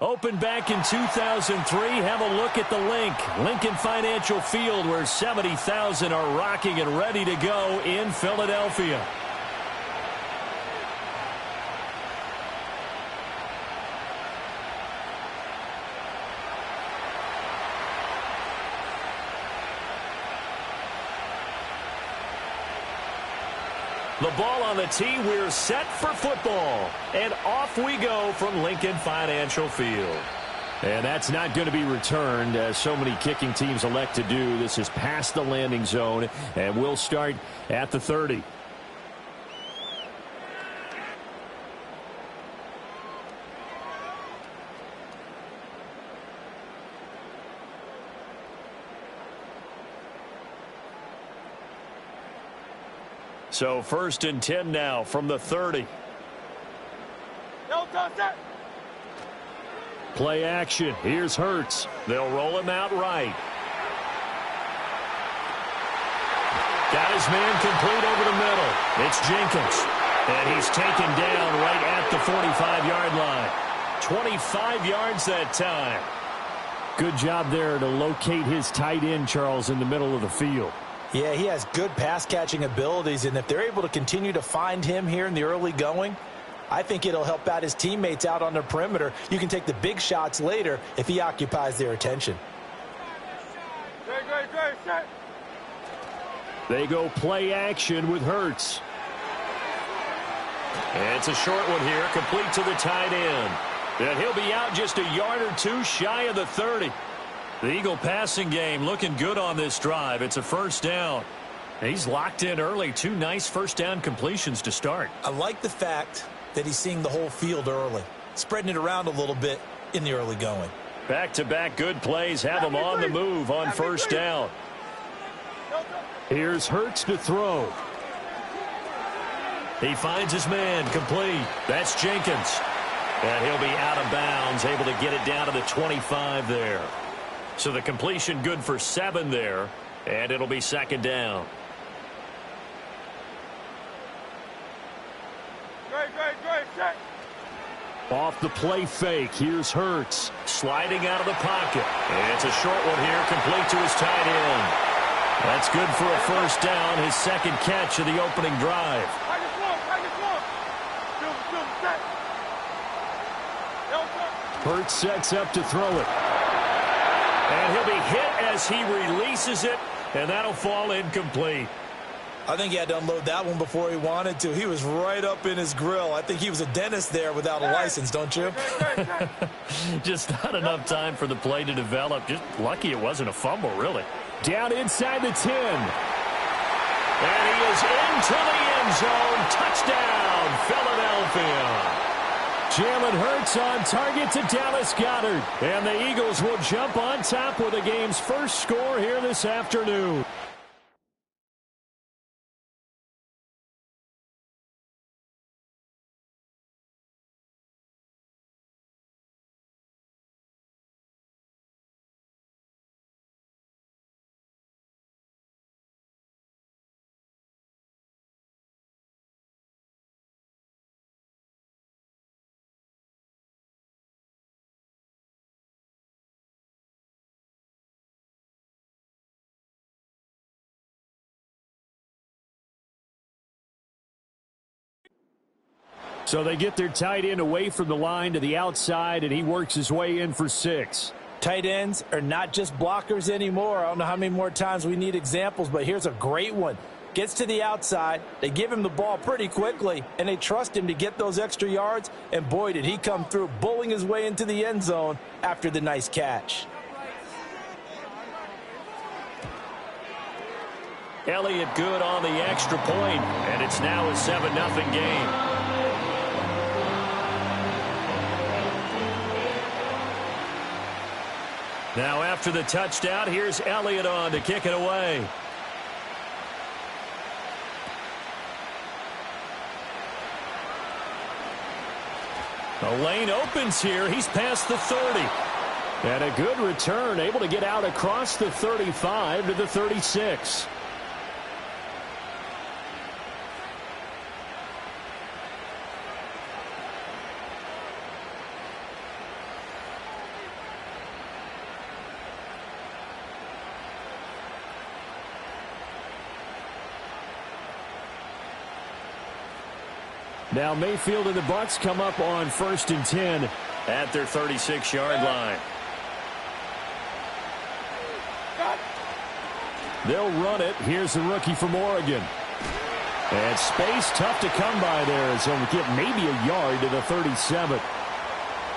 Opened back in 2003, have a look at the Lincoln Financial Field, where 70,000 are rocking and ready to go in Philadelphia. The ball on the tee, we're set for football. And off we go from Lincoln Financial Field. And that's not going to be returned, as so many kicking teams elect to do. This is past the landing zone, and we'll start at the 30. So 1st and 10 now from the 30. Play action. Here's Hurts. They'll roll him out right. Got his man complete over the middle. It's Jenkins. And he's taken down right at the 45-yard line. 25 yards that time. Good job there to locate his tight end, Charles, in the middle of the field. Yeah, he has good pass-catching abilities, and if they're able to continue to find him here in the early going, I think it'll help out his teammates out on the perimeter. You can take the big shots later if he occupies their attention. They go play action with Hurts. And it's a short one here, complete to the tight end. And he'll be out just a yard or two shy of the 30. The Eagle passing game looking good on this drive. It's a first down. He's locked in early. 2 nice first down completions to start. I like the fact that he's seeing the whole field early, spreading it around a little bit in the early going. Back-to-back good plays have him on the move on first down. Here's Hurts to throw. He finds his man complete. That's Jenkins. And he'll be out of bounds, able to get it down to the 25 there. So the completion good for 7 there, and it'll be 2nd down. Off the play fake, here's Hurts. Sliding out of the pocket. And it's a short one here, complete to his tight end. That's good for a first down, his 2nd catch of the opening drive. Hurts sets up to throw it. And he'll be hit as he releases it, and that'll fall incomplete. I think he had to unload that one before he wanted to. He was right up in his grill. I think he was a dentist there without a license, don't you? Just not enough time for the play to develop. Just lucky it wasn't a fumble, really. Down inside the 10. And he is into the end zone. Touchdown, Philadelphia. Jalen Hurts on target to Dallas Goedert. And the Eagles will jump on top with the game's first score here this afternoon. So they get their tight end away from the line to the outside, and he works his way in for 6. Tight ends are not just blockers anymore. I don't know how many more times we need examples, but here's a great one. Gets to the outside, they give him the ball pretty quickly, and they trust him to get those extra yards, and boy, did he come through, bulling his way into the end zone after the nice catch. Elliott good on the extra point, and it's now a 7-0 game. Now after the touchdown, here's Elliott on to kick it away. The lane opens here. He's past the 30. And a good return, able to get out across the 35 to the 36. Now Mayfield and the Bucs come up on 1st and 10 at their 36-yard line. They'll run it. Here's the rookie from Oregon. And space tough to come by there. So we get maybe a yard to the 37.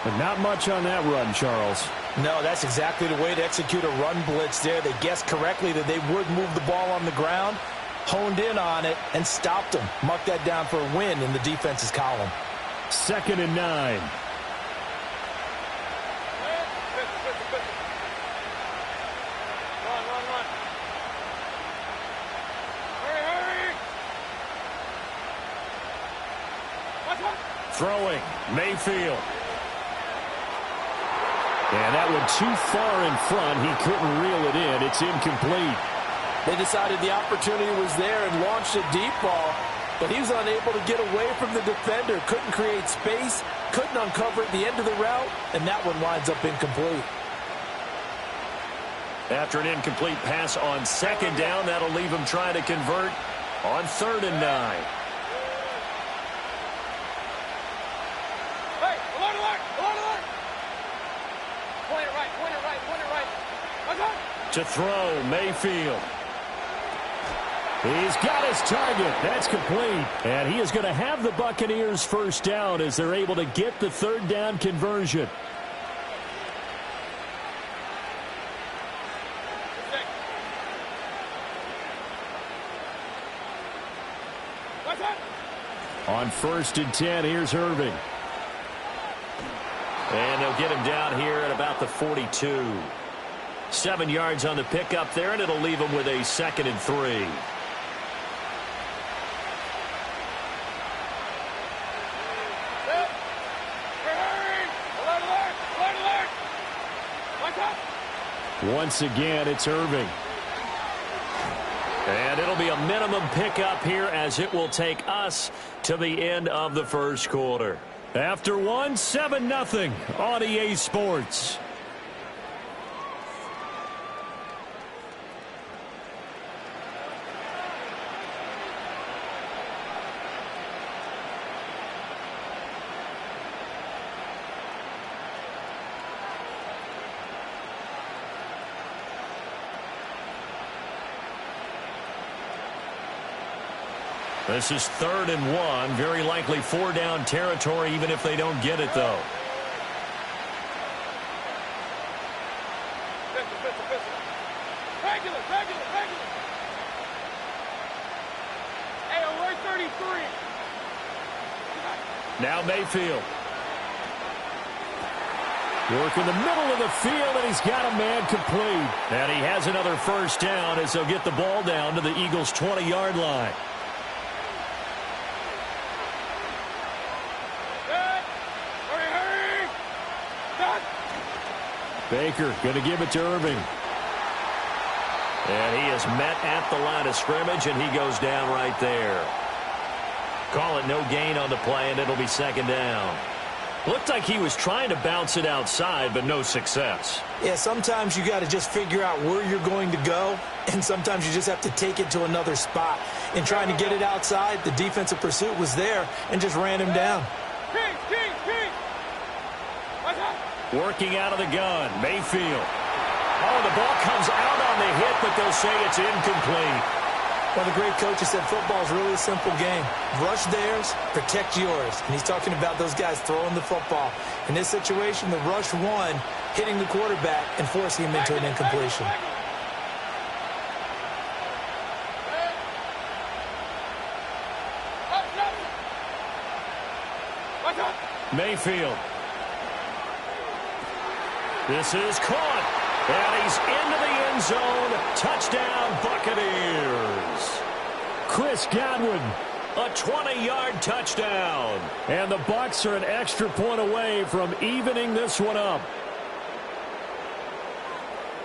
But not much on that run, Charles. No, that's exactly the way to execute a run blitz there. They guessed correctly that they would move the ball on the ground, honed in on it, and stopped them. Mark that down for a win in the defense's column. 2nd and 9. Throwing, Mayfield. And that went too far in front. He couldn't reel it in. It's incomplete. They decided the opportunity was there and launched a deep ball, but he was unable to get away from the defender. Couldn't create space, couldn't uncover at the end of the route, and that one winds up incomplete. After an incomplete pass on 2nd down, that'll leave him trying to convert on 3rd and 9. To throw, Mayfield. He's got his target. That's complete. And he is going to have the Buccaneers 1st down as they're able to get the 3rd down conversion. On 1st and 10, here's Irving. And they'll get him down here at about the 42. 7 yards on the pickup there, and it'll leave him with a 2nd and 3. Once again, it's Irving. And it'll be a minimum pickup here as it will take us to the end of the 1st quarter. After 1, 7-0 on EA Sports. This is 3rd and 1. Very likely 4-down territory, even if they don't get it, though. Regular. Hey, alert 33. Now Mayfield. Work in the middle of the field, and he's got a man complete. And he has another 1st down as they'll get the ball down to the Eagles' 20-yard line. Baker going to give it to Irving. And he is met at the line of scrimmage, and he goes down right there. Call it no gain on the play, and it'll be 2nd down. Looked like he was trying to bounce it outside, but no success. Yeah, sometimes you got to just figure out where you're going to go, and sometimes you just have to take it to another spot. In trying to get it outside, the defensive pursuit was there and just ran him down. Working out of the gun, Mayfield. Oh, the ball comes out on the hit, but they'll say it's incomplete. One of the great coaches said football is really a simple game. Rush theirs, protect yours. And he's talking about those guys throwing the football. In this situation, the rush one, hitting the quarterback and forcing him into an incompletion. Mayfield. This is caught, and he's into the end zone. Touchdown, Buccaneers. Chris Godwin, a 20-yard touchdown. And the Bucs are an extra point away from evening this one up.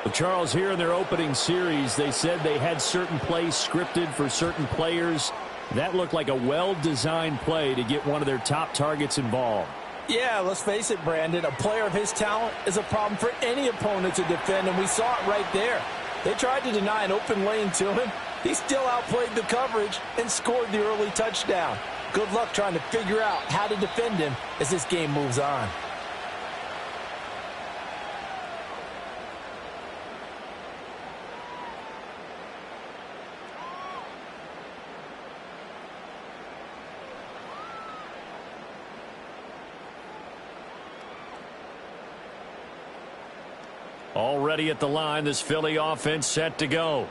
Well, Charles, here in their opening series, they said they had certain plays scripted for certain players. That looked like a well-designed play to get one of their top targets involved. Yeah, let's face it, Brandon. A player of his talent is a problem for any opponent to defend, and we saw it right there. They tried to deny an open lane to him. He still outplayed the coverage and scored the early touchdown. Good luck trying to figure out how to defend him as this game moves on. Already at the line, this Philly offense set to go.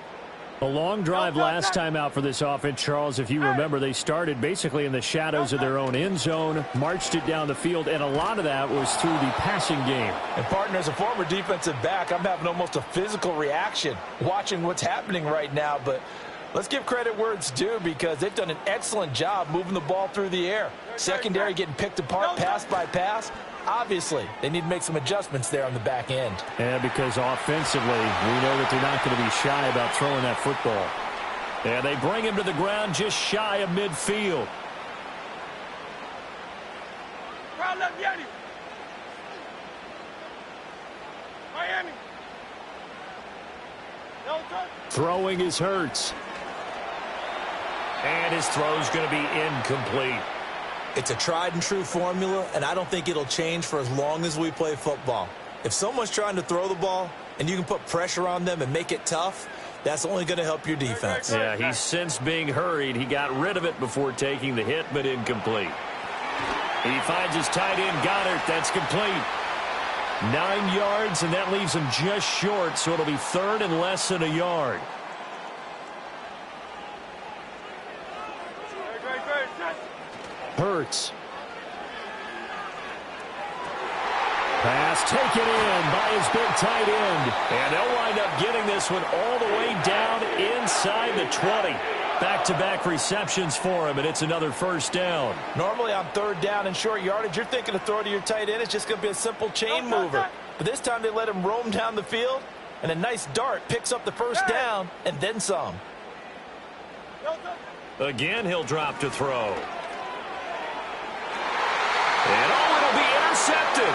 A long drive last time out for this offense, Charles. If you remember, they started basically in the shadows of their own end zone, marched it down the field, and a lot of that was through the passing game. And, partner, as a former defensive back, I'm having almost a physical reaction watching what's happening right now. But let's give credit where it's due because they've done an excellent job moving the ball through the air. Secondary getting picked apart pass by pass. Obviously, they need to make some adjustments there on the back end. Yeah, because offensively, we know that they're not going to be shy about throwing that football. And they bring him to the ground just shy of midfield. Miami. Throwing is Hurts. And his throw's going to be incomplete. It's a tried-and-true formula, and I don't think it'll change for as long as we play football. If someone's trying to throw the ball and you can put pressure on them and make it tough, that's only going to help your defense. Yeah, he's since being hurried. He got rid of it before taking the hit, but incomplete. He finds his tight end, Goddard. That's complete. 9 yards, and that leaves him just short, so it'll be third and less than a yard. Hurts. Pass taken in by his big tight end. And they'll wind up getting this one all the way down inside the 20. Back-to-back receptions for him, and it's another first down. Normally on third down and short yardage, you're thinking to throw to your tight end. It's just going to be a simple chain mover. But this time they let him roam down the field, and a nice dart picks up the first down and then some. Again, he'll drop to throw. And it'll be intercepted.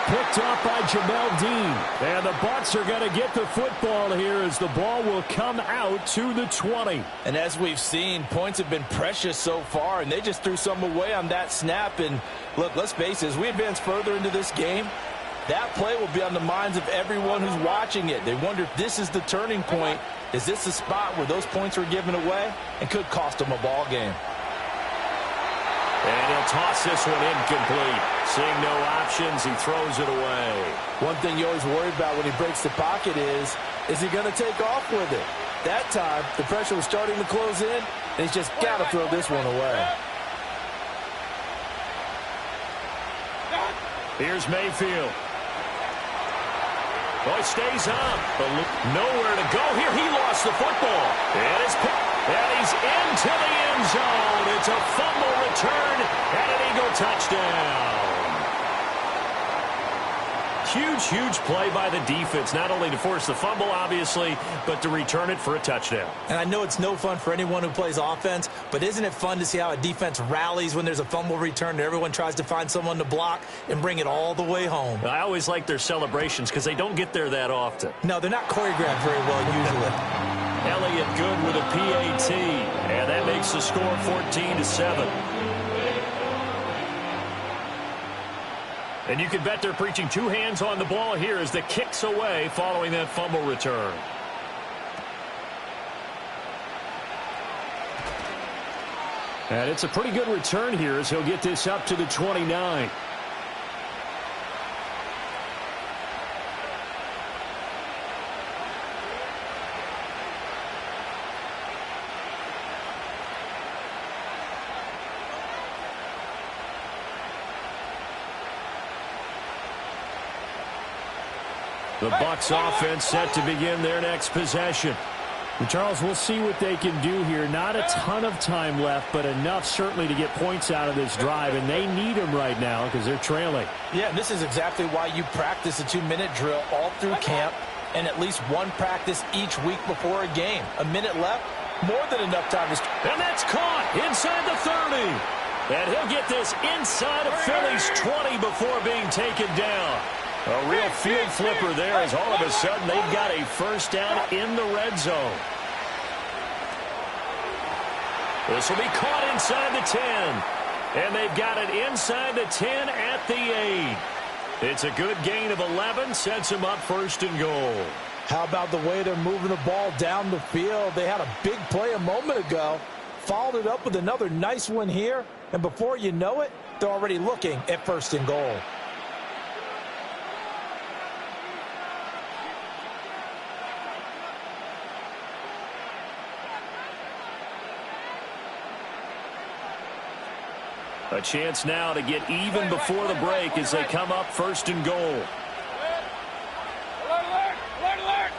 Picked off by Jamel Dean. And the Bucs are going to get the football here as the ball will come out to the 20. And as we've seen, points have been precious so far, and they just threw some away on that snap. And look, let's face it, as we advance further into this game, that play will be on the minds of everyone who's watching it. They wonder if this is the turning point. Is this the spot where those points were given away and could cost them a ball game? And he'll toss this one incomplete. Seeing no options, he throws it away. One thing you always worry about when he breaks the pocket is he going to take off with it? That time, the pressure was starting to close in, and he's just got to throw this one away. Here's Mayfield. Oh, he stays on, but nowhere to go here. He lost the football. And he's into the end zone. It's a fumble return and an Eagle touchdown. Huge play by the defense, not only to force the fumble, obviously, but to return it for a touchdown. And I know it's no fun for anyone who plays offense, but isn't it fun to see how a defense rallies when there's a fumble return and everyone tries to find someone to block and bring it all the way home? I always like their celebrations because they don't get there that often. No, they're not choreographed very well usually. Elliott good with a PAT, and that makes the score 14-7. And you can bet they're preaching two hands on the ball here as the kick's away following that fumble return. And it's a pretty good return here as he'll get this up to the 29. The Bucs offense set to begin their next possession. And Charles, we'll see what they can do here. Not a ton of time left, but enough certainly to get points out of this drive, and they need them right now because they're trailing. Yeah, and this is exactly why you practice a 2-minute drill all through camp and at least one practice each week before a game. A minute left, more than enough time to... And that's caught inside the 30. And he'll get this inside of Philly's 20 before being taken down. A real field flipper there as all of a sudden they've got a first down in the red zone. This will be caught inside the 10. And they've got it inside the 10 at the 8. It's a good gain of 11, sets them up first and goal. How about the way they're moving the ball down the field? They had a big play a moment ago, followed it up with another nice one here, and before you know it, they're already looking at first and goal. A chance now to get even before the break as they come up first and goal. Alert, alert, alert, alert.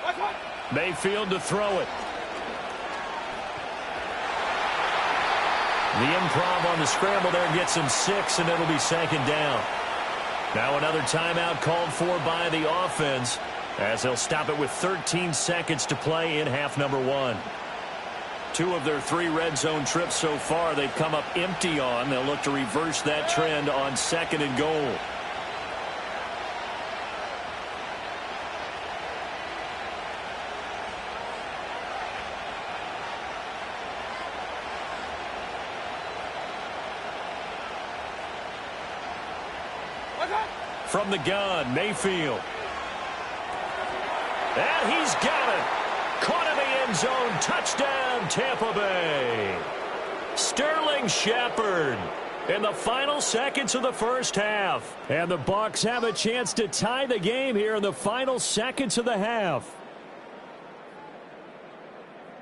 Watch, watch. Mayfield to throw it. The improv on the scramble there gets him 6, and it'll be second down. Now another timeout called for by the offense as they'll stop it with 13 seconds to play in half number 1. 2 of their 3 red zone trips so far they've come up empty on. They'll look to reverse that trend on second and goal. From the gun, Mayfield. And he's got it. Caught in the end zone. Touchdown, Tampa Bay. Sterling Shepard in the final seconds of the first half. And the Bucs have a chance to tie the game here in the final seconds of the half.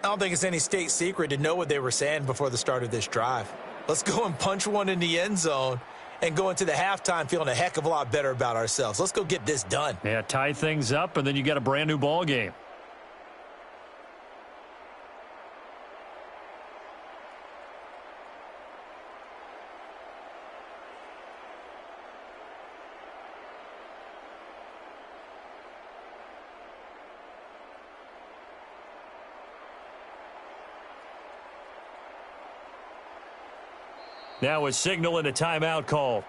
I don't think it's any state secret to know what they were saying before the start of this drive. Let's go and punch one in the end zone and go into the halftime feeling a heck of a lot better about ourselves. Let's go get this done. Yeah, tie things up, and then you got a brand new ball game. Now a signal and a timeout call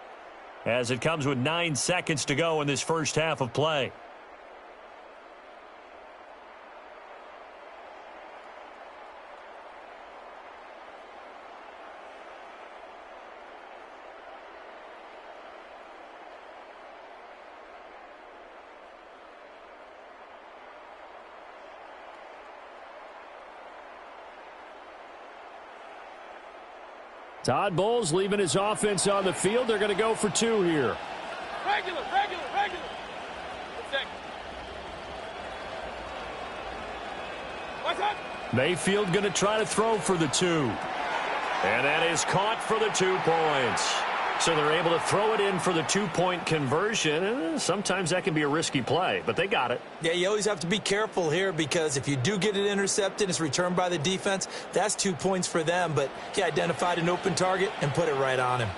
as it comes with 9 seconds to go in this first half of play. Todd Bowles leaving his offense on the field. They're going to go for 2 here. Regular. One second. Watch out. Mayfield going to try to throw for the 2. And that is caught for the 2 points. So they're able to throw it in for the 2-point conversion. Sometimes that can be a risky play, but they got it. Yeah, you always have to be careful here because if you do get it intercepted, it's returned by the defense, that's 2 points for them. But he identified an open target and put it right on him.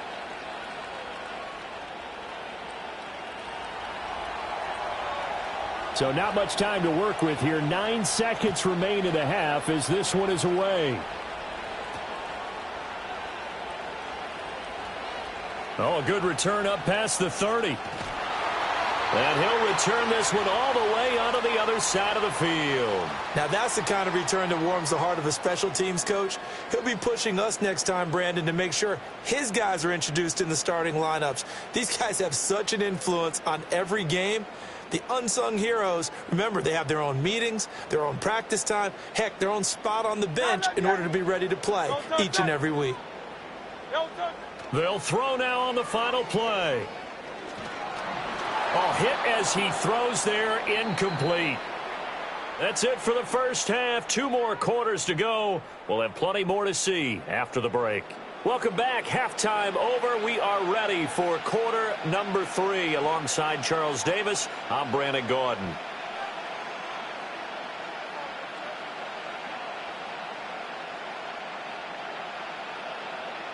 So not much time to work with here. 9 seconds remain in the half as this one is away. Oh, a good return up past the 30. And he'll return this one all the way onto the other side of the field. Now that's the kind of return that warms the heart of a special teams coach. He'll be pushing us next time, Brandon, to make sure his guys are introduced in the starting lineups. These guys have such an influence on every game. The unsung heroes, remember, they have their own meetings, their own practice time, heck, their own spot on the bench in order to be ready to play each and every week. They'll throw now on the final play. A hit as he throws there, incomplete. That's it for the first half. 2 more quarters to go. We'll have plenty more to see after the break. Welcome back. Halftime over. We are ready for quarter number 3. Alongside Charles Davis, I'm Brandon Gordon.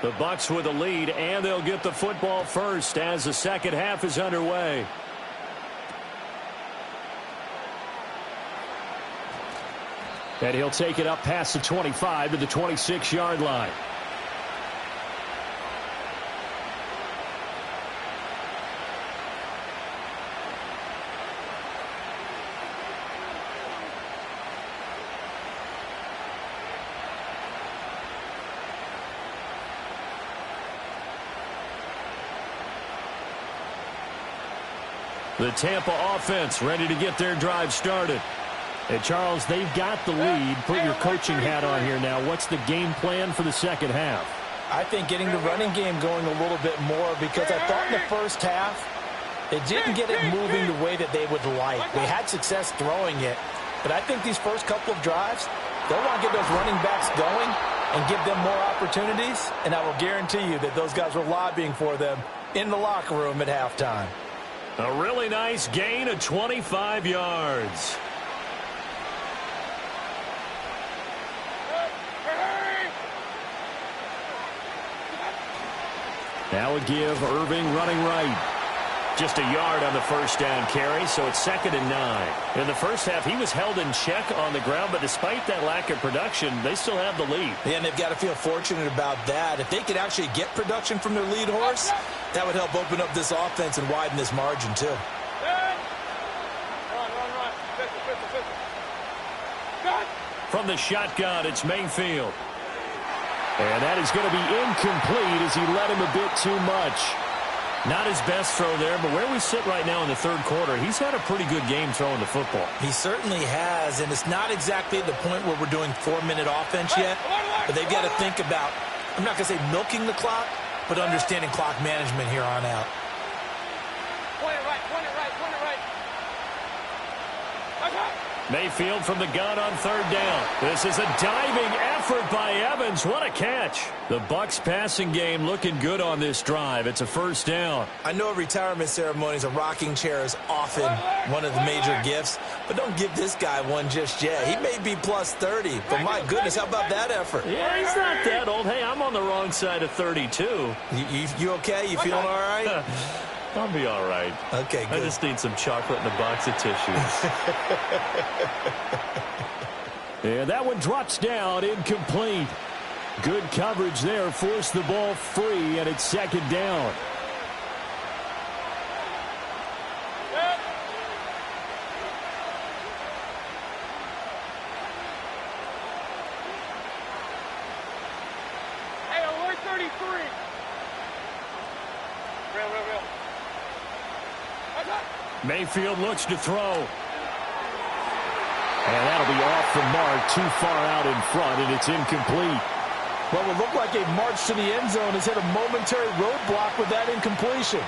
The Bucs with the lead, and they'll get the football first as the second half is underway. And he'll take it up past the 25 to the 26-yard line. The Tampa offense ready to get their drive started. Hey, Charles, they've got the lead. Put your coaching hat on here now. What's the game plan for the second half? I think getting the running game going a little bit more, because I thought in the first half they didn't get it moving the way that they would like. They had success throwing it, but I think these first couple of drives, they'll want to get those running backs going and give them more opportunities, and I will guarantee you that those guys were lobbying for them in the locker room at halftime. A really nice gain of 25 yards. Now a give, Irving running right. Just a yard on the first down carry, so it's 2nd and 9. In the first half, he was held in check on the ground, but despite that lack of production, they still have the lead. Yeah, and they've got to feel fortunate about that. If they could actually get production from their lead horse, that would help open up this offense and widen this margin, too. From the shotgun, it's Mayfield. And that is going to be incomplete as he led him a bit too much. Not his best throw there, but where we sit right now in the third quarter, he's had a pretty good game throwing the football. He certainly has, and it's not exactly at the point where we're doing 4-minute offense yet, but they've got to think about, I'm not going to say milking the clock, but understanding clock management here on out. Point it right, point it right, point it right. Mayfield from the gun on 3rd down. This is a diving effort by Evans. What a catch. The Bucs passing game looking good on this drive. It's a 1st down. I know at retirement ceremonies, a rocking chair is often one of the major gifts, but don't give this guy one just yet. He may be plus 30, but my goodness, how about that effort? Yeah, he's not that old. Hey, I'm on the wrong side of 32. You okay? You feeling all right? I'll be all right. Okay, good. I just need some chocolate and a box of tissues. And that one drops down, incomplete. Good coverage there, forced the ball free, and it's 2nd down. Hey, alert 33. Real. Mayfield looks to throw. And that'll be off the mark, too far out in front, and it's incomplete. What would look like a march to the end zone has hit a momentary roadblock with that incompletion.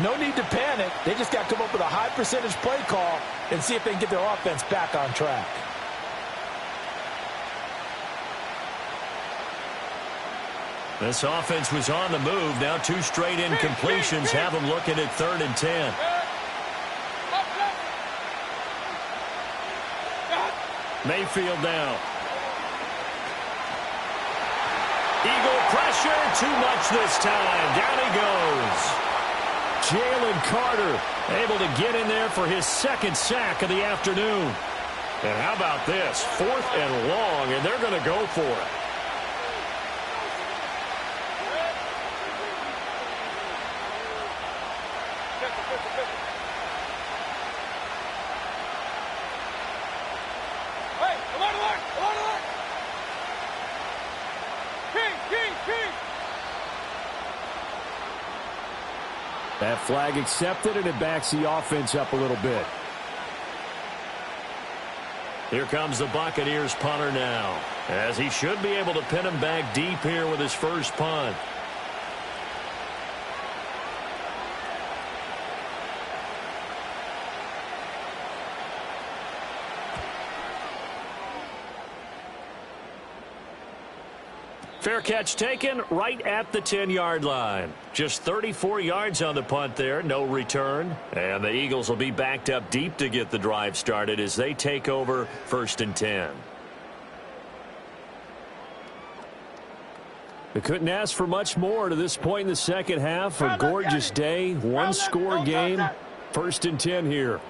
No need to panic. They just got to come up with a high percentage play call and see if they can get their offense back on track. This offense was on the move. Now 2 straight incompletions have them looking at 3rd and 10. Mayfield now. Eagle pressure, too much this time. Down he goes. Jalen Carter able to get in there for his 2nd sack of the afternoon. And how about this? 4th and long, and they're going to go for it. That flag accepted, and it backs the offense up a little bit. Here comes the Buccaneers punter now, as he should be able to pin him back deep here with his first punt. Fair catch taken right at the 10-yard line. Just 34 yards on the punt there, no return. And the Eagles will be backed up deep to get the drive started as they take over 1st and 10. They couldn't ask for much more to this point in the second half. A gorgeous day, 1-score game. 1st and 10 here.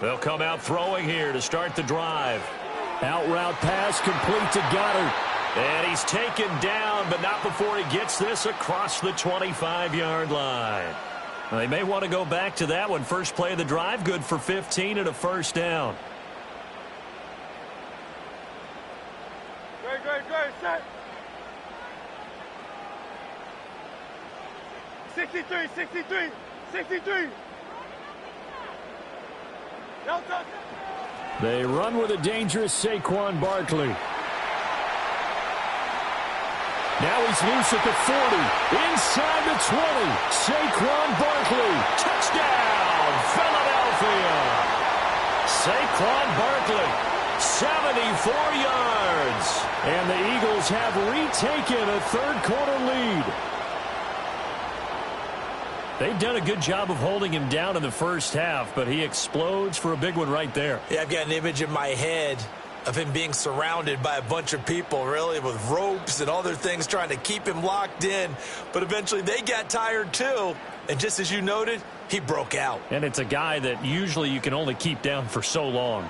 They'll come out throwing here to start the drive. Out route pass complete to Goddard. And he's taken down, but not before he gets this across the 25-yard line. Well, they may want to go back to that one. First play of the drive, good for 15 and a 1st down. Good, set. 63. They run with a dangerous Saquon Barkley. Now he's loose at the 40. Inside the 20. Saquon Barkley. Touchdown, Philadelphia. Saquon Barkley, 74 yards. And the Eagles have retaken a third-quarter lead. They've done a good job of holding him down in the first half, but he explodes for a big one right there. Yeah, I've got an image in my head of him being surrounded by a bunch of people, really, with ropes and other things trying to keep him locked in. But eventually they got tired, too. And just as you noted, he broke out. And it's a guy that usually you can only keep down for so long.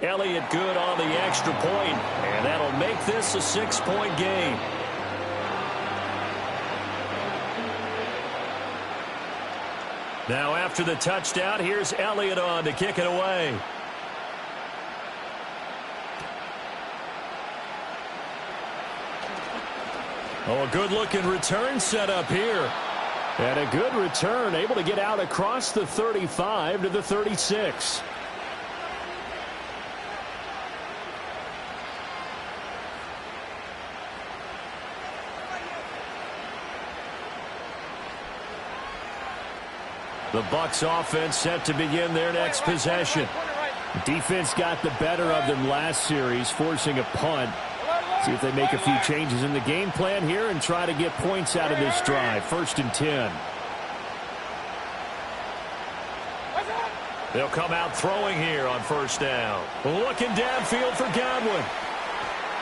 Elliott good on the extra point, and that'll make this a 6-point game. Now after the touchdown, here's Elliott on to kick it away. Oh, a good-looking return set up here. And a good return, able to get out across the 35 to the 36. The Bucs offense set to begin their next possession. The defense got the better of them last series, forcing a punt. See if they make a few changes in the game plan here and try to get points out of this drive. 1st and 10. They'll come out throwing here on 1st down. Looking downfield for Godwin.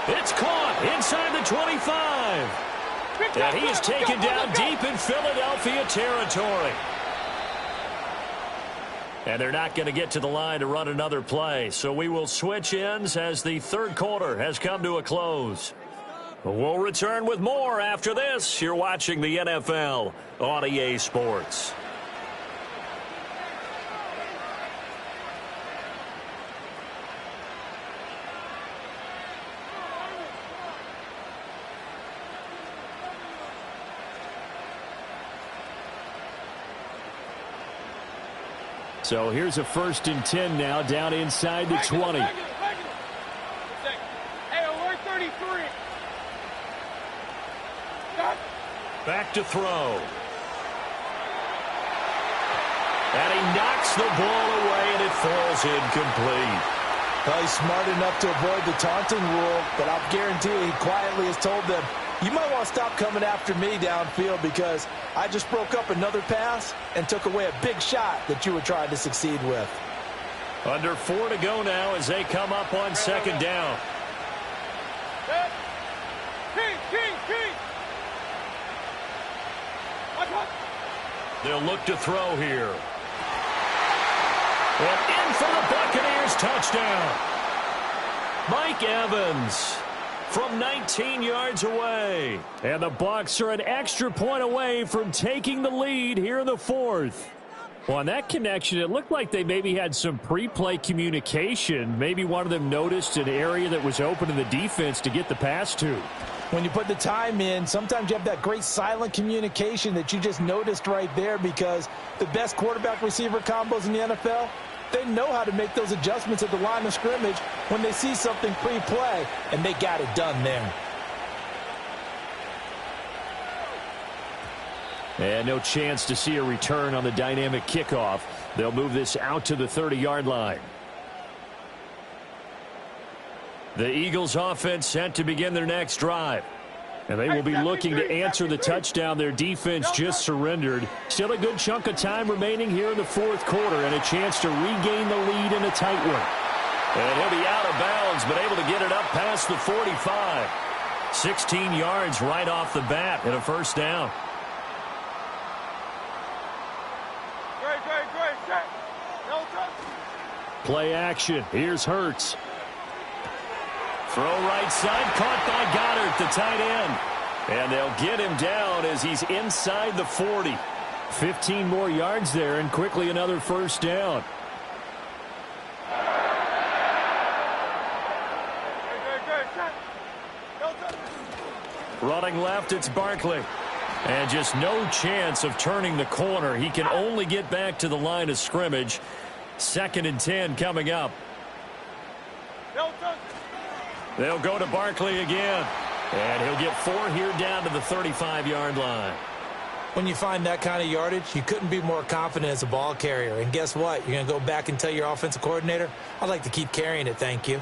It's caught inside the 25. And he is taken down deep in Philadelphia territory. And they're not going to get to the line to run another play. So we will switch ends as the third quarter has come to a close. We'll return with more after this. You're watching the NFL on EA Sports. So here's a 1st and 10 now, down inside the 20. Hey, we're 33. Back to throw. And he knocks the ball away, and it falls incomplete. Well, he's smart enough to avoid the taunting rule, but I'll guarantee you he quietly has told them, you might want to stop coming after me downfield because I just broke up another pass and took away a big shot that you were trying to succeed with. Under 4 to go now as they come up on 2nd down. They'll look to throw here. And in for the Buccaneers touchdown. Mike Evans from 19 yards away. And the Bucs are an extra point away from taking the lead here in the 4th. Well, on that connection, it looked like they maybe had some pre-play communication. Maybe one of them noticed an area that was open in the defense to get the pass to. When you put the time in, sometimes you have that great silent communication that you just noticed right there because the best quarterback-receiver combos in the NFL, they know how to make those adjustments at the line of scrimmage when they see something pre-play, and they got it done there. And no chance to see a return on the dynamic kickoff. They'll move this out to the 30-yard line. The Eagles offense set to begin their next drive. And they will be looking to answer the touchdown their defense just surrendered. Still a good chunk of time remaining here in the 4th quarter and a chance to regain the lead in a tight one. And he'll be out of bounds, but able to get it up past the 45. 16 yards right off the bat and a 1st down. Play action. Here's Hurts. Throw right side, caught by Goddard, the tight end. And they'll get him down as he's inside the 40. 15 more yards there, and quickly another 1st down. Running left, it's Barkley. And just no chance of turning the corner. He can only get back to the line of scrimmage. 2nd and 10 coming up. They'll go to Barkley again. And he'll get 4 here down to the 35-yard line. When you find that kind of yardage, you couldn't be more confident as a ball carrier. And guess what? You're going to go back and tell your offensive coordinator, I'd like to keep carrying it, thank you.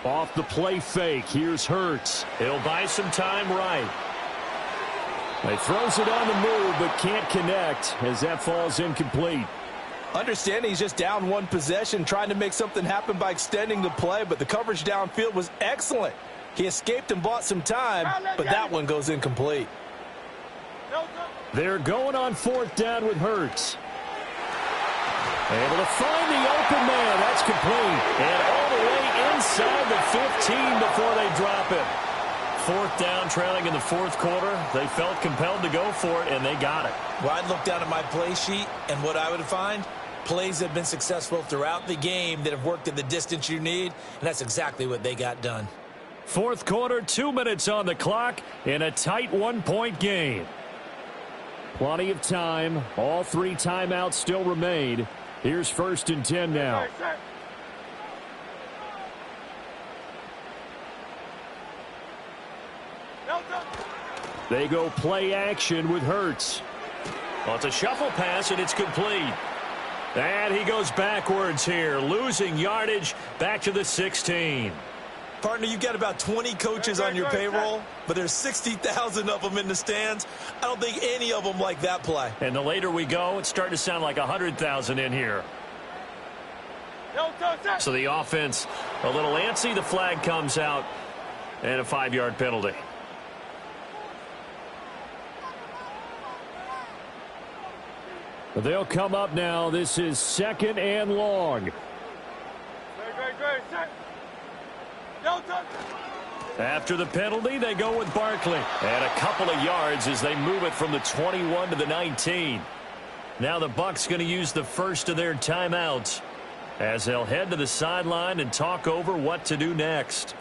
Off the play fake, here's Hurts. He'll buy some time right. He throws it on the move, but can't connect as that falls incomplete. Understanding he's just down one possession, trying to make something happen by extending the play, but the coverage downfield was excellent. He escaped and bought some time, but that one goes incomplete. They're going on 4th down with Hurts. Able to find the open man. That's complete. And all the way inside the 15 before they drop it. 4th down, trailing in the 4th quarter. They felt compelled to go for it, and they got it. Well, I'd look down at my play sheet, and what I would find, plays that have been successful throughout the game that have worked at the distance you need, and that's exactly what they got done. 4th quarter, 2 minutes on the clock in a tight 1-point game. Plenty of time. All 3 timeouts still remain. Here's 1st and 10 now. They go play action with Hurts. Well, it's a shuffle pass, and it's complete. And he goes backwards here, losing yardage back to the 16. Partner, you've got about 20 coaches on your payroll, but there's 60,000 of them in the stands. I don't think any of them like that play. And the later we go, it's starting to sound like 100,000 in here. So the offense a little antsy. The flag comes out, and a 5-yard penalty. They'll come up now. This is 2nd and long. After the penalty, they go with Barkley. And a couple of yards as they move it from the 21 to the 19. Now the Bucs going to use the first of their timeouts as they'll head to the sideline and talk over what to do next.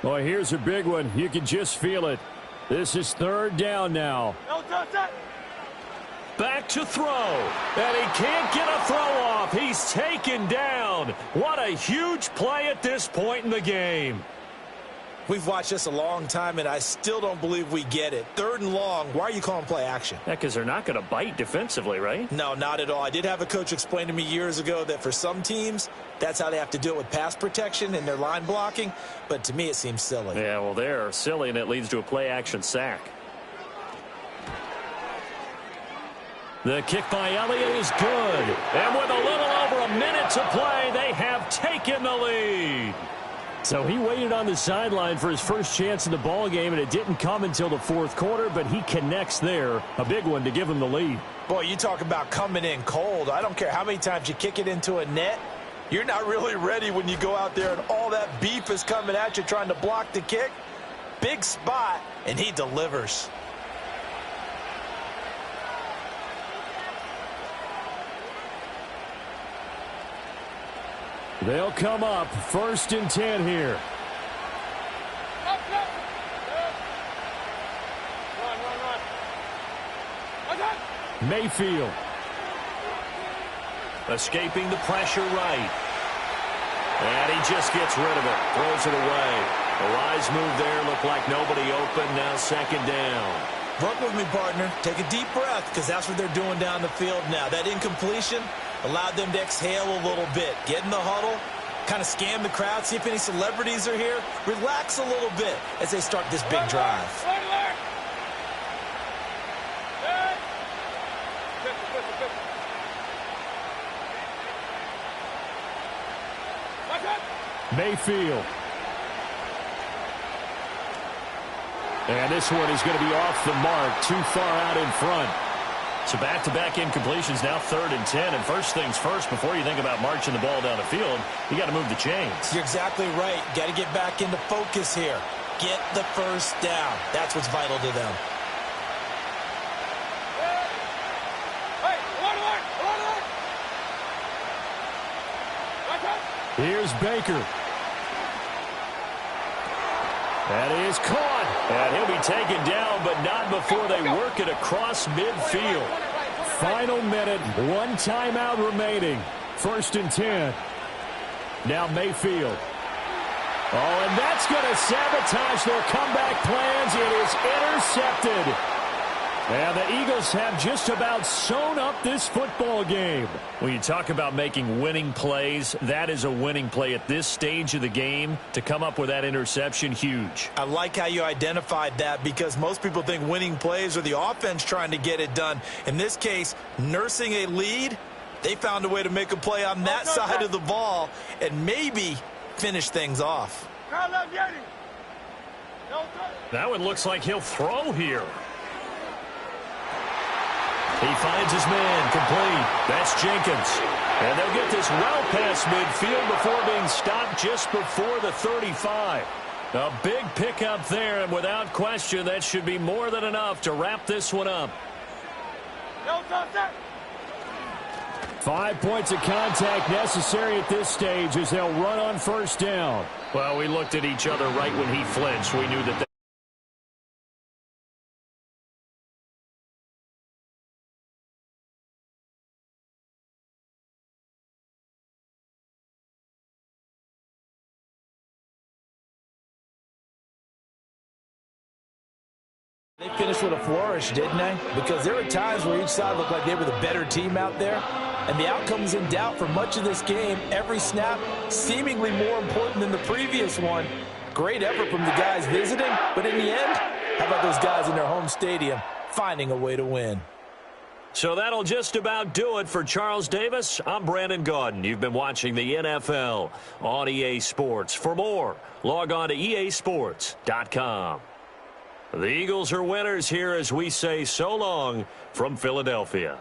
Well, here's a big one. You can just feel it. This is 3rd down now. Back to throw. And he can't get a throw off. He's taken down. What a huge play at this point in the game. We've watched this a long time, and I still don't believe we get it. 3rd and long. Why are you calling play action? Yeah, because they're not going to bite defensively, right? No, not at all. I did have a coach explain to me years ago that for some teams, that's how they have to do it with pass protection and their line blocking. But to me, it seems silly. Yeah, well, they're silly, and it leads to a play-action sack. The kick by Elliott is good. And with a little over a minute to play, they have taken the lead. So he waited on the sideline for his first chance in the ball game, and it didn't come until the 4th quarter, but he connects there. A big one to give him the lead. Boy, you talk about coming in cold. I don't care how many times you kick it into a net. You're not really ready when you go out there and all that beef is coming at you trying to block the kick. Big spot, and he delivers. They'll come up 1st and 10 here. Mayfield. Escaping the pressure right. And he just gets rid of it. Throws it away. A wise move there. Looked like nobody open. Now 2nd down. Work with me, partner. Take a deep breath, because that's what they're doing down the field now. That incompletion allowed them to exhale a little bit. Get in the huddle, kind of scan the crowd, see if any celebrities are here. Relax a little bit as they start this big drive. Mayfield. And this one is going to be off the mark, too far out in front. So back-to-back incompletions, now 3rd and 10. And first things first, before you think about marching the ball down the field, you got to move the chains. You're exactly right. Got to get back into focus here. Get the first down. That's what's vital to them. Here's Baker. That is caught. And he'll be taken down, but not before they work it across midfield. Final minute, one timeout remaining. 1st and 10. Now Mayfield. Oh, and that's going to sabotage their comeback plans. It is intercepted. And the Eagles have just about sewn up this football game. When you talk about making winning plays, that is a winning play at this stage of the game. To come up with that interception, huge. I like how you identified that because most people think winning plays are the offense trying to get it done. In this case, nursing a lead, they found a way to make a play on that side of the ball and maybe finish things off. That one looks like he'll throw here. He finds his man complete. That's Jenkins. And they'll get this well past midfield before being stopped just before the 35. A big pickup there, and without question, that should be more than enough to wrap this one up. 5 points of contact necessary at this stage as they'll run on 1st down. Well, we looked at each other right when he flinched. We knew that. They finished with a flourish, didn't they? Because there were times where each side looked like they were the better team out there. And the outcome was in doubt for much of this game. Every snap seemingly more important than the previous one. Great effort from the guys visiting. But in the end, how about those guys in their home stadium finding a way to win? So that'll just about do it for Charles Davis. I'm Brandon Gaudin. You've been watching the NFL on EA Sports. For more, log on to easports.com. The Eagles are winners here as we say so long from Philadelphia.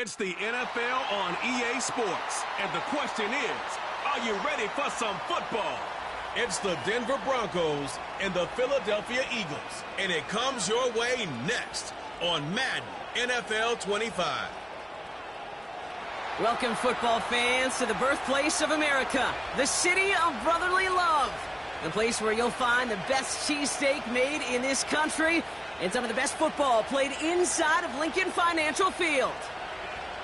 It's the NFL on EA Sports. And the question is, are you ready for some football? It's the Denver Broncos and the Philadelphia Eagles. And it comes your way next on Madden NFL 25. Welcome, football fans, to the birthplace of America, the city of brotherly love. The place where you'll find the best cheesesteak made in this country and some of the best football played inside of Lincoln Financial Field.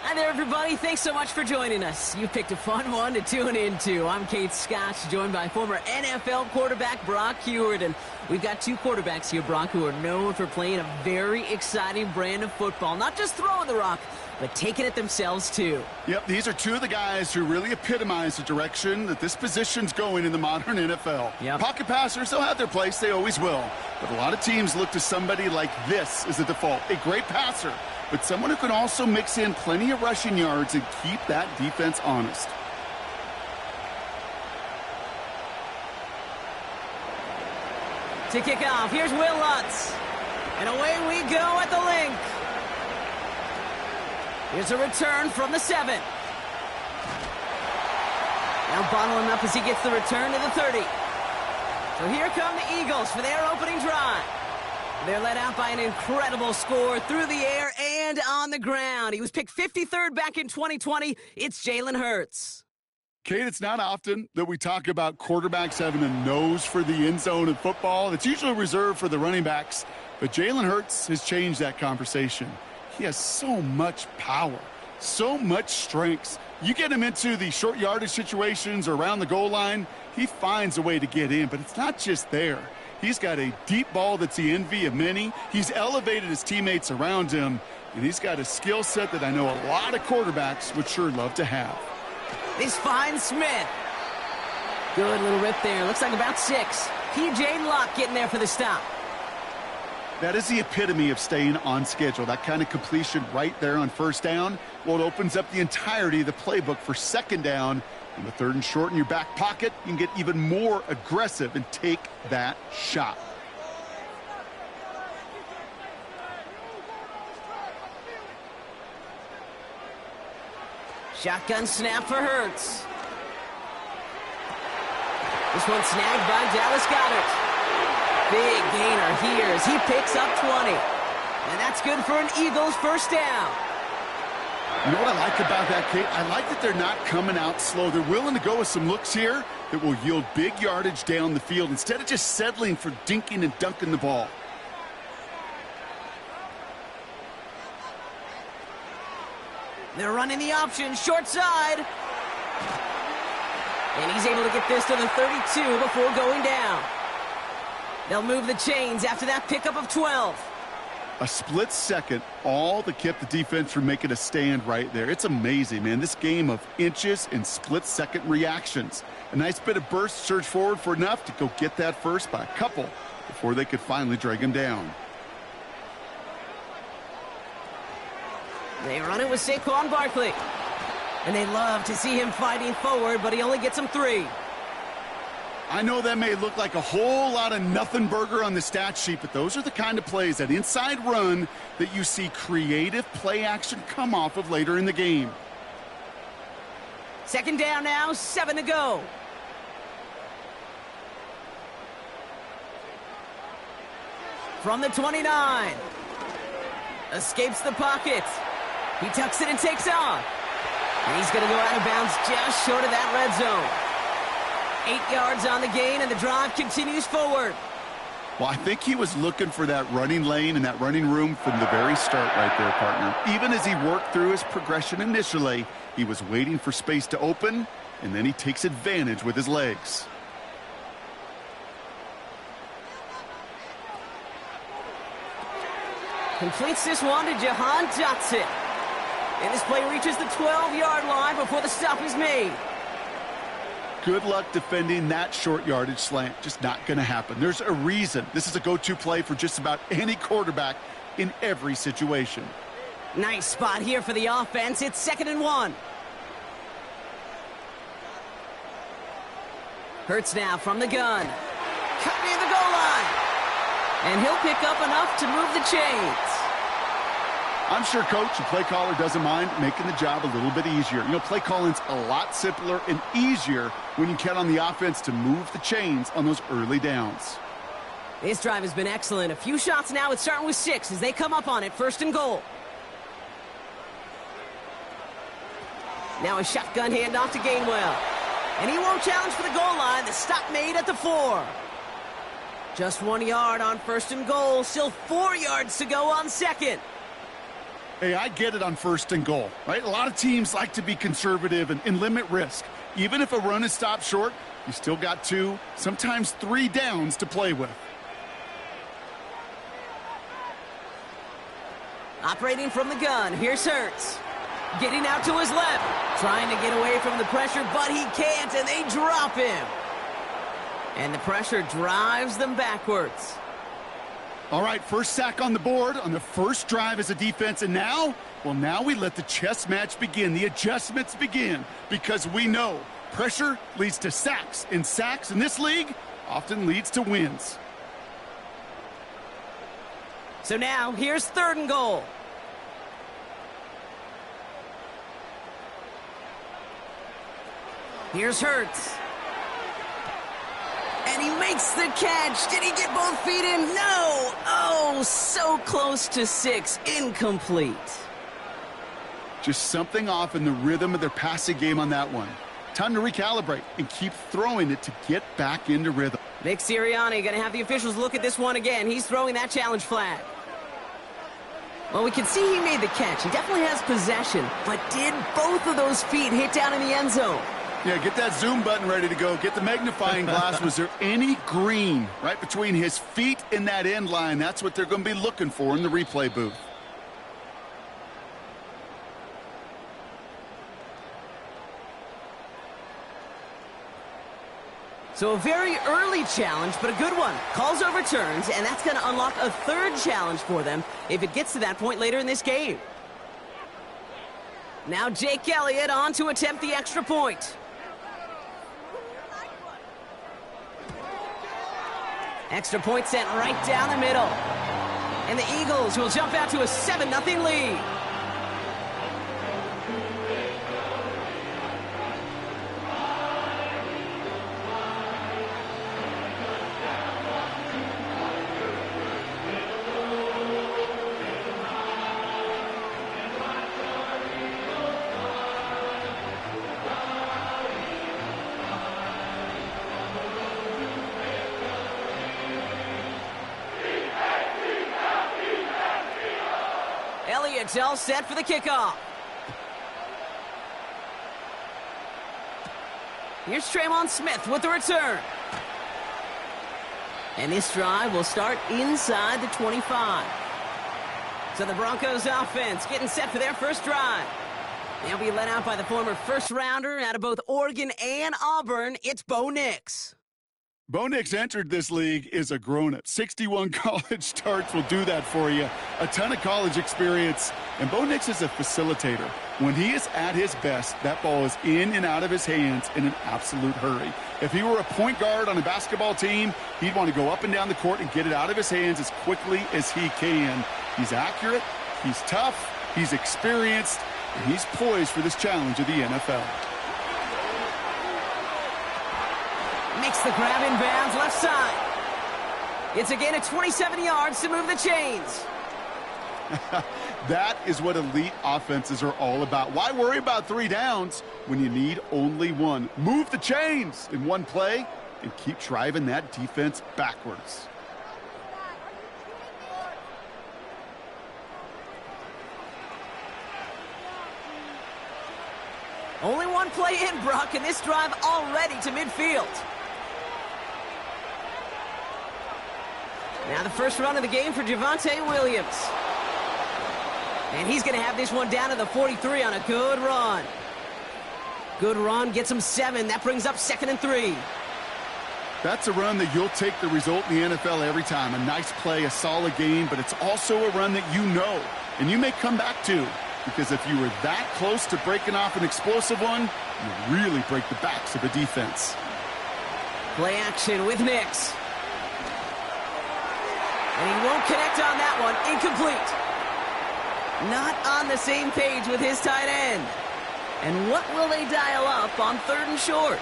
Hi there, everybody. Thanks so much for joining us. You picked a fun one to tune into. I'm Kate Scotch, joined by former NFL quarterback Brock Huard. And we've got two quarterbacks here, Brock, who are known for playing a very exciting brand of football. Not just throwing the rock, but taking it themselves, too. Yep, these are two of the guys who really epitomize the direction that this position's going in the modern NFL. Yep. Pocket passers, they'll have their place. They always will. But a lot of teams look to somebody like this as the default. A great passer, but someone who can also mix in plenty of rushing yards and keep that defense honest. To kick off, here's Will Lutz. And away we go at the link. Here's a return from the 7. Now bottling up as he gets the return to the 30. So here come the Eagles for their opening drive. They're led out by an incredible score through the air and on the ground. He was picked 53rd back in 2020. It's Jalen Hurts. Kate, it's not often that we talk about quarterbacks having a nose for the end zone in football. It's usually reserved for the running backs. But Jalen Hurts has changed that conversation. He has so much power, so much strength. You get him into the short yardage situations or around the goal line, he finds a way to get in. But it's not just there. He's got a deep ball that's the envy of many. He's elevated his teammates around him, and he's got a skill set that I know a lot of quarterbacks would sure love to have. This finds Smith. Good little rip there. Looks like about 6. P.J. Locke getting there for the stop. That is the epitome of staying on schedule. That kind of completion right there on first down. Well, it opens up the entirety of the playbook for second down. And with 3rd and short in your back pocket, you can get even more aggressive and take that shot. Shotgun snap for Hurts. This one snagged by Dallas Goedert. Big gainer here as he picks up 20. And that's good for an Eagles first down. You know what I like about that, Kate? I like that they're not coming out slow. They're willing to go with some looks here that will yield big yardage down the field instead of just settling for dinking and dunking the ball. They're running the option, short side. And he's able to get this to the 32 before going down. They'll move the chains after that pickup of 12. A split second, all that kept the defense from making a stand right there. It's amazing, man. This game of inches and split-second reactions. A nice bit of burst, surge forward for enough to go get that first by a couple before they could finally drag him down. They run it with Saquon Barkley. And they love to see him fighting forward, but he only gets him 3. I know that may look like a whole lot of nothing burger on the stat sheet, but those are the kind of plays, that inside run, that you see creative play action come off of later in the game. Second down now, 7 to go. From the 29. Escapes the pocket. He tucks it and takes off. And he's going to go out of bounds just short of that red zone. 8 yards on the gain, and the drive continues forward. Well, I think he was looking for that running lane and that running room from the very start right there, partner. Even as he worked through his progression initially, he was waiting for space to open, and then he takes advantage with his legs. Completes this one to Jahan Dotson. And this play reaches the 12-yard line before the stop is made. Good luck defending that short yardage slant. Just not going to happen. There's a reason. This is a go-to play for just about any quarterback in every situation. Nice spot here for the offense. It's 2nd and 1. Hurts now from the gun. Cut near the goal line. And he'll pick up enough to move the chains. I'm sure coach and play caller doesn't mind making the job a little bit easier. You know, play calling's a lot simpler and easier when you count on the offense to move the chains on those early downs. This drive has been excellent. A few shots now. It's starting with 6 as they come up on it. 1st and goal. Now a shotgun handoff to Gainwell. And he won't challenge for the goal line. The stop made at the 4. Just 1 yard on 1st and goal. Still 4 yards to go on 2nd. Hey, I get it on 1st and goal, right? A lot of teams like to be conservative and limit risk. Even if a run is stopped short, you still got 2, sometimes 3 downs to play with. Operating from the gun, here's Hurts. Getting out to his left. Trying to get away from the pressure, but he can't, and they drop him. And the pressure drives them backwards. All right, first sack on the board on the first drive as a defense, and now, well, now we let the chess match begin, the adjustments begin, because we know pressure leads to sacks, and sacks in this league often leads to wins. So now, here's 3rd and goal. Here's Hurts. And he makes the catch. Did he get both feet in? No. Oh, so close to 6. Incomplete. Just something off in the rhythm of their passing game on that one. Time to recalibrate and keep throwing it to get back into rhythm. Nick Sirianni going to have the officials look at this one again. He's throwing that challenge flag. Well, we can see he made the catch. He definitely has possession. But did both of those feet hit down in the end zone? Yeah, get that zoom button ready to go. Get the magnifying glass. Was there any green right between his feet and that end line? That's what they're going to be looking for in the replay booth. So a very early challenge, but a good one. Calls overturns, and that's going to unlock a 3rd challenge for them if it gets to that point later in this game. Now Jake Elliott on to attempt the extra point. Extra point sent right down the middle. And the Eagles will jump out to a 7-0 lead. Elliott's all set for the kickoff. Here's Traymon Smith with the return. And this drive will start inside the 25. So the Broncos offense getting set for their first drive. They'll be led out by the former first-rounder out of both Oregon and Auburn. It's Bo Nix. Bo Nix entered this league as a grown-up. 61 college starts will do that for you. A ton of college experience. And Bo Nix is a facilitator. When he is at his best, that ball is in and out of his hands in an absolute hurry. If he were a point guard on a basketball team, he'd want to go up and down the court and get it out of his hands as quickly as he can. He's accurate, he's tough, he's experienced, and he's poised for this challenge of the NFL. Makes the grab in bounds left side. It's again at 27 yards to move the chains. That is what elite offenses are all about. Why worry about 3 downs when you need only 1? Move the chains in one play and keep driving that defense backwards. Only one play in, Brock, and this drive already to midfield. Now the first run of the game for Javonte Williams. And he's going to have this one down to the 43 on a good run. Good run, gets him 7. That brings up 2nd and 3. That's a run that you'll take the result in the NFL every time. A nice play, a solid game, but it's also a run that you know and you may come back to. Because if you were that close to breaking off an explosive one, you really break the backs of a defense. Play action with Nix. And he won't connect on that one. Incomplete. Not on the same page with his tight end. And what will they dial up on 3rd and short?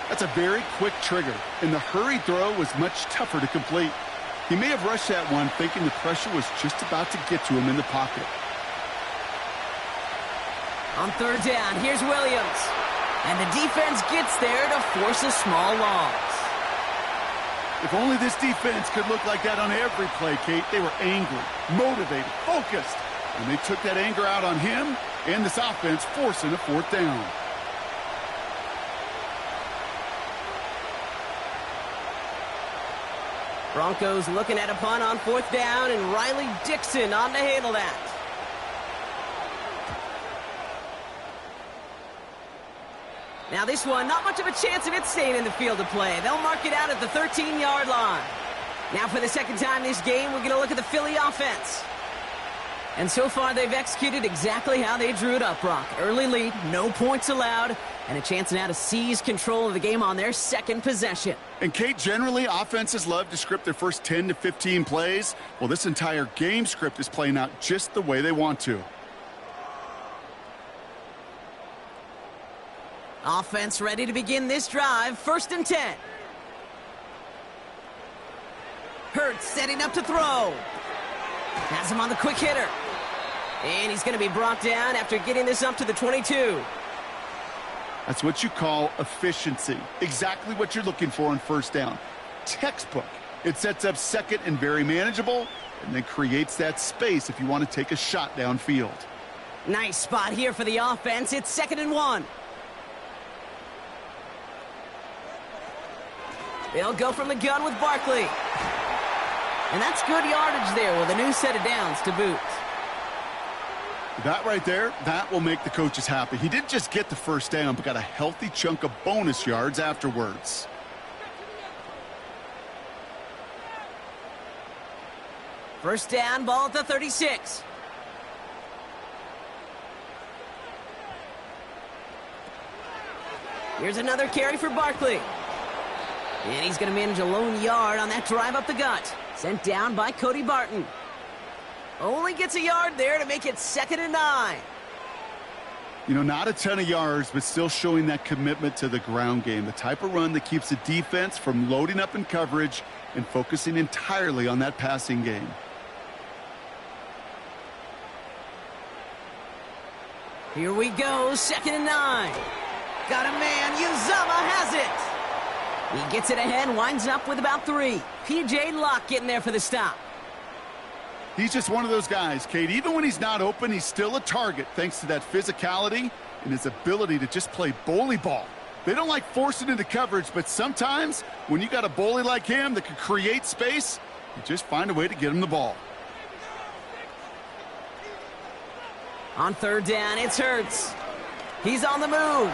That's a very quick trigger, and the hurry throw was much tougher to complete. He may have rushed that one thinking the pressure was just about to get to him in the pocket. On 3rd down, here's Williams. And the defense gets there to force a small loss. If only this defense could look like that on every play, Kate. They were angry, motivated, focused. And they took that anger out on him and this offense, forcing a 4th down. Broncos looking at a punt on 4th down, and Riley Dixon on to handle that. Now this one, not much of a chance of it staying in the field of play. They'll mark it out at the 13-yard line. Now for the second time this game, we're going to look at the Philly offense. And so far, they've executed exactly how they drew it up, Brock. Early lead, no points allowed, and a chance now to seize control of the game on their second possession. And, Kate, generally, offenses love to script their first 10 to 15 plays. Well, this entire game script is playing out just the way they want to. Offense ready to begin this drive. 1st and 10. Hurts setting up to throw. Has him on the quick hitter. And he's going to be brought down after getting this up to the 22. That's what you call efficiency. Exactly what you're looking for on 1st down. Textbook. It sets up 2nd and very manageable, and then creates that space if you want to take a shot downfield. Nice spot here for the offense. It's 2nd and 1. They'll go from the gun with Barkley. And that's good yardage there with a new set of downs to boot. That right there, that will make the coaches happy. He didn't just get the 1st down, but got a healthy chunk of bonus yards afterwards. First down, ball at the 36. Here's another carry for Barkley. And he's going to manage a lone yard on that drive up the gut. Sent down by Cody Barton. Only gets a yard there to make it 2nd and 9. You know, not a ton of yards, but still showing that commitment to the ground game. The type of run that keeps the defense from loading up in coverage and focusing entirely on that passing game. Here we go, 2nd and 9. Got a man, Uzama has it. He gets it ahead, winds up with about 3. P.J. Locke getting there for the stop. He's just one of those guys, Kate. Even when he's not open, he's still a target thanks to that physicality and his ability to just play bully ball. They don't like forcing into coverage, but sometimes when you got a bully like him that can create space, you just find a way to get him the ball. On 3rd down, it's Hurts. He's on the move.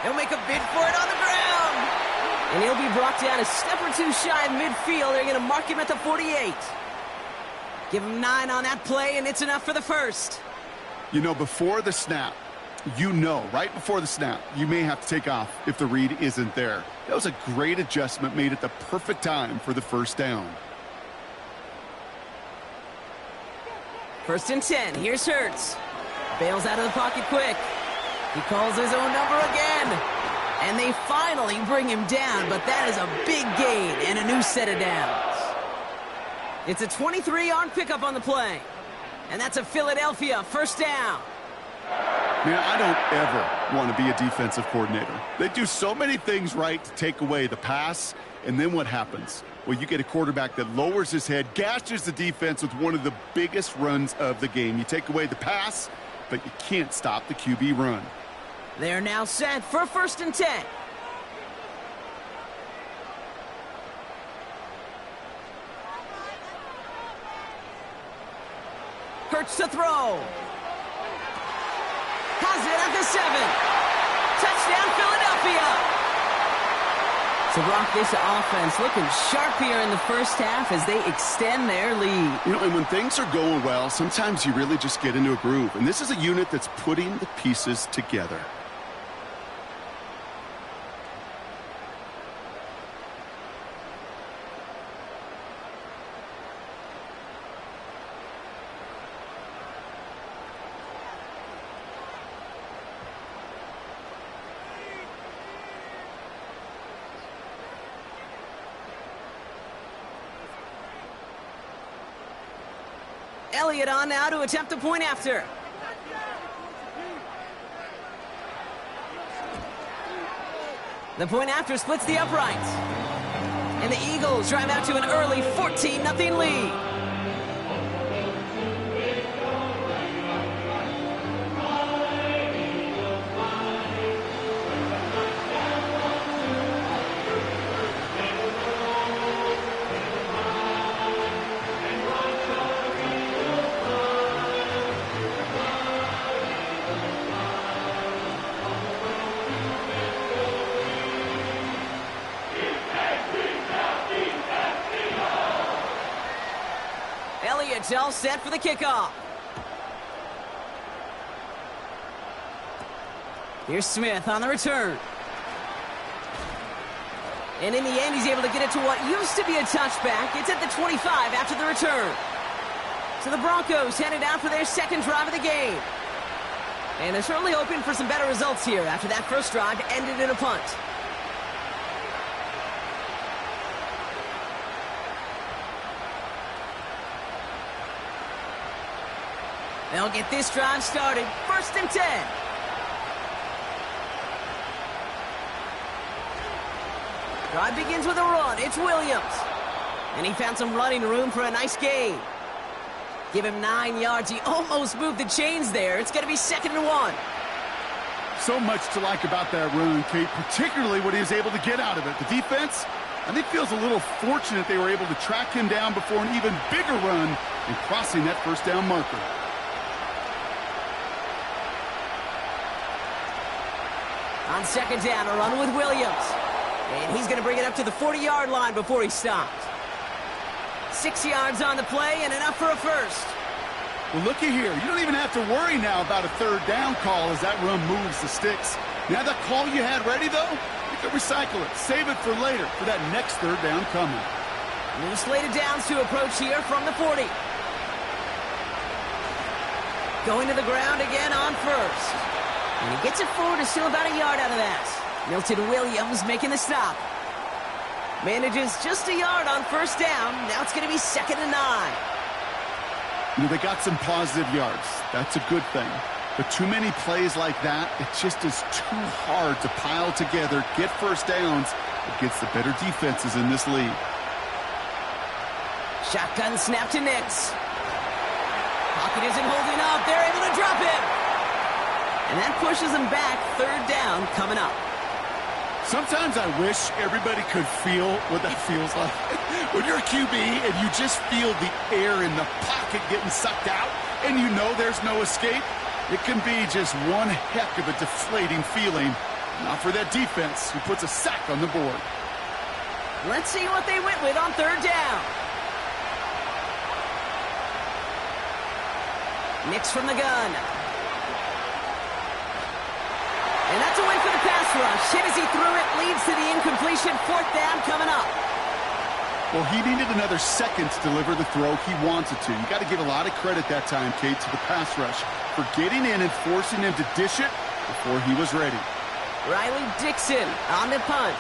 He'll make a bid for it on the ground. And he'll be brought down a step or two shy of midfield. They're going to mark him at the 48. Give him 9 on that play, and it's enough for the first. You know, before the snap, right before the snap, you may have to take off if the read isn't there. That was a great adjustment made at the perfect time for the 1st down. 1st and 10. Here's Hurts. Bails out of the pocket quick. He calls his own number again. And they finally bring him down, but that is a big gain and a new set of downs. It's a 23-yard pickup on the play. And that's a Philadelphia 1st down. Man, I don't ever want to be a defensive coordinator. They do so many things right to take away the pass, and then what happens? Well, you get a quarterback that lowers his head, gashes the defense with one of the biggest runs of the game. You take away the pass, but you can't stop the QB run. They're now set for 1st and 10. Hurts to throw. Has it at the 7. Touchdown, Philadelphia. So, Brock, this offense looking sharp here in the first half as they extend their lead. You know, and when things are going well, sometimes you really just get into a groove. And this is a unit that's putting the pieces together. Elliott on now to attempt a point after. The point after splits the uprights. And the Eagles drive out to an early 14-0 lead. Elliott's all set for the kickoff. Here's Smith on the return. And in the end, he's able to get it to what used to be a touchback. It's at the 25 after the return. So the Broncos headed out for their second drive of the game. And they're certainly hoping for some better results here after that first drive ended in a punt. They'll get this drive started. 1st and 10. Drive begins with a run. It's Williams. And he found some running room for a nice gain. Give him 9 yards. He almost moved the chains there. It's going to be 2nd and 1. So much to like about that run, Kate, particularly what he was able to get out of it. The defense, I think, feels a little fortunate they were able to track him down before an even bigger run and crossing that first down marker. On 2nd down, a run with Williams. And he's going to bring it up to the 40-yard line before he stops. 6 yards on the play and enough for a first. Well, looky here. You don't even have to worry now about a 3rd down call as that run moves the sticks. Now that call you had ready, though, you can recycle it. Save it for later for that next 3rd down coming. New slated downs to approach here from the 40. Going to the ground again on 1st. And he gets it forward to still about a yard out of that. Milton Williams making the stop. Manages just a yard on 1st down. Now it's going to be 2nd and 9. You know, they got some positive yards. That's a good thing. But too many plays like that, it just is too hard to pile together, get 1st downs against the better defenses in this league. Shotgun snap to Nix. Pocket isn't holding up. They're able to drop it. And that pushes them back. 3rd down coming up. Sometimes I wish everybody could feel what that feels like. When you're a QB and you just feel the air in the pocket getting sucked out and you know there's no escape, it can be just one heck of a deflating feeling. Not for that defense who puts a sack on the board. Let's see what they went with on 3rd down. Nix from the gun. And that's a win for the pass rush. Hit as he threw it, leads to the incompletion. 4th down coming up. Well, he needed another second to deliver the throw he wanted to. You got to give a lot of credit that time, Kate, to the pass rush for getting in and forcing him to dish it before he was ready. Riley Dixon on the punt.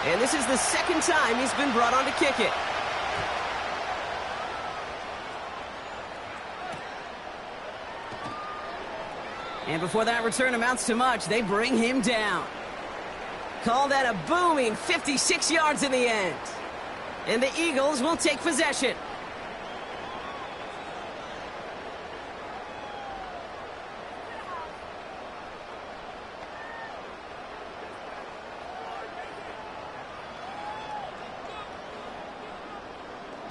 And this is the 2nd time he's been brought on to kick it. And before that return amounts to much, they bring him down. Call that a booming 56 yards in the end. And the Eagles will take possession.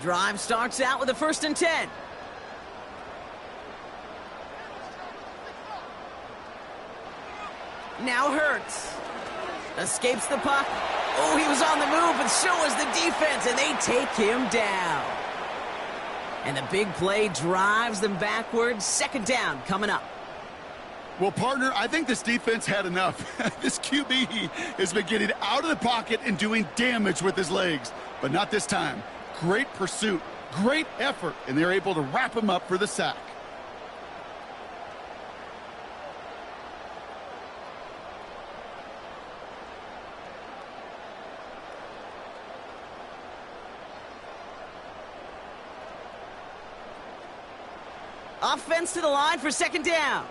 Drive starts out with a 1st and 10. Now Hurts. Escapes the puck. Oh, he was on the move, but so was the defense, and they take him down. And the big play drives them backwards. 2nd down coming up. Well, partner, I think this defense had enough. This QB has been getting out of the pocket and doing damage with his legs, but not this time. Great pursuit, great effort, and they're able to wrap him up for the sack. Offense to the line for second down.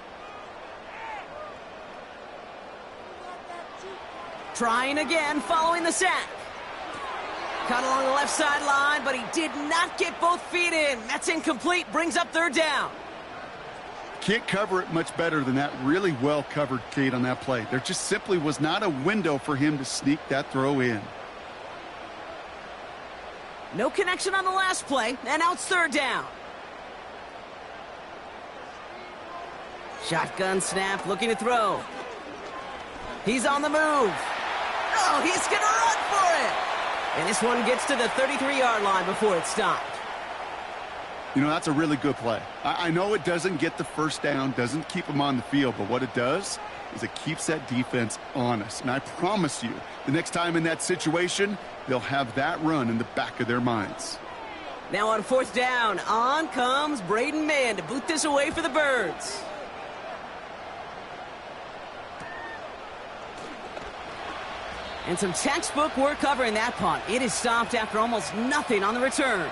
Trying again following the sack. Caught along the left sideline, but he did not get both feet in. That's incomplete, brings up third down. Can't cover it much better than that. Really well covered, Kate, on that play. There just simply was not a window for him to sneak that throw in. No connection on the last play, and now it's third down. Shotgun snap, looking to throw. He's on the move. Oh, he's going to run for it. And this one gets to the 33-yard line before it's stopped. You know, that's a really good play. I know it doesn't get the first down, doesn't keep them on the field, but what it does is it keeps that defense honest. And I promise you, the next time in that situation, they'll have that run in the back of their minds. Now on fourth down, on comes Braden Mann to boot this away for the Birds. And some textbook work covering that punt. It is stopped after almost nothing on the return.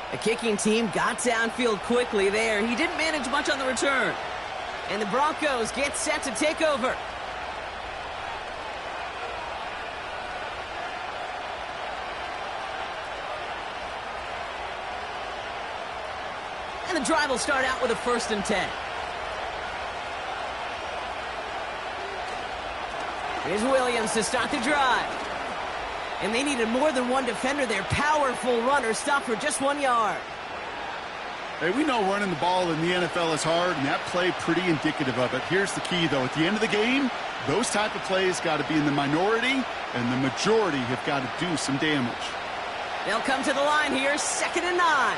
The kicking team got downfield quickly there. He didn't manage much on the return. And the Broncos get set to take over. And the drive will start out with a 1st and 10. Here's Williams to start the drive. And they needed more than one defender. Their powerful runner stopped for just 1 yard. Hey, we know running the ball in the NFL is hard, and that play pretty indicative of it. Here's the key, though. At the end of the game, those type of plays got to be in the minority, and the majority have got to do some damage. They'll come to the line here, 2nd and 9.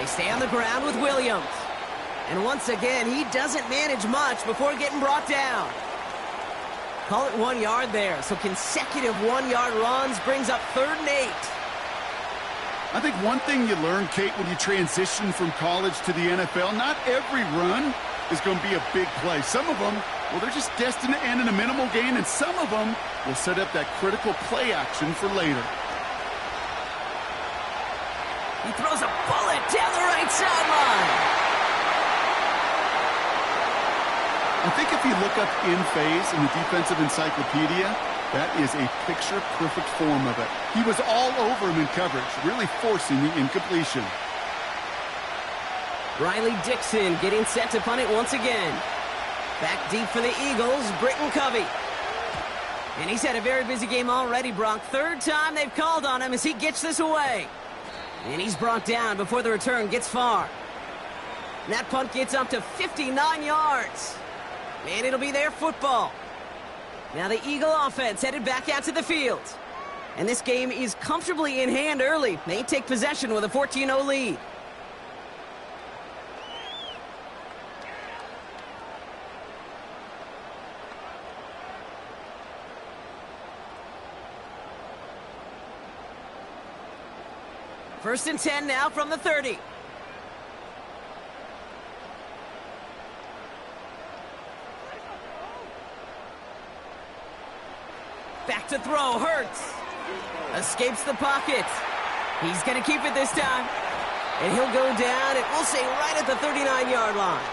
They stay on the ground with Williams. And once again, he doesn't manage much before getting brought down. Call it 1 yard there. So consecutive 1-yard runs brings up 3rd and 8. I think one thing you learn, Kate, when you transition from college to the NFL, not every run is going to be a big play. Some of them, well, they're just destined to end in a minimal gain, and some of them will set up that critical play action for later. He throws a bullet down the right sideline. I think if you look up in phase in the defensive encyclopedia, that is a picture-perfect form of it. He was all over him in coverage, really forcing the incompletion. Riley Dixon getting set to punt it once again. Back deep for the Eagles, Britton Covey. And he's had a very busy game already, Brock. 3rd time they've called on him as he gets this away. And he's brought down before the return gets far. And that punt gets up to 59 yards. And it'll be their football. Now the Eagle offense headed back out to the field. And this game is comfortably in hand early. They take possession with a 14-0 lead. First and 10 now from the 30. Back to throw, Hurts. Escapes the pocket. He's going to keep it this time. And he'll go down, and we'll say right at the 39-yard line.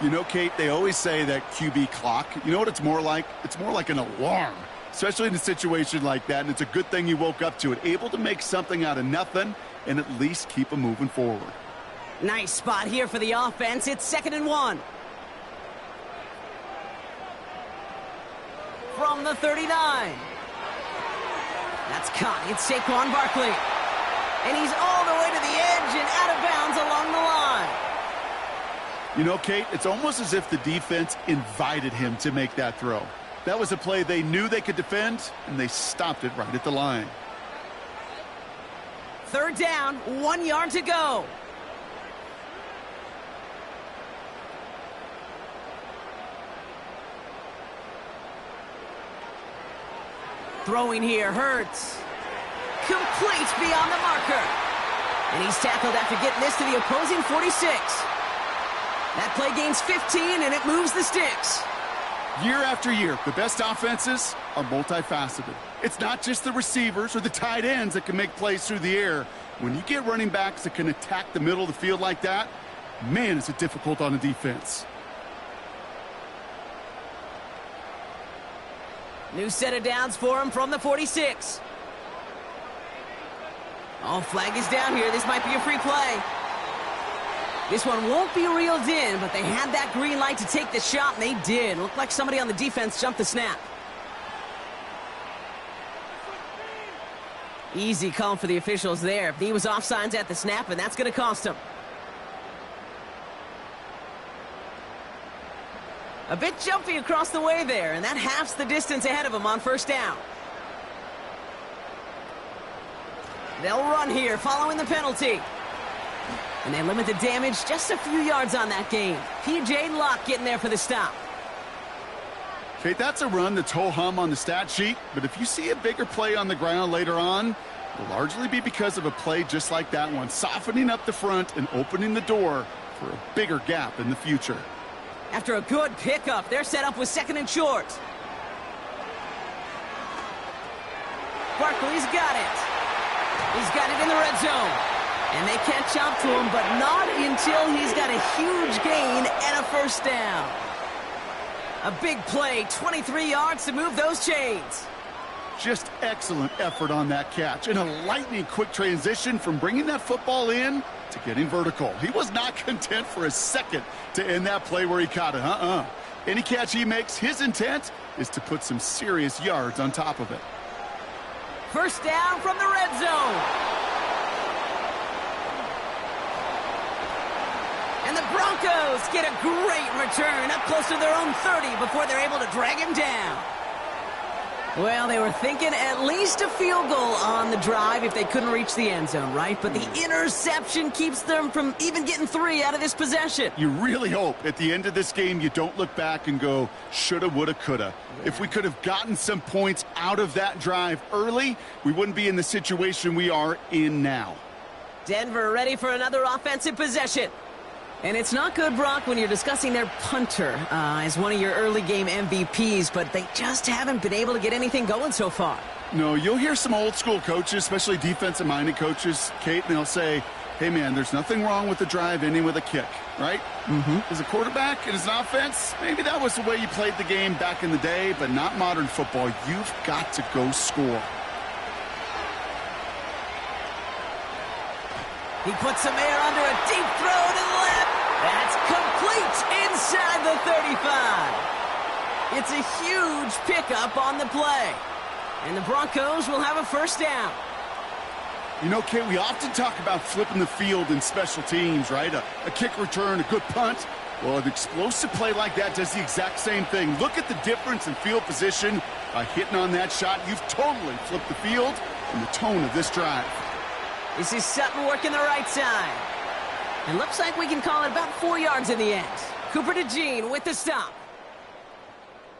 You know, Kate, they always say that QB clock. You know what it's more like? It's more like an alarm, especially in a situation like that. And it's a good thing he woke up to it. Able to make something out of nothing and at least keep him moving forward. Nice spot here for the offense. It's 2nd and 1. From the 39. That's caught. It's Saquon Barkley. And he's all the way to the edge and out of bounds along the line. You know, Kate, it's almost as if the defense invited him to make that throw. That was a play they knew they could defend, and they stopped it right at the line. 3rd down, 1 yard to go. Throwing here, Hurts. Complete beyond the marker. And he's tackled after getting this to the opposing 46. That play gains 15, and it moves the sticks. Year after year, the best offenses are multifaceted. It's not just the receivers or the tight ends that can make plays through the air. When you get running backs that can attack the middle of the field like that, man, is it difficult on a defense. New set of downs for him from the 46. Oh, flag is down here. This might be a free play. This one won't be reeled in, but they had that green light to take the shot, and they did. Looked like somebody on the defense jumped the snap. Easy call for the officials there. He was offsides at the snap, and that's going to cost him. A bit jumpy across the way there, and that halves the distance ahead of him on first down. They'll run here following the penalty. And they limit the damage just a few yards on that gain. P.J. Locke getting there for the stop. Okay, that's a run that's ho-hum on the stat sheet, but if you see a bigger play on the ground later on, it'll largely be because of a play just like that one, softening up the front and opening the door for a bigger gap in the future. After a good pickup, they're set up with second and short. Barkley's got it. He's got it in the red zone. And they catch up to him, but not until he's got a huge gain and a first down. A big play, 23 yards to move those chains. Just excellent effort on that catch and a lightning quick transition from bringing that football in to getting vertical. He was not content for a second to end that play where he caught it. Any catch he makes, his intent is to put some serious yards on top of it. First down from the red zone. And the Broncos get a great return up close to their own 30 before they're able to drag him down. Well, they were thinking at least a field goal on the drive if they couldn't reach the end zone, right? But the interception keeps them from even getting 3 out of this possession. You really hope at the end of this game you don't look back and go, shoulda, woulda, coulda. Yeah. If we could have gotten some points out of that drive early, we wouldn't be in the situation we are in now. Denver ready for another offensive possession. And it's not good, Brock, when you're discussing their punter as one of your early game MVPs, but they just haven't been able to get anything going so far. No, you'll hear some old school coaches, especially defensive-minded coaches, Kate, and they'll say, hey, man, there's nothing wrong with the drive ending with a kick, right? As a quarterback and as an offense, maybe that was the way you played the game back in the day, but not modern football. You've got to go score. He puts some air under a deep throw to the left. That's complete inside the 35. It's a huge pickup on the play. And the Broncos will have a first down. You know, Kate, we often talk about flipping the field in special teams, right? A kick return, a good punt. Well, an explosive play like that does the exact same thing. Look at the difference in field position. By hitting on that shot, you've totally flipped the field and the tone of this drive. This is Sutton working the right side. And looks like we can call it about 4 yards in the end. Cooper DeJean with the stop.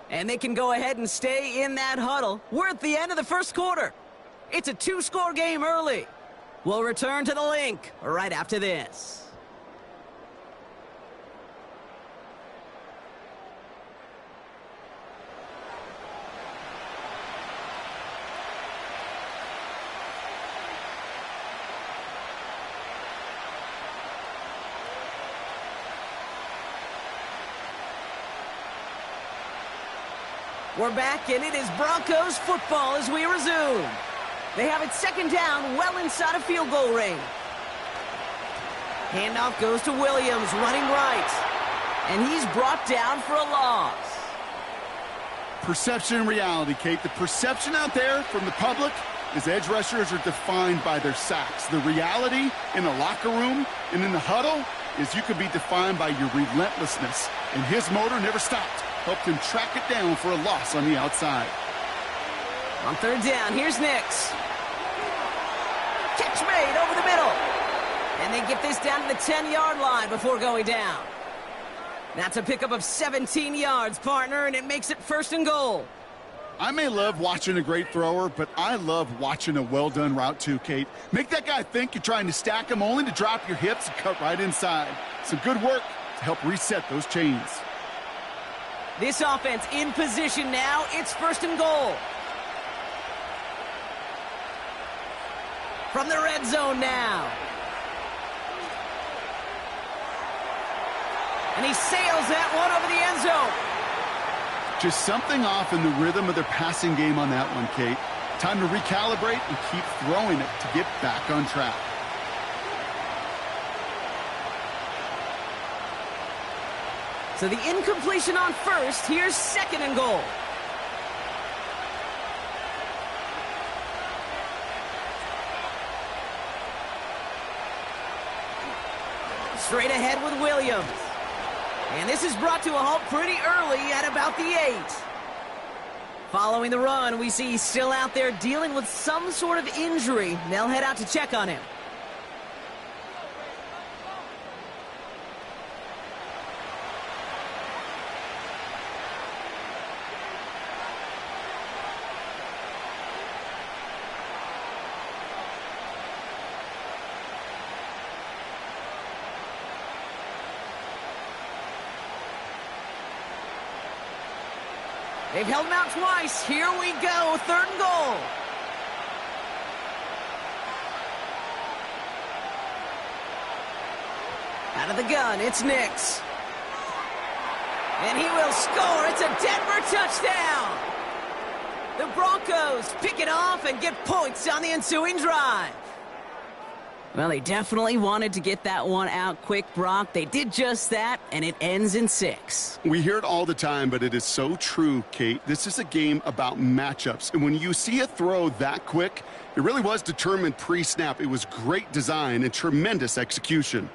And they can go ahead and stay in that huddle. We're at the end of the first quarter. It's a 2-score game early. We'll return to the link right after this. We're back, and it is Broncos football as we resume. They have it second down, well inside of field goal range. Handoff goes to Williams, running right. And he's brought down for a loss. Perception and reality, Kate. The perception out there from the public is edge rushers are defined by their sacks. The reality in the locker room and in the huddle is you can be defined by your relentlessness. And his motor never stopped. Helped him track it down for a loss on the outside. On third down, here's Nix. Catch made over the middle. And they get this down to the 10-yard line before going down. That's a pickup of 17 yards, partner, and it makes it first and goal. I may love watching a great thrower, but I love watching a well-done route too, Kate. Make that guy think you're trying to stack him only to drop your hips and cut right inside. Some good work to help reset those chains. This offense in position now. It's 1st and goal. From the red zone now. And he sails that one over the end zone. Just something off in the rhythm of their passing game on that one, Kate. Time to recalibrate and keep throwing it to get back on track. So the incompletion on 1st. Here's 2nd and goal. Straight ahead with Williams. And this is brought to a halt pretty early at about the 8. Following the run, we see he's still out there dealing with some sort of injury. They'll head out to check on him. They've held him out twice. Here we go. 3rd and goal. Out of the gun, it's Nix. And he will score. It's a Denver touchdown. The Broncos pick it off and get points on the ensuing drive. Well, they definitely wanted to get that one out quick, Brock. They did just that, and it ends in 6. We hear it all the time, but it is so true, Kate. This is a game about matchups. And when you see a throw that quick, it really was determined pre-snap. It was great design and tremendous execution.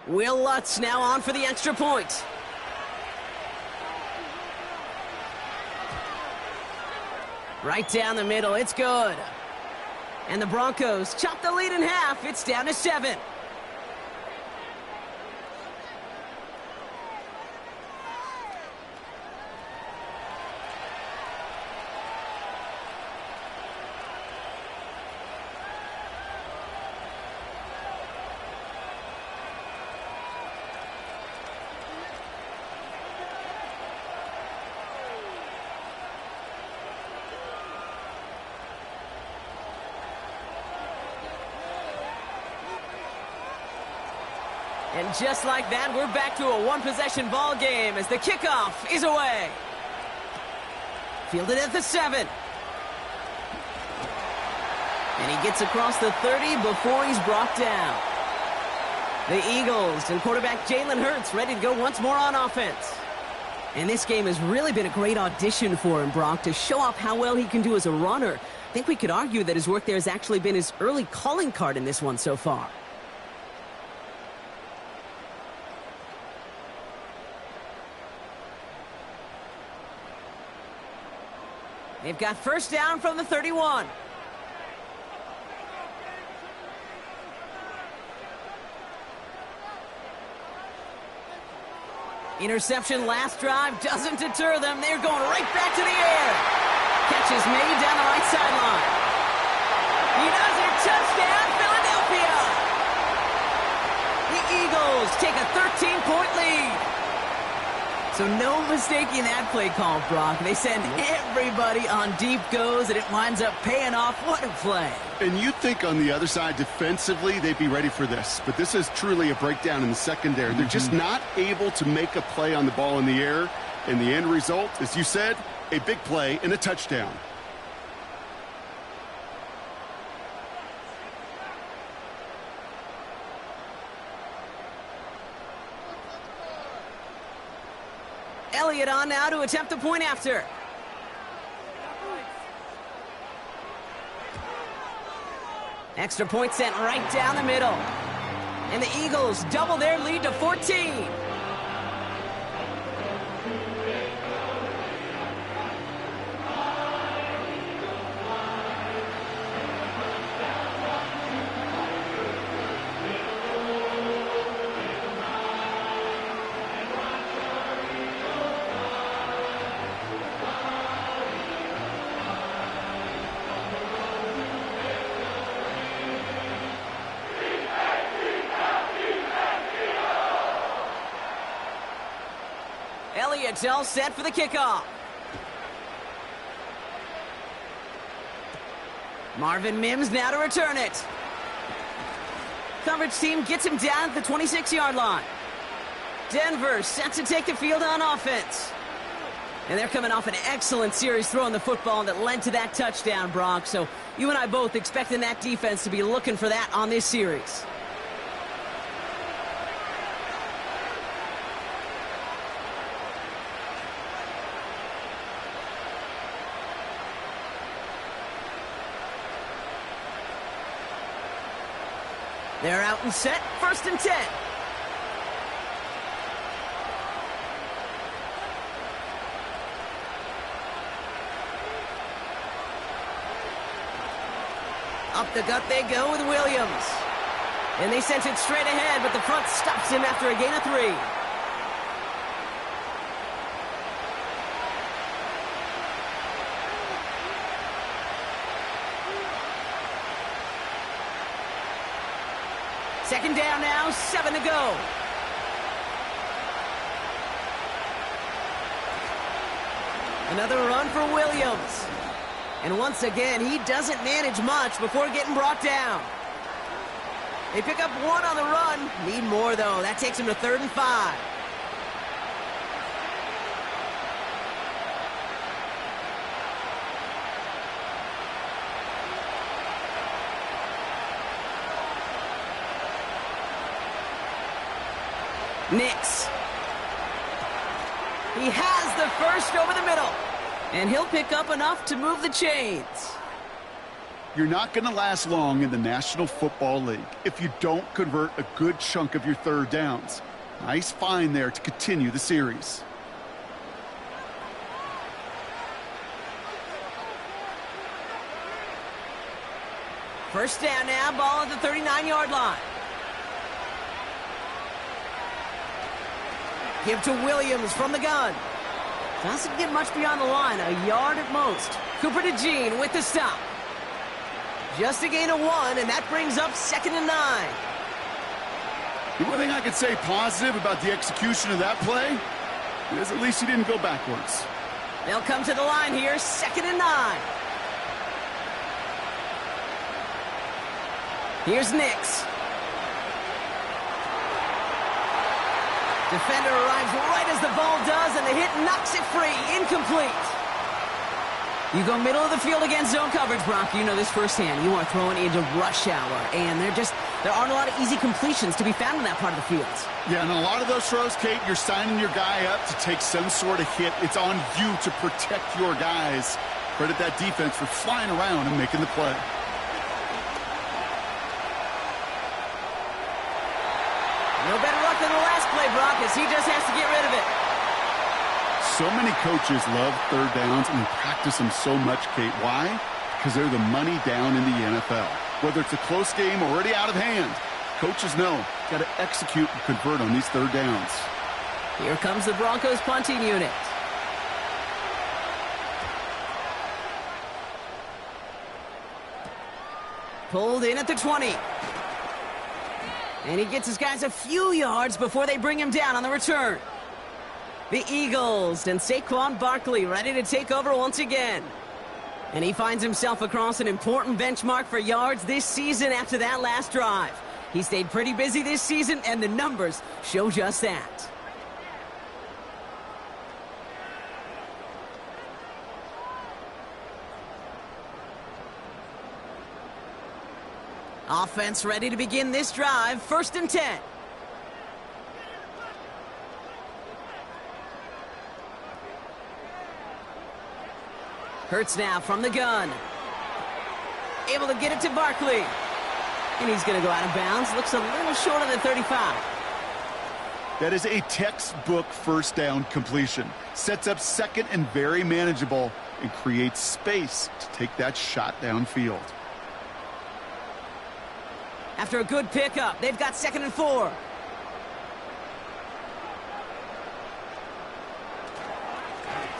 Will Lutz now on for the extra point. Right down the middle, it's good. And the Broncos chop the lead in half. It's down to 7. And just like that, we're back to a one-possession ball game as the kickoff is away. Fielded at the 7. And he gets across the 30 before he's brought down. The Eagles and quarterback Jalen Hurts ready to go once more on offense. And this game has really been a great audition for him, Brock, to show off how well he can do as a runner. I think we could argue that his work there has actually been his early calling card in this one so far. They've got first down from the 31. Interception last drive doesn't deter them. They're going right back to the air. Catch is made down the right sideline. He does it. Touchdown, Philadelphia. The Eagles take a 13-point lead. So no mistaking that play call, Brock. They send everybody on deep goes, and it winds up paying off. What a play. And you'd think on the other side, defensively, they'd be ready for this. But this is truly a breakdown in the secondary. They're just not able to make a play on the ball in the air. And the end result, as you said, a big play and a touchdown. Elliott on now to attempt the point after. Extra point sent right down the middle. And the Eagles double their lead to 14. It's all set for the kickoff. Marvin Mims now to return it. Coverage team gets him down at the 26-yard line. Denver set to take the field on offense. And they're coming off an excellent series throwing the football that led to that touchdown, Brock. So you and I both expecting that defense to be looking for that on this series. They're out and set, 1st and 10. Up the gut they go with Williams. And they sent it straight ahead, but the front stops him after a gain of 3. Second down now, 7 to go. Another run for Williams. And once again, he doesn't manage much before getting brought down. They pick up 1 on the run. Need more, though. That takes him to 3rd and 5. Nix. He has the first over the middle. And he'll pick up enough to move the chains. You're not going to last long in the National Football League if you don't convert a good chunk of your 3rd downs. Nice find there to continue the series. First down now, ball at the 39-yard line. Give to Williams from the gun. Doesn't get much beyond the line, a yard at most. Cooper to Jean with the stop. Just a gain of 1, and that brings up 2nd and 9. The one thing I could say positive about the execution of that play is at least he didn't go backwards. They'll come to the line here, 2nd and 9. Here's Nix. Defender arrives right as the ball does, and the hit knocks it free. Incomplete. You go middle of the field against zone coverage, Brock. You know this firsthand. You are throwing into rush hour, and there aren't a lot of easy completions to be found in that part of the field. Yeah, and a lot of those throws, Kate, you're signing your guy up to take some sort of hit. It's on you to protect your guys. Credit that defense for flying around and making the play. No better luck than the last play, Brock, as he just has to get rid of it. So many coaches love 3rd downs and practice them so much, Kate. Why? Because they're the money down in the NFL. Whether it's a close game or already out of hand, coaches know got to execute and convert on these 3rd downs. Here comes the Broncos punting unit. Pulled in at the 20. And he gets his guys a few yards before they bring him down on the return. The Eagles and Saquon Barkley ready to take over once again. And he finds himself across an important benchmark for yards this season after that last drive. He stayed pretty busy this season, and the numbers show just that. Offense ready to begin this drive. 1st and 10. Hurts now from the gun. Able to get it to Barkley. And he's going to go out of bounds. Looks a little short of the 35. That is a textbook 1st down completion. Sets up 2nd and very manageable and creates space to take that shot downfield. After a good pickup, they've got 2nd and 4.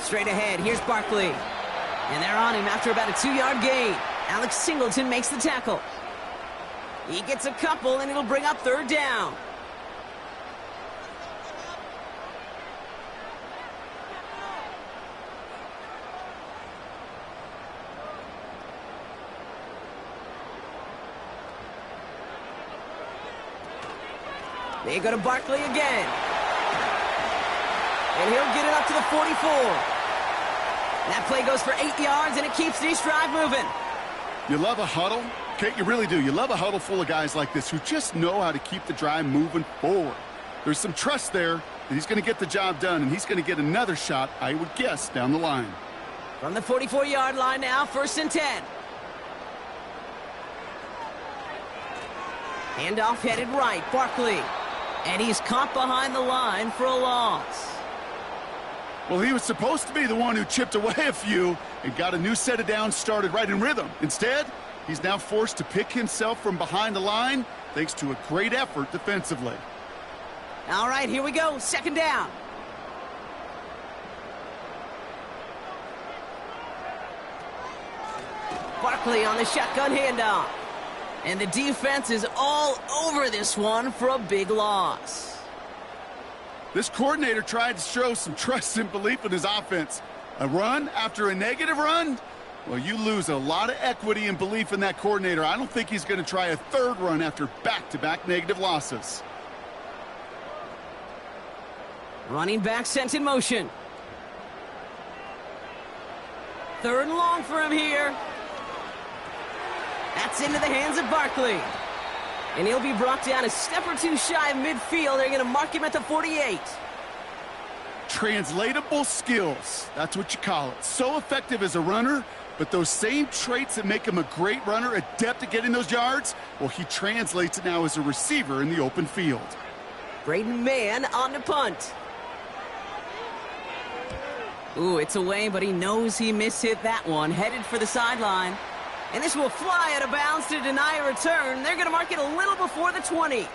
Straight ahead, here's Barkley. And they're on him after about a 2-yard gain. Alex Singleton makes the tackle. He gets a couple, and it'll bring up 3rd down. They go to Barkley again. And he'll get it up to the 44. That play goes for 8 yards, and it keeps this drive moving. You love a huddle? Kate, you really do. You love a huddle full of guys like this who just know how to keep the drive moving forward. There's some trust there that he's going to get the job done, and he's going to get another shot, I would guess, down the line. From the 44-yard line now, 1st and 10. Handoff headed right, Barkley. And he's caught behind the line for a loss. Well, he was supposed to be the one who chipped away a few and got a new set of downs started right in rhythm. Instead, he's now forced to pick himself from behind the line thanks to a great effort defensively. All right, here we go. 2nd down. Barkley on the shotgun handoff. And the defense is all over this one for a big loss. This coordinator tried to show some trust and belief in his offense. A run after a negative run? Well, you lose a lot of equity and belief in that coordinator. I don't think he's going to try a 3rd run after back-to-back negative losses. Running back sent in motion. 3rd and long for him here. That's into the hands of Barkley. And he'll be brought down a step or two shy of midfield. They're going to mark him at the 48. Translatable skills. That's what you call it. So effective as a runner, but those same traits that make him a great runner, adept at getting those yards, well, he translates it now as a receiver in the open field. Braden Mann on the punt. Ooh, it's away, but he knows he mishit that one. Headed for the sideline. And this will fly out of bounds to deny a return. They're going to mark it a little before the 20.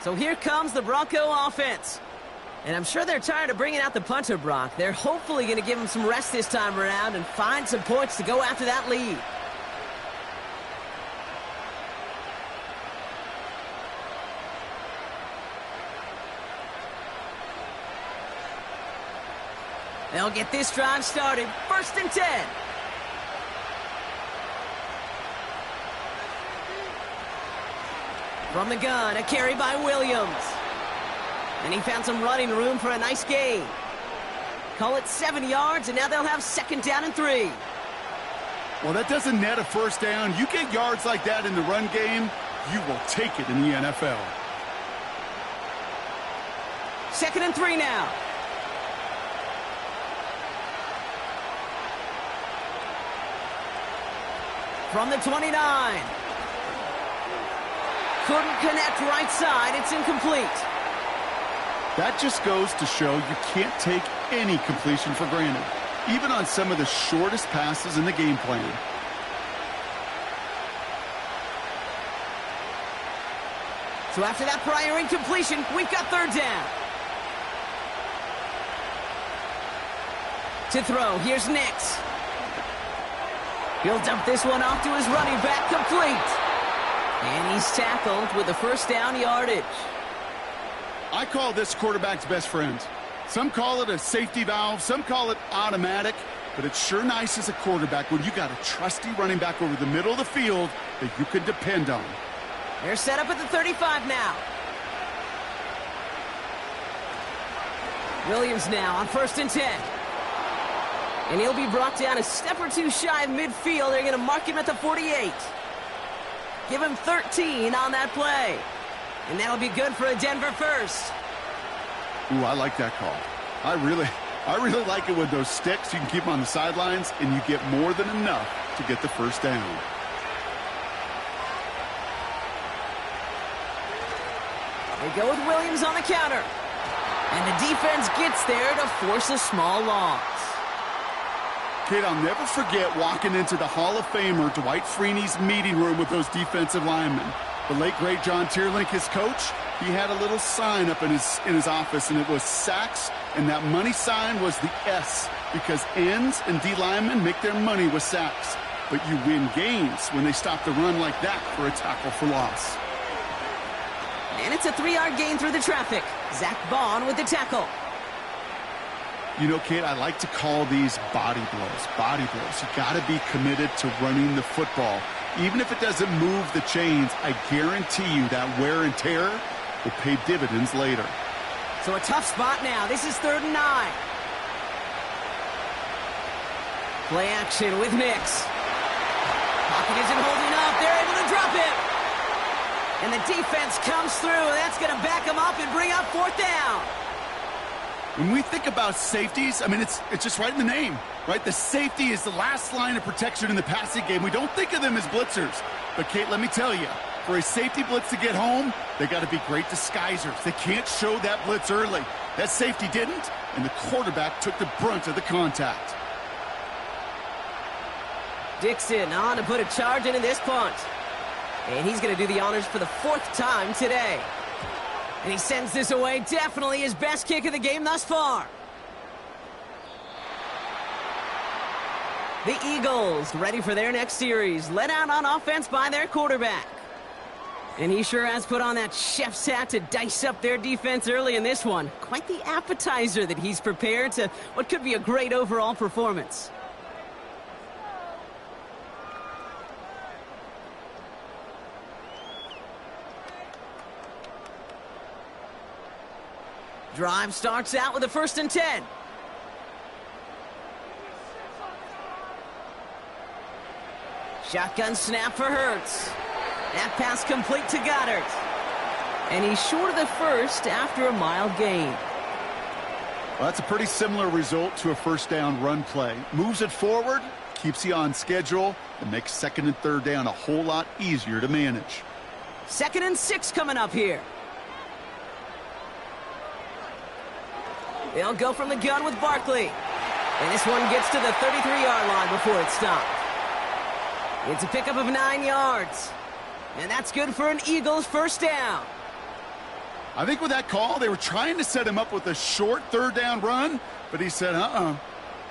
So here comes the Bronco offense. And I'm sure they're tired of bringing out the punter, Brock. They're hopefully going to give him some rest this time around and find some points to go after that lead. They'll get this drive started. 1st and 10. From the gun, a carry by Williams. And he found some running room for a nice gain. Call it 7 yards, and now they'll have 2nd down and 3. Well, that doesn't net a 1st down. You get yards like that in the run game, you will take it in the NFL. 2nd and 3 now. From the 29. Couldn't connect right side. It's incomplete. That just goes to show you can't take any completion for granted, even on some of the shortest passes in the game plan. So after that prior incompletion, we've got 3rd down. To throw, here's Nix. He'll dump this one off to his running back, complete. And he's tackled with the 1st down yardage. I call this quarterback's best friend. Some call it a safety valve, some call it automatic, but it's sure nice as a quarterback when you got a trusty running back over the middle of the field that you can depend on. They're set up at the 35 now. Williams now on 1st and 10. And he'll be brought down a step or two shy of midfield. They're going to mark him at the 48. Give him 13 on that play. And that'll be good for a Denver 1st. Ooh, I like that call. I really like it with those sticks. You can keep them on the sidelines, and you get more than enough to get the 1st down. They go with Williams on the counter. And the defense gets there to force a small loss. Kid, I'll never forget walking into the Hall of Famer Dwight Freeney's meeting room with those defensive linemen. The late, great John Tierlink, his coach, he had a little sign up in his office, and it was sacks, and that money sign was the S, because ends and D linemen make their money with sacks. But you win games when they stop the run like that for a tackle for loss. And it's a 3-yard gain through the traffic. Zach Bond with the tackle. You know, Kate, I like to call these body blows. Body blows. You got to be committed to running the football. Even if it doesn't move the chains, I guarantee you that wear and tear will pay dividends later. So a tough spot now. This is 3rd and 9. Play action with Nix. Pocket isn't holding up. They're able to drop it. And the defense comes through. That's going to back them up and bring up 4th down. When we think about safeties, I mean, it's just right in the name, right? The safety is the last line of protection in the passing game. We don't think of them as blitzers. But, Kate, let me tell you, for a safety blitz to get home, they got to be great disguisers. They can't show that blitz early. That safety didn't, and the quarterback took the brunt of the contact. Dixon on to put a charge into this punt. And he's going to do the honors for the 4th time today. And he sends this away. Definitely his best kick of the game thus far. The Eagles ready for their next series. Led out on offense by their quarterback. And he sure has put on that chef's hat to dice up their defense early in this one. Quite the appetizer that he's prepared to what could be a great overall performance. Drive starts out with a 1st and 10. Shotgun snap for Hurts. That pass complete to Goddard. And he's short of the first after a mild gain. Well, that's a pretty similar result to a 1st down run play. Moves it forward, keeps you on schedule, and makes 2nd and 3rd down a whole lot easier to manage. 2nd and 6 coming up here. They'll go from the gun with Barkley. And this one gets to the 33-yard line before it's stopped. It's a pickup of 9 yards. And that's good for an Eagles 1st down. I think with that call, they were trying to set him up with a short 3rd down run, but he said,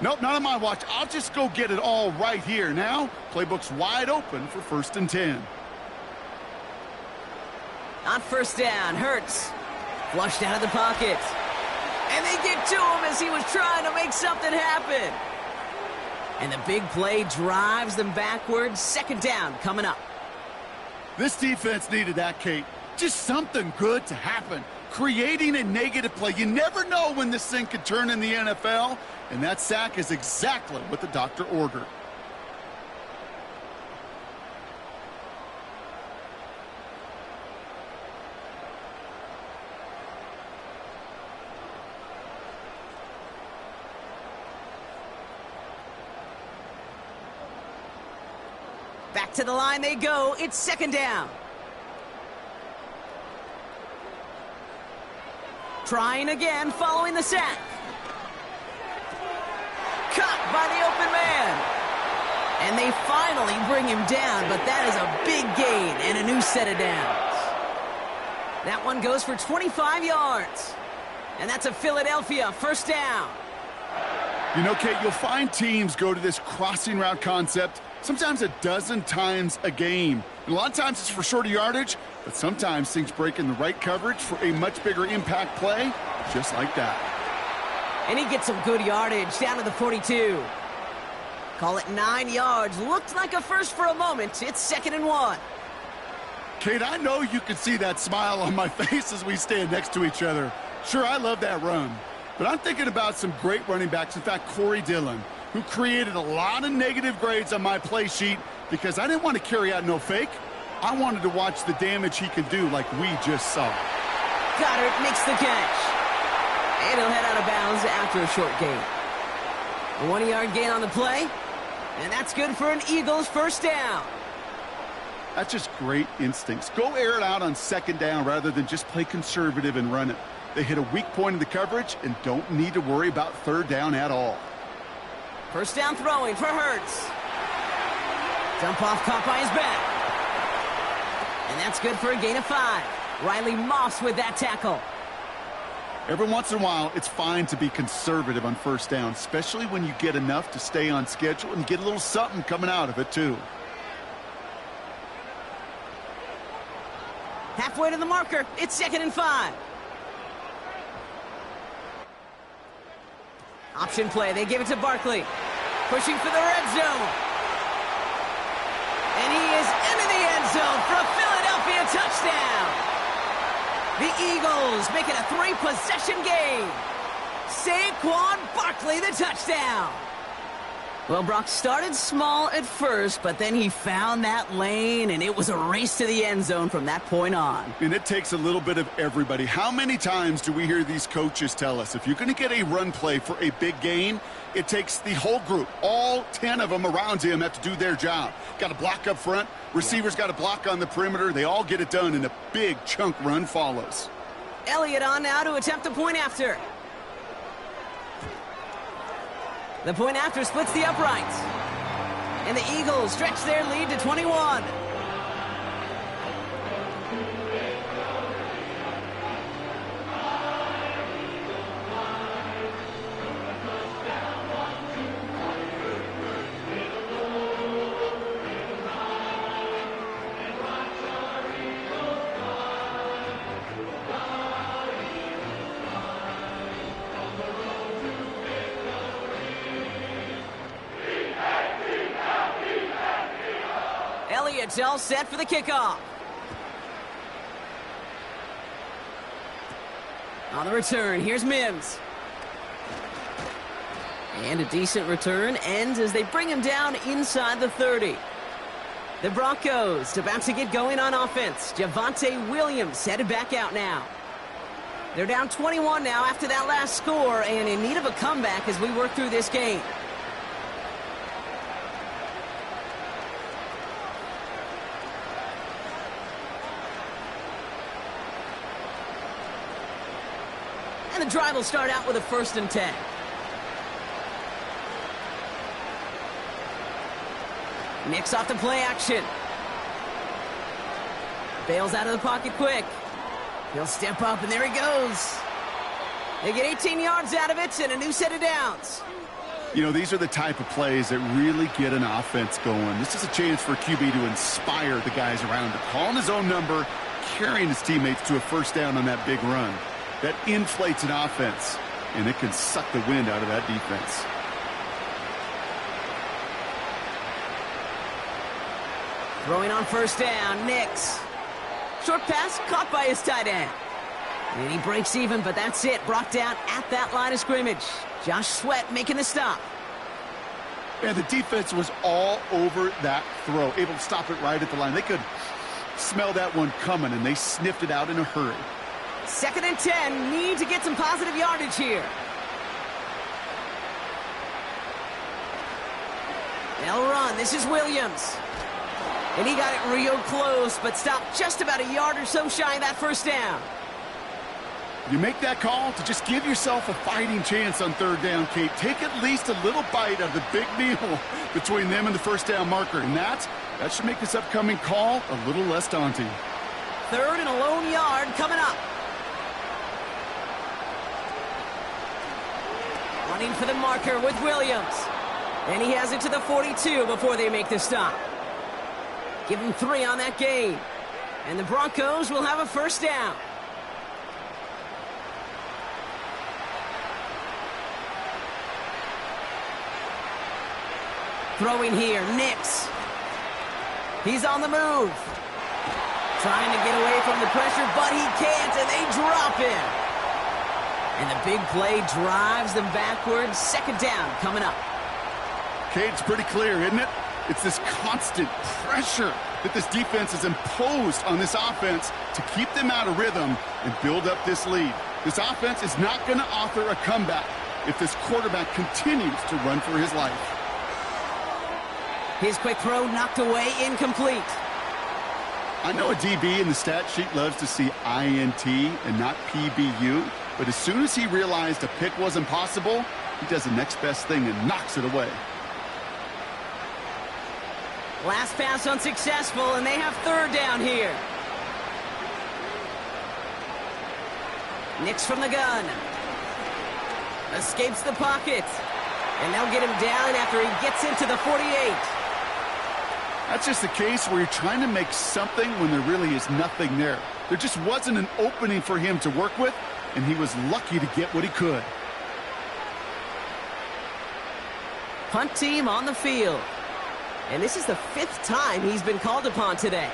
nope, not on my watch. I'll just go get it all right here. Now, playbook's wide open for 1st and 10. On 1st down, Hurts flushed out of the pocket. And they get to him as he was trying to make something happen. And the big play drives them backwards. 2nd down coming up. This defense needed that, Kate. Just something good to happen. Creating a negative play. You never know when this thing could turn in the NFL. And that sack is exactly what the doctor ordered. Back to the line they go. It's 2nd down. Trying again following the sack. Caught by the open man. And they finally bring him down, but that is a big gain and a new set of downs. That one goes for 25 yards. And that's a Philadelphia 1st down. You know, Kate, you'll find teams go to this crossing route concept sometimes a dozen times a game. And a lot of times it's for shorter yardage, but sometimes things break in the right coverage for a much bigger impact play, just like that. And he gets some good yardage down to the 42. Call it 9 yards. Looked like a first for a moment. It's 2nd and 1. Kate, I know you can see that smile on my face as we stand next to each other. Sure, I love that run. But I'm thinking about some great running backs. In fact, Corey Dillon, who created a lot of negative grades on my play sheet because I didn't want to carry out no fake. I wanted to watch the damage he could do like we just saw. Goddard makes the catch. And he'll head out of bounds after a short gain. A 1-yard gain on the play. And that's good for an Eagles 1st down. That's just great instincts. Go air it out on 2nd down rather than just play conservative and run it. They hit a weak point in the coverage and don't need to worry about 3rd down at all. 1st down throwing for Hurts. Dump off caught by his back. And that's good for a gain of 5. Riley Moss with that tackle. Every once in a while, it's fine to be conservative on 1st down, especially when you get enough to stay on schedule and get a little something coming out of it, too. Halfway to the marker. It's 2nd and 5. Option play. They give it to Barkley. Pushing for the red zone. And he is into the end zone for a Philadelphia touchdown. The Eagles make it a 3-possession game. Saquon Barkley, the touchdown. Well, Brock started small at first, but then he found that lane, and it was a race to the end zone from that point on. And it takes a little bit of everybody. How many times do we hear these coaches tell us, if you're going to get a run play for a big gain, it takes the whole group. All 10 of them around him have to do their job. Got to block up front. Receivers got to block on the perimeter. They all get it done, and a big chunk run follows. Elliott on now to attempt the point after. The point after splits the uprights. And the Eagles stretch their lead to 21. Elliott's all set for the kickoff. On the return, here's Mims. And a decent return ends as they bring him down inside the 30. The Broncos about to get going on offense. Javonte Williams headed back out now. They're down 21 now after that last score and in need of a comeback as we work through this game. And the drive will start out with a 1st and 10. Nicks off the play action. Bails out of the pocket quick. He'll step up, and there he goes. They get 18 yards out of it and a new set of downs. You know, these are the type of plays that really get an offense going. This is a chance for QB to inspire the guys around him. Calling his own number, carrying his teammates to a 1st down on that big run. That inflates an offense, and it can suck the wind out of that defense. Throwing on 1st down, Nicks. Short pass caught by his tight end. And he breaks even, but that's it. Brought down at that line of scrimmage. Josh Sweat making the stop. And the defense was all over that throw, able to stop it right at the line. They could smell that one coming, and they sniffed it out in a hurry. 2nd and 10. Need to get some positive yardage here. They'll run. This is Williams. And he got it real close, but stopped just about a yard or so shy of that 1st down. You make that call to just give yourself a fighting chance on 3rd down, Kate. Take at least a little bite of the big meal between them and the 1st down marker. And that should make this upcoming call a little less daunting. 3rd and a lone yard coming up. Running for the marker with Williams. And he has it to the 42 before they make the stop. Give him 3 on that game. And the Broncos will have a 1st down. Throwing here, Nicks. He's on the move. Trying to get away from the pressure, but he can't, and they drop him. And the big play drives them backwards. 2nd down coming up. Kate, it's pretty clear, isn't it? It's this constant pressure that this defense has imposed on this offense to keep them out of rhythm and build up this lead. This offense is not going to offer a comeback if this quarterback continues to run for his life. His quick throw knocked away, incomplete. I know a DB in the stat sheet loves to see INT and not PBU, but as soon as he realized a pick wasn't possible, he does the next best thing and knocks it away. Last pass unsuccessful, and they have 3rd down here. Nicks from the gun. Escapes the pocket. And they'll get him down after he gets into the 48. That's just the case where you're trying to make something when there really is nothing there. There just wasn't an opening for him to work with, and he was lucky to get what he could. Punt team on the field. And this is the 5th time he's been called upon today.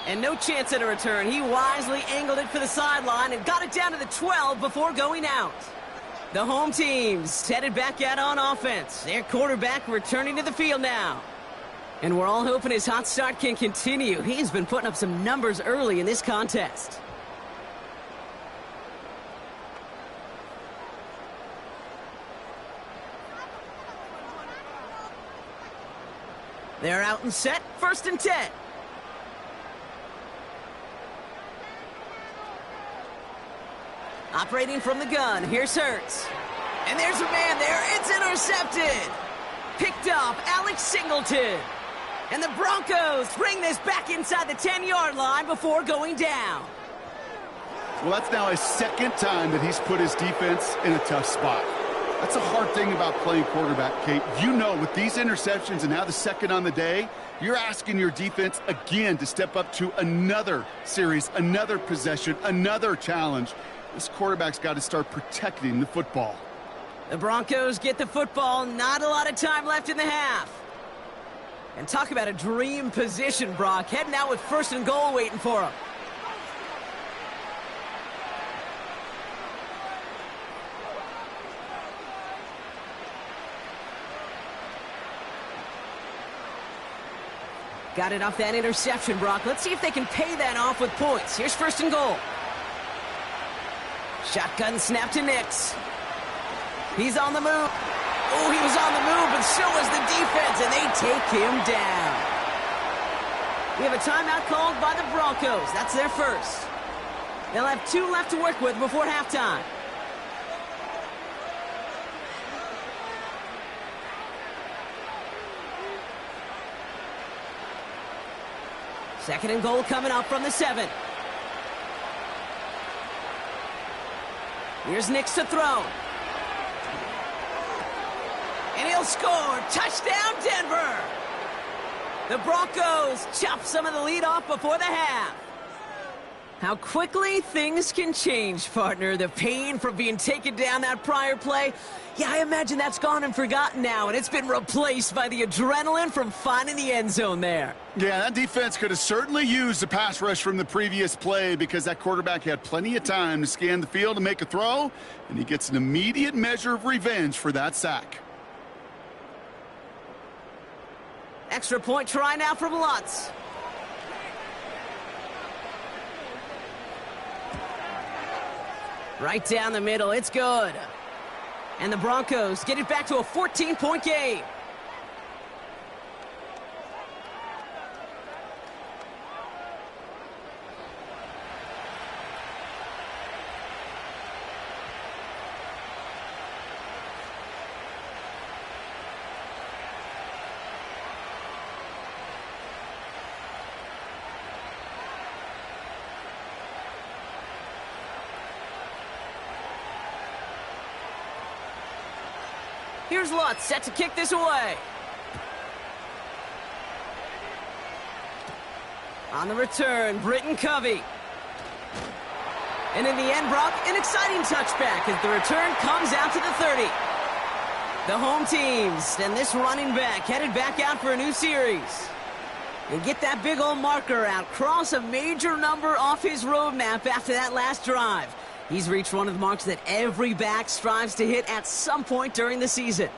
And no chance at a return. He wisely angled it for the sideline and got it down to the 12 before going out. The home team's headed back out on offense. Their quarterback returning to the field now. And we're all hoping his hot start can continue. He's been putting up some numbers early in this contest. They're out and set. 1st and 10. Operating from the gun. Here's Hurts. And there's a man there. It's intercepted. Picked up Alex Singleton. And the Broncos bring this back inside the 10-yard line before going down. Well, that's now his 2nd time that he's put his defense in a tough spot. That's a hard thing about playing quarterback, Kate. You know, with these interceptions and now the 2nd on the day, you're asking your defense again to step up to another series, another possession, another challenge. This quarterback's got to start protecting the football. The Broncos get the football. Not a lot of time left in the half. And talk about a dream position, Brock. Heading out with 1st and goal waiting for him. Got it off that interception, Brock. Let's see if they can pay that off with points. Here's 1st and goal. Shotgun snap to Nix. He's on the move. Oh, he was on the move, but so was the defense, and they take him down. We have a timeout called by the Broncos. That's their first. They'll have 2 left to work with before halftime. Second and goal coming up from the 7. Here's Nix to throw. And he'll score. Touchdown, Denver. The Broncos chop some of the lead off before the half. How quickly things can change, partner. The pain from being taken down that prior play. Yeah, I imagine that's gone and forgotten now, and it's been replaced by the adrenaline from finding the end zone there. Yeah, that defense could have certainly used the pass rush from the previous play because that quarterback had plenty of time to scan the field and make a throw, and he gets an immediate measure of revenge for that sack. Extra point try now from Lutz. Right down the middle. It's good. And the Broncos get it back to a 14-point game. Here's Lutz, set to kick this away. On the return, Britton Covey. And in the end, Brock, an exciting touchback as the return comes out to the 30. The home teams and this running back headed back out for a new series. And get that big old marker out. Cross a major number off his roadmap after that last drive. He's reached one of the marks that every back strives to hit at some point during the season.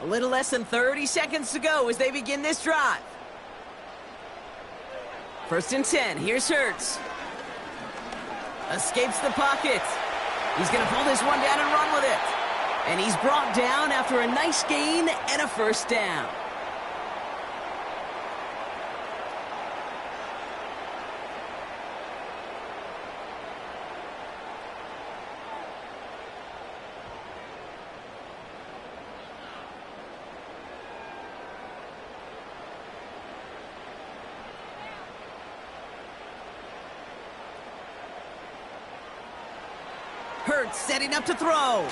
A little less than 30 seconds to go as they begin this drive. 1st and 10. Here's Hurts. Escapes the pocket. He's going to pull this one down and run with it. And he's brought down after a nice gain and a 1st down. Hurts setting up to throw.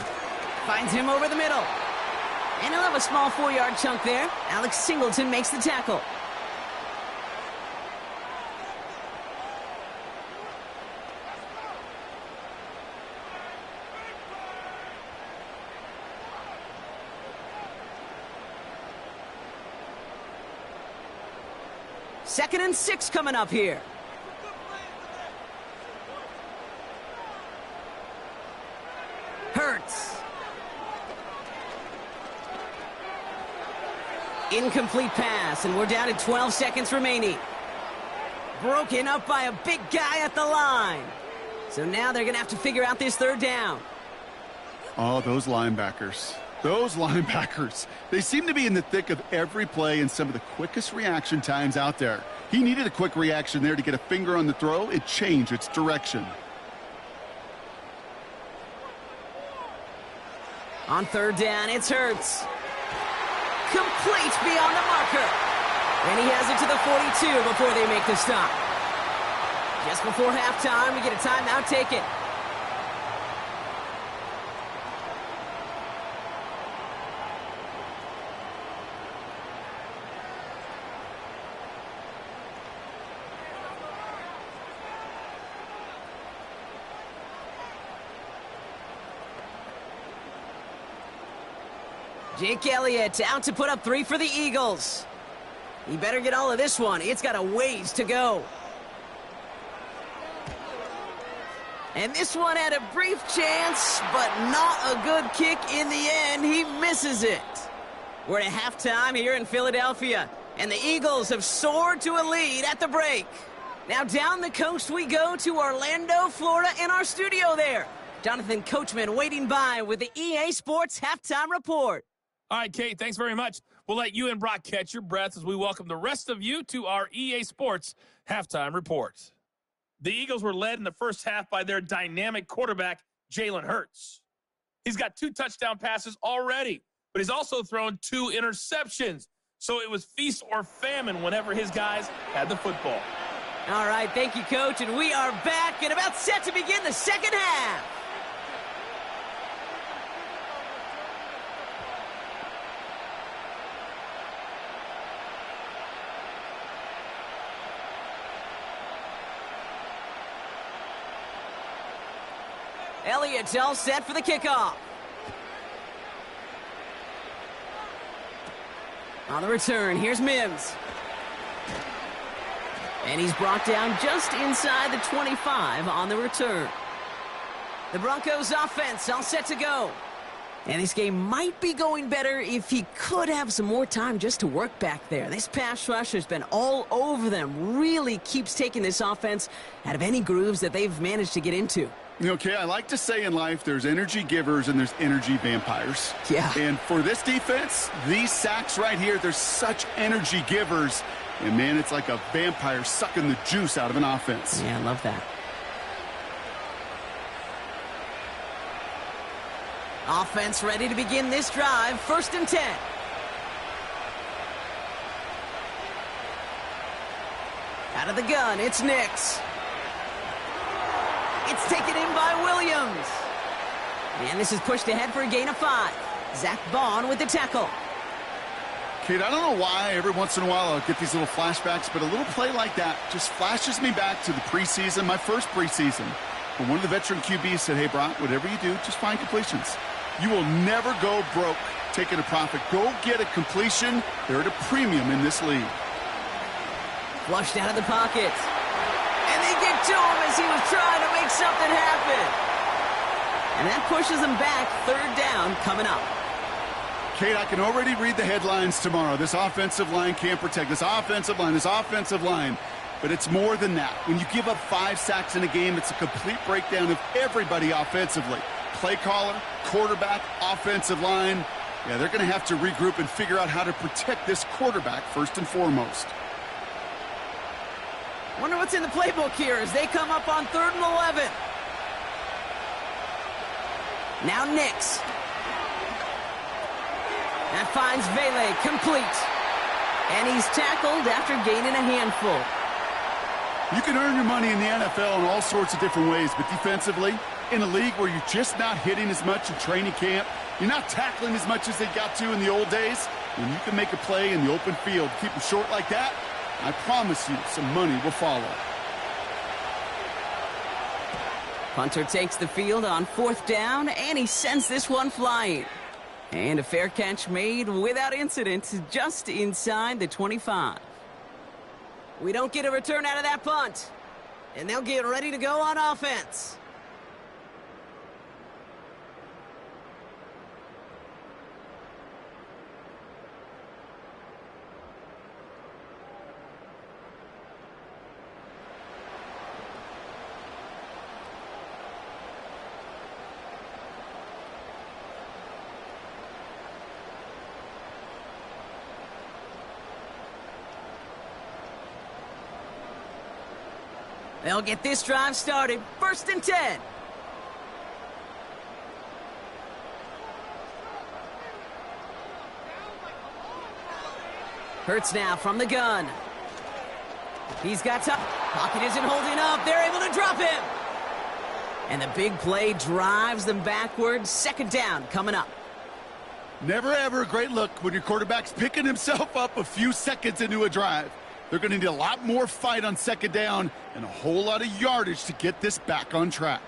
Finds him over the middle. And he'll have a small 4-yard chunk there. Alex Singleton makes the tackle. 2nd and 6 coming up here. Hurts. Incomplete pass, and we're down to 12 seconds remaining. Broken up by a big guy at the line. So now they're going to have to figure out this 3rd down. Oh, those linebackers. Those linebackers. They seem to be in the thick of every play and some of the quickest reaction times out there. He needed a quick reaction there to get a finger on the throw. It changed its direction. On 3rd down, it's Hurts. Complete beyond the marker. And he has it to the 42 before they make the stop. Just before halftime, we get a timeout taken. Jake Elliott out to put up 3 for the Eagles. He better get all of this one. It's got a ways to go. And this one had a brief chance, but not a good kick in the end. He misses it. We're at halftime here in Philadelphia, and the Eagles have soared to a lead at the break. Now down the coast we go to Orlando, Florida, in our studio there. Jonathan Coachman waiting by with the EA Sports Halftime Report. All right, Kate, thanks very much. We'll let you and Brock catch your breath as we welcome the rest of you to our EA Sports Halftime Report. The Eagles were led in the first half by their dynamic quarterback, Jalen Hurts. He's got 2 touchdown passes already, but he's also thrown 2 interceptions. So it was feast or famine whenever his guys had the football. All right, thank you, Coach, and we are back and about set to begin the second half. Elliott's all set for the kickoff. On the return, here's Mims. And he's brought down just inside the 25 on the return. The Broncos offense all set to go. And this game might be going better if he could have some more time just to work back there. This pass rush has been all over them. Really keeps taking this offense out of any grooves that they've managed to get into. Okay, I like to say in life there's energy givers and there's energy vampires. Yeah. And for this defense, these sacks right here, they're such energy givers. And, man, it's like a vampire sucking the juice out of an offense. Yeah, I love that. Offense ready to begin this drive. 1st and 10. Out of the gun, it's Nix. It's taken in by Williams. And this is pushed ahead for a gain of 5. Zach Bond with the tackle. Kate, I don't know why every once in a while I'll get these little flashbacks, but a little play like that just flashes me back to the preseason, my first preseason. When one of the veteran QBs said, hey, Brock, whatever you do, just find completions. You will never go broke taking a profit. Go get a completion. They're at a premium in this league. Flushed out of the pocket. And they get to him as he was trying to make something happen. And that pushes him back. 3rd down coming up. Kate, I can already read the headlines tomorrow. This offensive line can't protect. This offensive line. But it's more than that. When you give up 5 sacks in a game, it's a complete breakdown of everybody offensively. Play caller, quarterback, offensive line. Yeah, they're going to have to regroup and figure out how to protect this quarterback first and foremost. Wonder what's in the playbook here as they come up on 3rd and 11. Now Nix. That finds Vele complete. And he's tackled after gaining a handful. You can earn your money in the NFL in all sorts of different ways, but defensively, in a league where you're just not hitting as much in training camp, you're not tackling as much as they got to in the old days, when you can make a play in the open field, keep them short like that, I promise you some money will follow. Punter takes the field on 4th down, and he sends this one flying. And a fair catch made without incident just inside the 25. We don't get a return out of that punt. And they'll get ready to go on offense. They'll get this drive started. 1st and 10. Hurts now from the gun. He's got time. Pocket isn't holding up. They're able to drop him. And the big play drives them backwards. 2nd down coming up. Never ever a great look when your quarterback's picking himself up a few seconds into a drive. They're going to need a lot more fight on 2nd down and a whole lot of yardage to get this back on track.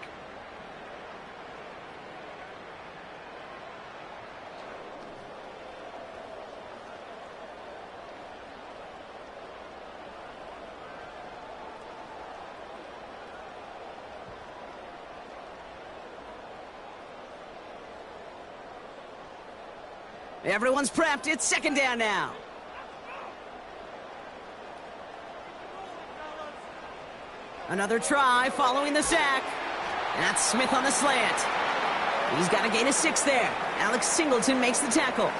Everyone's prepped. It's 2nd down now. Another try following the sack. That's Smith on the slant. He's got to gain a 6 there. Alex Singleton makes the tackle.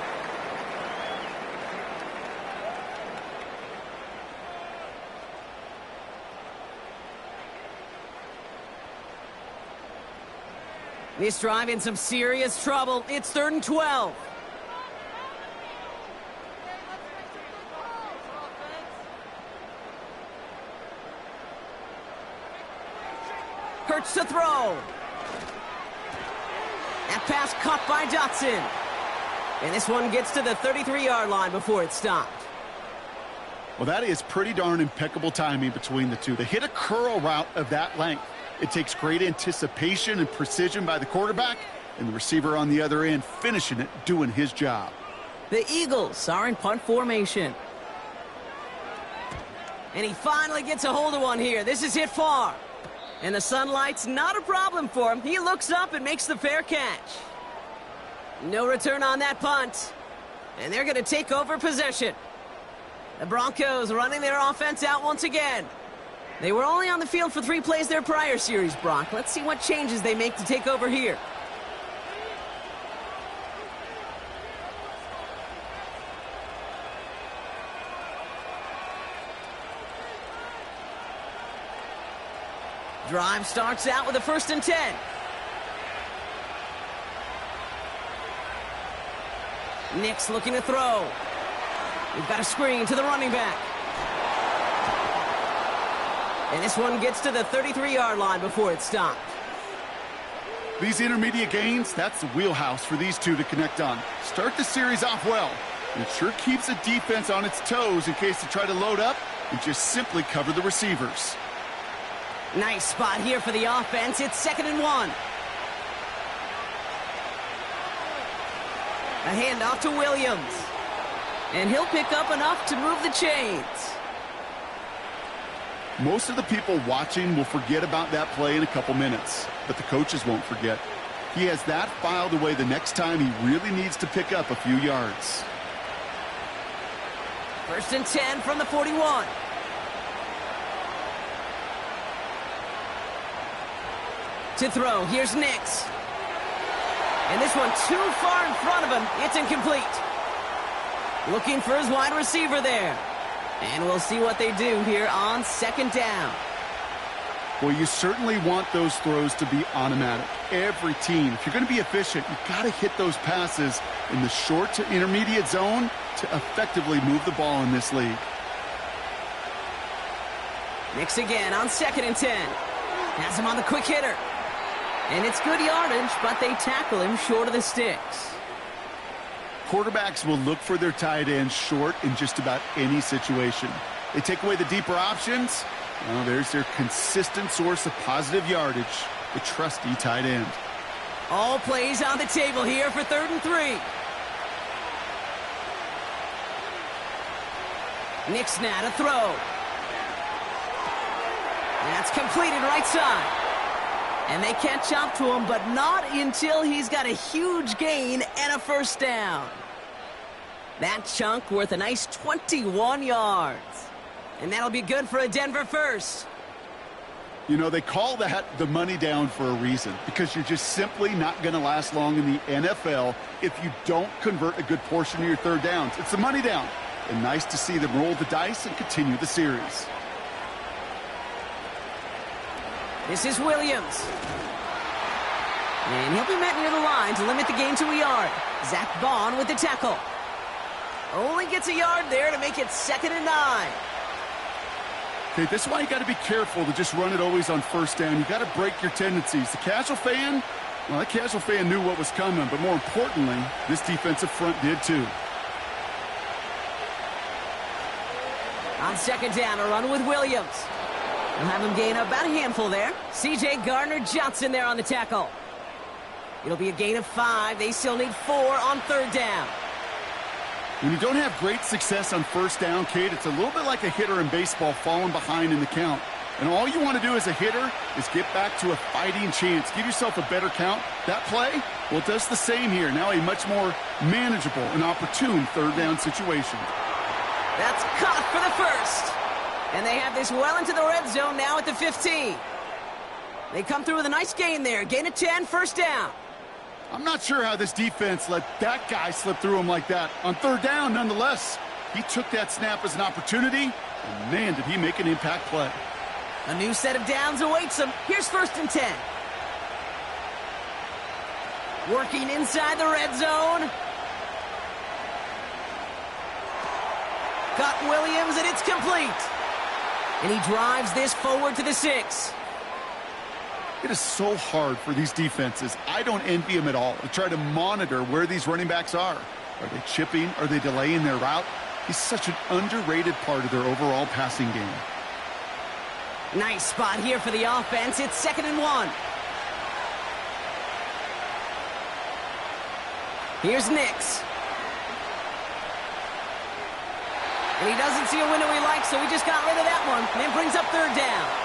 This drive in some serious trouble. It's 3rd and 12. Hurts to throw. That pass caught by Dotson. And this one gets to the 33-yard line before it's stopped. Well, that is pretty darn impeccable timing between the two. They hit a curl route of that length. It takes great anticipation and precision by the quarterback, and the receiver on the other end finishing it, doing his job. The Eagles are in punt formation. And he finally gets a hold of one here. This is hit far. And the sunlight's not a problem for him. He looks up and makes the fair catch. No return on that punt. And they're going to take over possession. The Broncos running their offense out once again. They were only on the field for 3 plays their prior series, Brock. Let's see what changes they make to take over here. Drive starts out with a 1st and 10. Nick's looking to throw. We've got a screen to the running back. And this one gets to the 33-yard line before it's stopped. These intermediate gains, that's the wheelhouse for these two to connect on. Start the series off well. And it sure keeps the defense on its toes in case they try to load up and just simply cover the receivers. Nice spot here for the offense. It's 2nd and 1. A handoff to Williams. And he'll pick up enough to move the chains. Most of the people watching will forget about that play in a couple minutes, but the coaches won't forget. He has that filed away the next time he really needs to pick up a few yards. 1st and 10 from the 41. To throw, here's Nix. And this one too far in front of him. It's incomplete. Looking for his wide receiver there. And we'll see what they do here on 2nd down. Well, you certainly want those throws to be automatic. Every team, if you're going to be efficient, you've got to hit those passes in the short to intermediate zone to effectively move the ball in this league. Nix again on 2nd and 10. Has him on the quick hitter. And it's good yardage, but they tackle him short of the sticks. Quarterbacks will look for their tight ends short in just about any situation. They take away the deeper options. Well, there's their consistent source of positive yardage, the trusty tight end. All plays on the table here for 3rd and 3. Nix now to throw. That's completed right side. And they catch up to him, but not until he's got a huge gain and a first down. That chunk worth a nice 21 yards. And that'll be good for a Denver first. You know, they call that the money down for a reason, because you're just simply not going to last long in the NFL if you don't convert a good portion of your third downs. It's the money down. And nice to see them roll the dice and continue the series. This is Williams. And he'll be met near the line to limit the gain to a yard. Zach Bond with the tackle. Only gets a yard there to make it 2nd and 9. Okay, this is why you got to be careful to just run it always on first down. You got to break your tendencies. The casual fan, well, that casual fan knew what was coming, but more importantly, this defensive front did too. On 2nd down, a run with Williams. They'll have him gain about a handful there. C.J. Gardner-Johnson there on the tackle. It'll be a gain of 5. They still need 4 on 3rd down. When you don't have great success on first down, Kate, it's a little bit like a hitter in baseball falling behind in the count. And all you want to do as a hitter is get back to a fighting chance. Give yourself a better count. That play, well, it does the same here. Now a much more manageable and opportune 3rd down situation. That's caught for the first. And they have this well into the red zone now at the 15. They come through with a nice gain there. Gain of 10, first down. I'm not sure how this defense let that guy slip through him like that. On 3rd down, nonetheless, he took that snap as an opportunity, and man, did he make an impact play. A new set of downs awaits him. Here's 1st and 10. Working inside the red zone. Got Williams, and it's complete. And he drives this forward to the 6. It is so hard for these defenses. I don't envy them at all to try to monitor where these running backs are. Are they chipping? Are they delaying their route? He's such an underrated part of their overall passing game. Nice spot here for the offense. It's 2nd and 1. Here's Nix. And he doesn't see a window he likes, so he just got rid of that one. And then brings up 3rd down.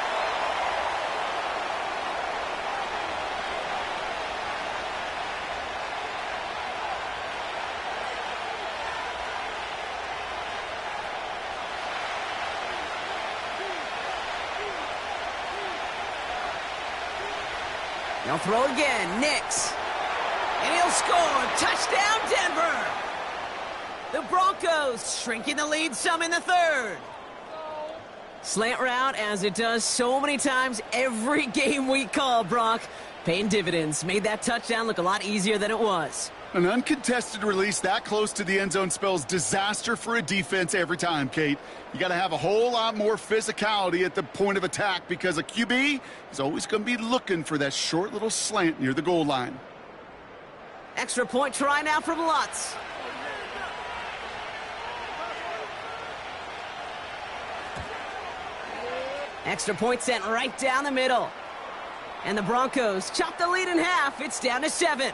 They'll throw again. Nix. And he'll score. Touchdown, Denver. The Broncos shrinking the lead some in the 3rd. Slant route, as it does so many times every game we call, Brock. Paying dividends. Made that touchdown look a lot easier than it was. An uncontested release that close to the end zone spells disaster for a defense every time, Kate. You got to have a whole lot more physicality at the point of attack because a QB is always going to be looking for that short little slant near the goal line. Extra point try now from Lutz. Extra point sent right down the middle. And the Broncos chop the lead in half. It's down to 7.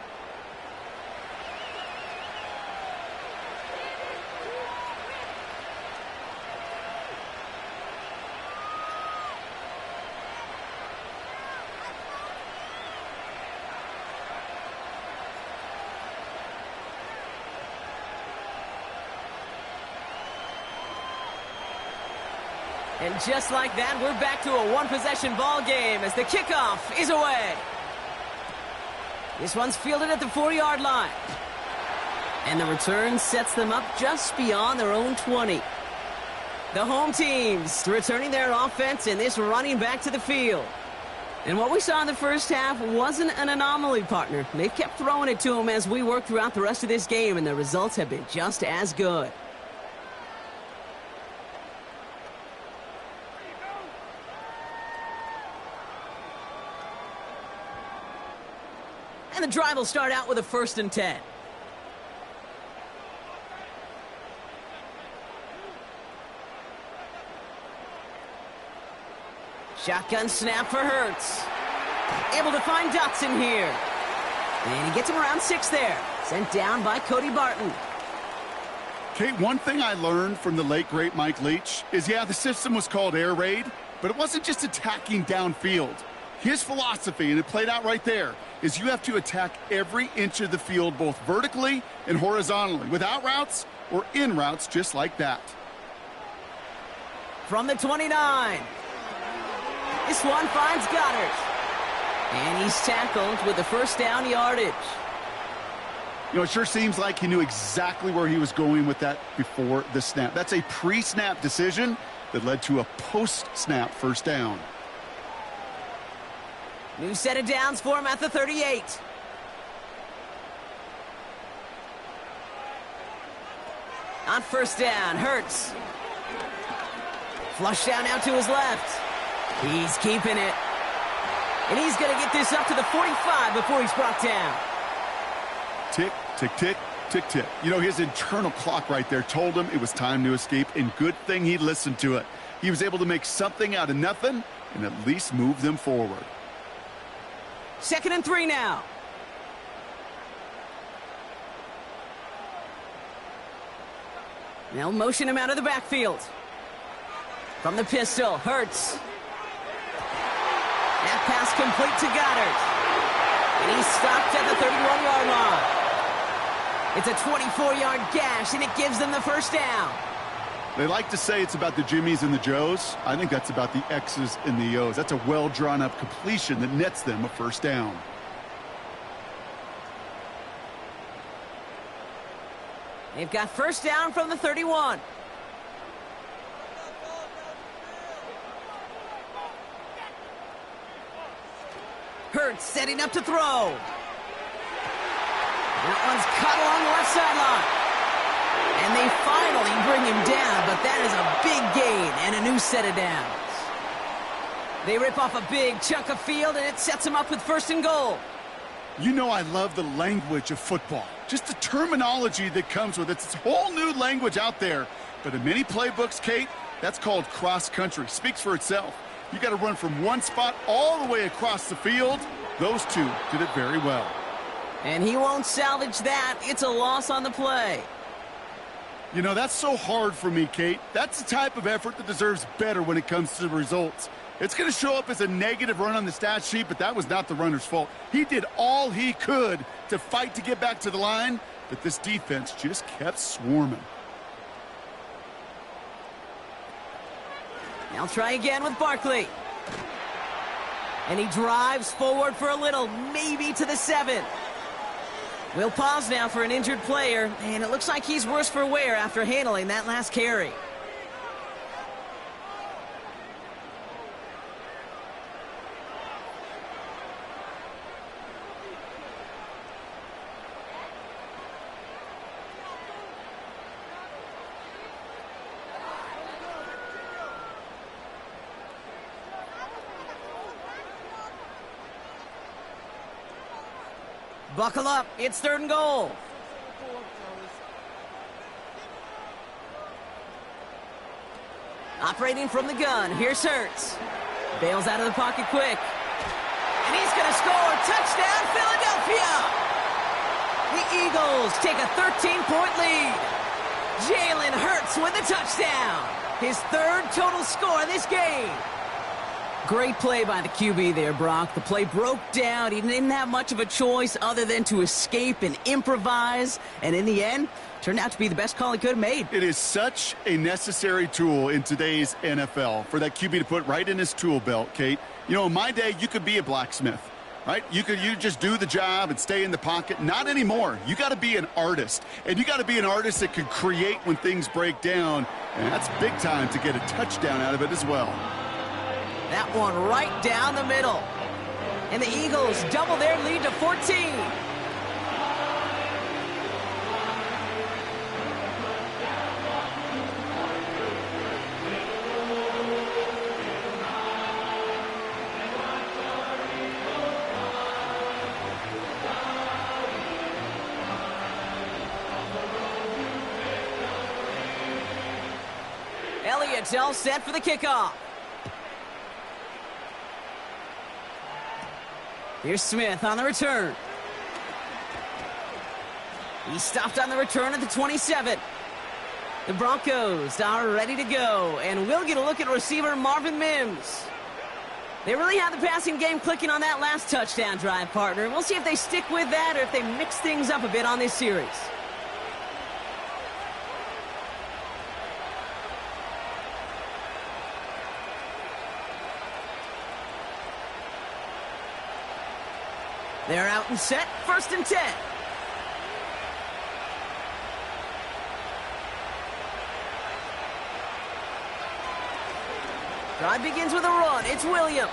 And just like that, we're back to a one-possession ball game as the kickoff is away. This one's fielded at the 4-yard line. And the return sets them up just beyond their own 20. The home teams returning their offense and this running back to the field. And what we saw in the first half wasn't an anomaly, partner. They've kept throwing it to him as we work throughout the rest of this game, and the results have been just as good. And the drive will start out with a 1st and 10. Shotgun snap for Hurts. Able to find Dotson here. And he gets him around 6 there. Sent down by Cody Barton. Kate, one thing I learned from the late, great Mike Leach is, yeah, the system was called air raid, but it wasn't just attacking downfield. His philosophy, and it played out right there, is you have to attack every inch of the field, both vertically and horizontally, without routes or in routes just like that. From the 29. This one finds Goddard. And he's tackled with the first down yardage. You know, it sure seems like he knew exactly where he was going with that before the snap. That's a pre-snap decision that led to a post-snap first down. New set of downs for him at the 38. On first down, Hurts. Flush down out to his left. He's keeping it. And he's going to get this up to the 45 before he's brought down. Tick, tick, tick, tick, tick. You know, his internal clock right there told him it was time to escape, and good thing he listened to it. He was able to make something out of nothing and at least move them forward. 2nd and 3 now. They'll motion him out of the backfield. From the pistol, Hurts. That pass complete to Goddard. And he's stopped at the 31-yard line. It's a 24-yard gash, and it gives them the first down. They like to say it's about the Jimmies and the Joes. I think that's about the X's and the O's. That's a well-drawn-up completion that nets them a first down. They've got first down from the 31. Hurts setting up to throw. That one's caught along the left sideline. And they finally bring him down, but that is a big gain and a new set of downs. They rip off a big chunk of field, and it sets him up with 1st and goal. You know I love the language of football. Just the terminology that comes with it. It's a whole new language out there. But in many playbooks, Kate, that's called cross-country. Speaks for itself. You got to run from one spot all the way across the field. Those two did it very well. And he won't salvage that. It's a loss on the play. You know, that's so hard for me, Kate. That's the type of effort that deserves better when it comes to the results. It's going to show up as a negative run on the stat sheet, but that was not the runner's fault. He did all he could to fight to get back to the line, but this defense just kept swarming. They'll try again with Barkley. And he drives forward for a little, maybe to the 7. We'll pause now for an injured player, and it looks like he's worse for wear after handling that last carry. Buckle up. It's 3rd and goal. Operating from the gun. Here's Hurts. Bails out of the pocket quick. And he's going to score. Touchdown, Philadelphia. The Eagles take a 13-point lead. Jalen Hurts with a touchdown. His 3rd total score in this game. Great play by the QB there, Brock. The play broke down. He didn't have much of a choice other than to escape and improvise. And in the end, turned out to be the best call he could have made. It is such a necessary tool in today's NFL for that QB to put right in his tool belt, Kate. You know, in my day, you could be a blacksmith, right? You just do the job and stay in the pocket. Not anymore. You got to be an artist. And you got to be an artist that can create when things break down. And that's big time to get a touchdown out of it as well. That one right down the middle. And the Eagles double their lead to 14. Elliott's all set for the kickoff. Here's Smith on the return. He stopped on the return at the 27. The Broncos are ready to go, and we'll get a look at receiver Marvin Mims. They really had the passing game clicking on that last touchdown drive, partner. We'll see if they stick with that or if they mix things up a bit on this series. They're out and set, 1st and 10. Drive begins with a run. It's Williams.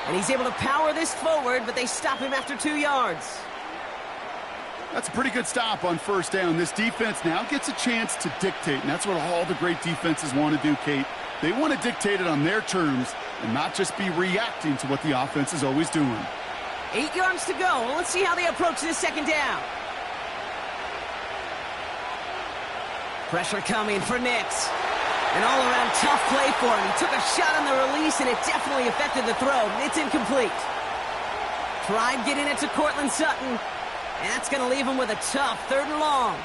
And he's able to power this forward, but they stop him after 2 yards. That's a pretty good stop on 1st down. This defense now gets a chance to dictate, and that's what all the great defenses want to do, Kate. They want to dictate it on their terms and not just be reacting to what the offense is always doing. 8 yards to go. Well, let's see how they approach this 2nd down. Pressure coming for Nix. An all-around tough play for him. He took a shot on the release, and it definitely affected the throw. It's incomplete. Tried getting it to Cortland Sutton, and that's going to leave him with a tough 3rd and long.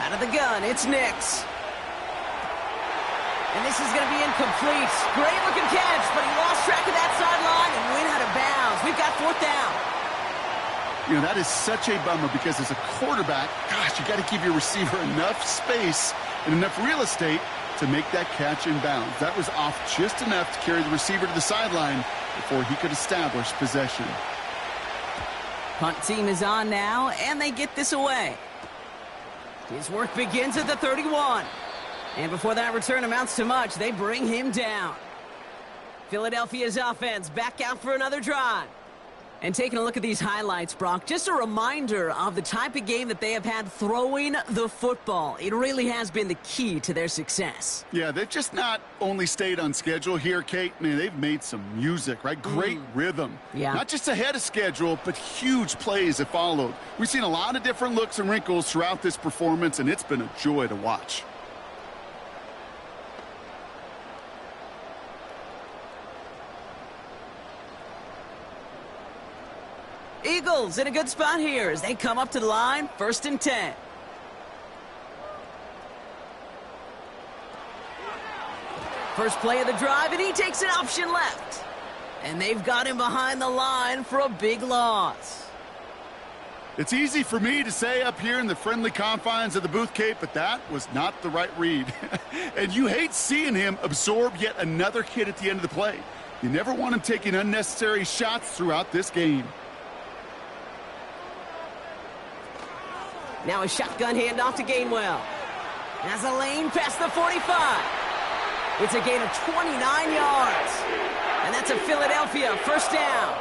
Out of the gun, it's Nix. And this is going to be incomplete. Great-looking catch, but he lost track of that sideline and went out of bounds. We've got 4th down. You know, that is such a bummer because as a quarterback, gosh, you got to give your receiver enough space and enough real estate to make that catch in bounds. That was off just enough to carry the receiver to the sideline before he could establish possession. Punt team is on now, and they get this away. His work begins at the 31. And before that return amounts to much, they bring him down. Philadelphia's offense back out for another drive. And taking a look at these highlights, Brock, just a reminder of the type of game that they have had throwing the football. It really has been the key to their success. Yeah, they've just not only stayed on schedule here, Kate. Man, they've made some music, right? Great rhythm. Yeah. Not just ahead of schedule, but huge plays have followed. We've seen a lot of different looks and wrinkles throughout this performance, and it's been a joy to watch. Eagles in a good spot here as they come up to the line, 1st and 10. First play of the drive, and he takes an option left. And they've got him behind the line for a big loss. It's easy for me to say up here in the friendly confines of the booth, Kate, but that was not the right read. And you hate seeing him absorb yet another hit at the end of the play. You never want him taking unnecessary shots throughout this game. Now a shotgun handoff to Gainwell. Has a lane past the 45. It's a gain of 29 yards. And that's a Philadelphia 1st down.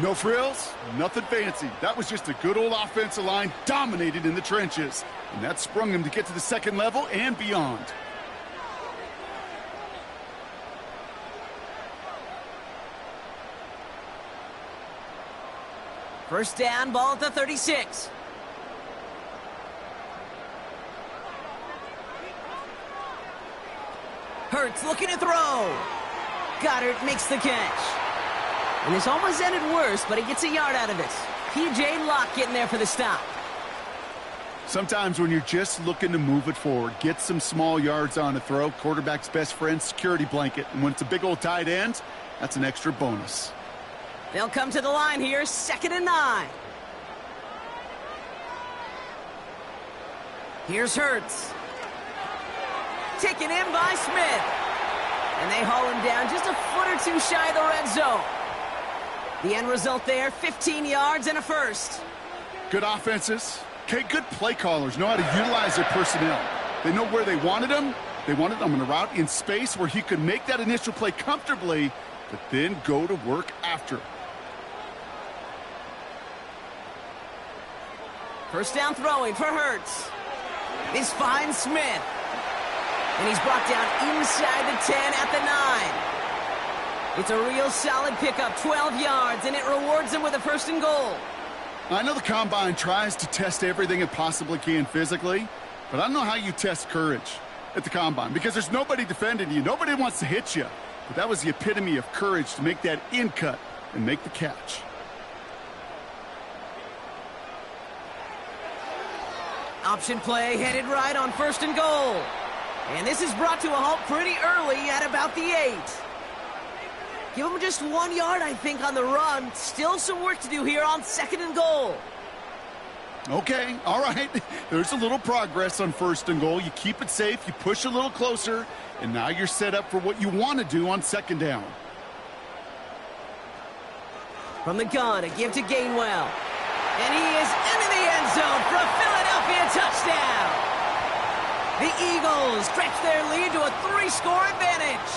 No frills, nothing fancy. That was just a good old offensive line dominated in the trenches. And that sprung him to get to the 2nd level and beyond. First down, ball at the 36. Hurts looking to throw. Goddard makes the catch. And this almost ended worse, but he gets a yard out of it. P.J. Locke getting there for the stop. Sometimes when you're just looking to move it forward, get some small yards on a throw, quarterback's best friend, security blanket. And when it's a big old tight end, that's an extra bonus. They'll come to the line here, 2nd and 9. Here's Hurts. Taken in by Smith. And they haul him down just a foot or two shy of the red zone. The end result there, 15 yards and a first. Good offenses. Okay, good play callers know how to utilize their personnel. They know where they wanted him. They wanted him on a route in space where he could make that initial play comfortably, but then go to work after. First down throwing for Hurts. This finds Smith. And he's brought down inside the 10 at the 9. It's a real solid pickup, 12 yards, and it rewards him with a 1st and goal. I know the Combine tries to test everything it possibly can physically, but I don't know how you test courage at the Combine because there's nobody defending you. Nobody wants to hit you. but that was the epitome of courage to make that in cut and make the catch. Option play headed right on 1st and goal. And this is brought to a halt pretty early at about the 8. Give him just 1 yard, I think, on the run. Still some work to do here on 2nd and goal. Okay, all right. There's a little progress on 1st and goal. You keep it safe, you push a little closer, and now you're set up for what you want to do on 2nd down. From the gun, a give to Gainwell. And he is into the end zone for a Philadelphia touchdown. The Eagles stretch their lead to a 3-score advantage.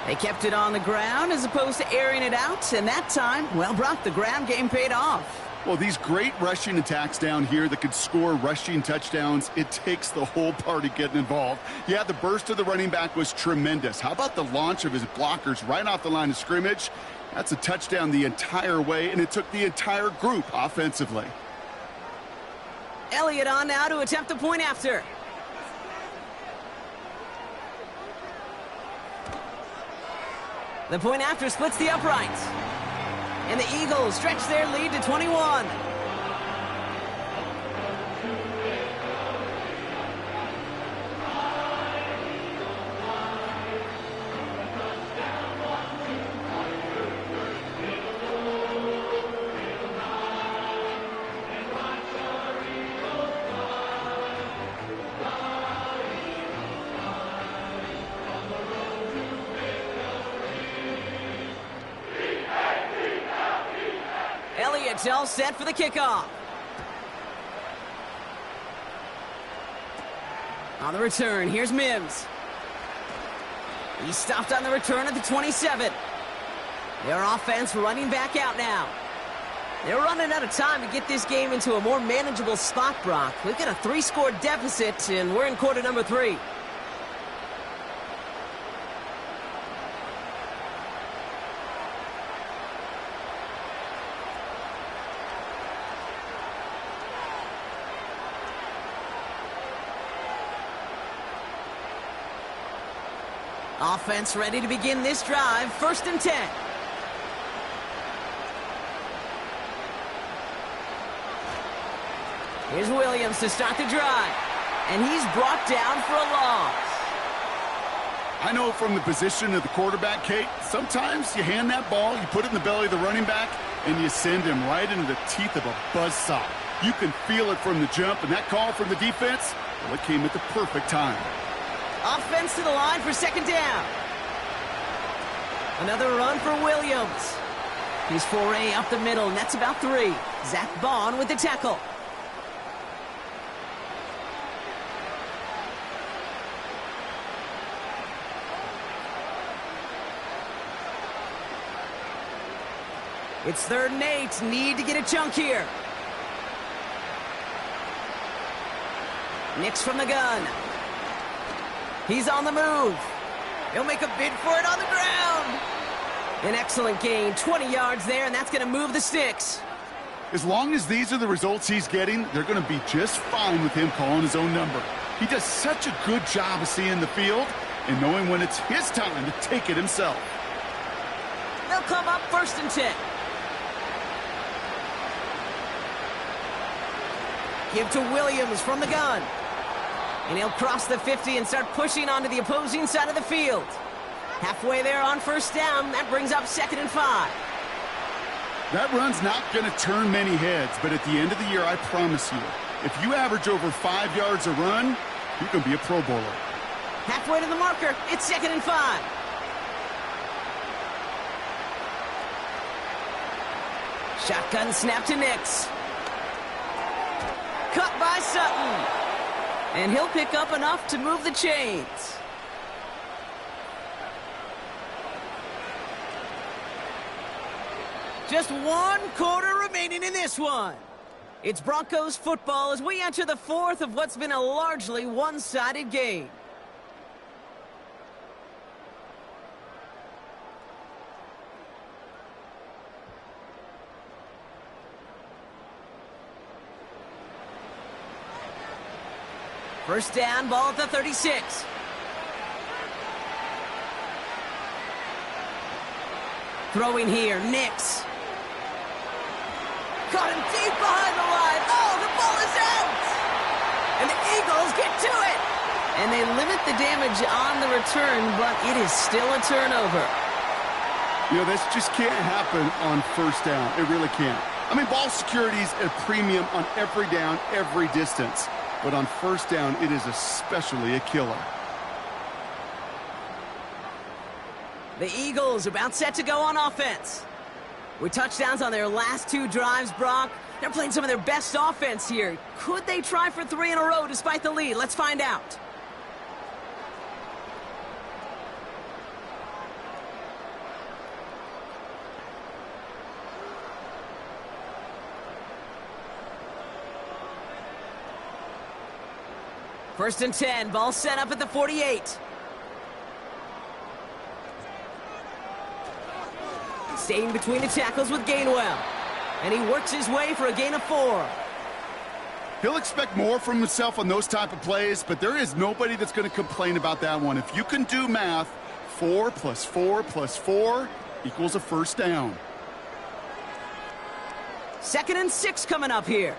They kept it on the ground as opposed to airing it out, and that time, well, Brock, the ground game paid off. Well, these great rushing attacks down here that could score rushing touchdowns, it takes the whole party getting involved. Yeah, the burst of the running back was tremendous. How about the launch of his blockers right off the line of scrimmage? That's a touchdown the entire way, and it took the entire group offensively. Elliott on now to attempt the point after. The point after splits the uprights. And the Eagles stretch their lead to 21. Elliott's all set for the kickoff. On the return, here's Mims. He's stopped on the return at the 27. Their offense running back out now. They're running out of time to get this game into a more manageable spot, Brock. We've got a 3-score deficit, and we're in quarter number 3. Offense ready to begin this drive. 1st and 10. Here's Williams to start the drive. And he's brought down for a loss. I know from the position of the quarterback, Kate, sometimes you hand that ball, you put it in the belly of the running back, and you send him right into the teeth of a buzzsaw. You can feel it from the jump, and that call from the defense, well, it came at the perfect time. Offense to the line for 2nd down. Another run for Williams. He's 4A up the middle, and that's about 3. Zach Bond with the tackle. It's 3rd and 8. Need to get a chunk here. Nix from the gun. He's on the move. He'll make a bid for it on the ground. An excellent gain, 20 yards there, and that's going to move the sticks. As long as these are the results he's getting, they're going to be just fine with him calling his own number. He does such a good job of seeing the field and knowing when it's his time to take it himself. They'll come up 1st and 10. Give to Williams from the gun. And he'll cross the 50 and start pushing onto the opposing side of the field. Halfway there on 1st down. That brings up 2nd and 5. That run's not going to turn many heads, but at the end of the year, I promise you, if you average over 5 yards a run, you can be a Pro Bowler. Halfway to the marker. It's 2nd and 5. Shotgun snap to Nix. Cut by Sutton. And he'll pick up enough to move the chains. Just 1 quarter remaining in this one. It's Broncos football as we enter the 4th of what's been a largely one-sided game. First down, ball at the 36. Throwing here, Nix. Got him deep behind the line. Oh, the ball is out! And the Eagles get to it! And they limit the damage on the return, but it is still a turnover. You know, this just can't happen on first down. It really can't. I mean, ball security is a premium on every down, every distance. But on first down, it is especially a killer. The Eagles about set to go on offense. With touchdowns on their last 2 drives, Brock, they're playing some of their best offense here. Could they try for 3 in a row despite the lead? Let's find out. First and 10, ball set up at the 48. Staying between the tackles with Gainwell. And he works his way for a gain of 4. He'll expect more from himself on those type of plays, but there is nobody that's going to complain about that one. If you can do math, 4 plus 4 plus 4 equals a first down. 2nd and 6 coming up here.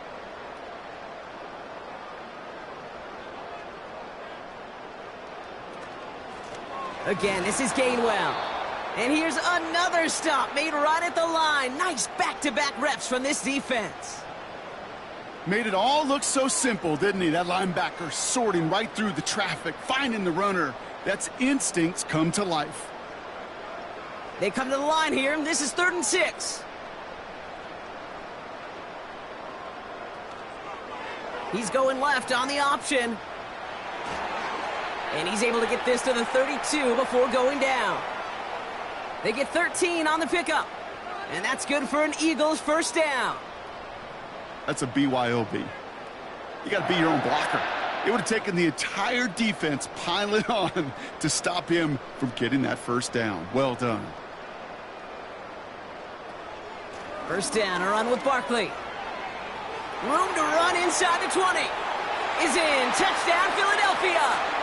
Again, this is Gainwell. And here's another stop made right at the line. Nice back-to-back reps from this defense. Made it all look so simple, didn't he? That linebacker sorting right through the traffic, finding the runner. That's instincts come to life. They come to the line here, and this is 3rd and 6. He's going left on the option. And he's able to get this to the 32 before going down. They get 13 on the pickup. And that's good for an Eagles first down. That's a BYOB. You got to be your own blocker. It would have taken the entire defense piling on to stop him from getting that first down. Well done. First down, a run with Barkley. Room to run inside the 20. Is in. Touchdown, Philadelphia.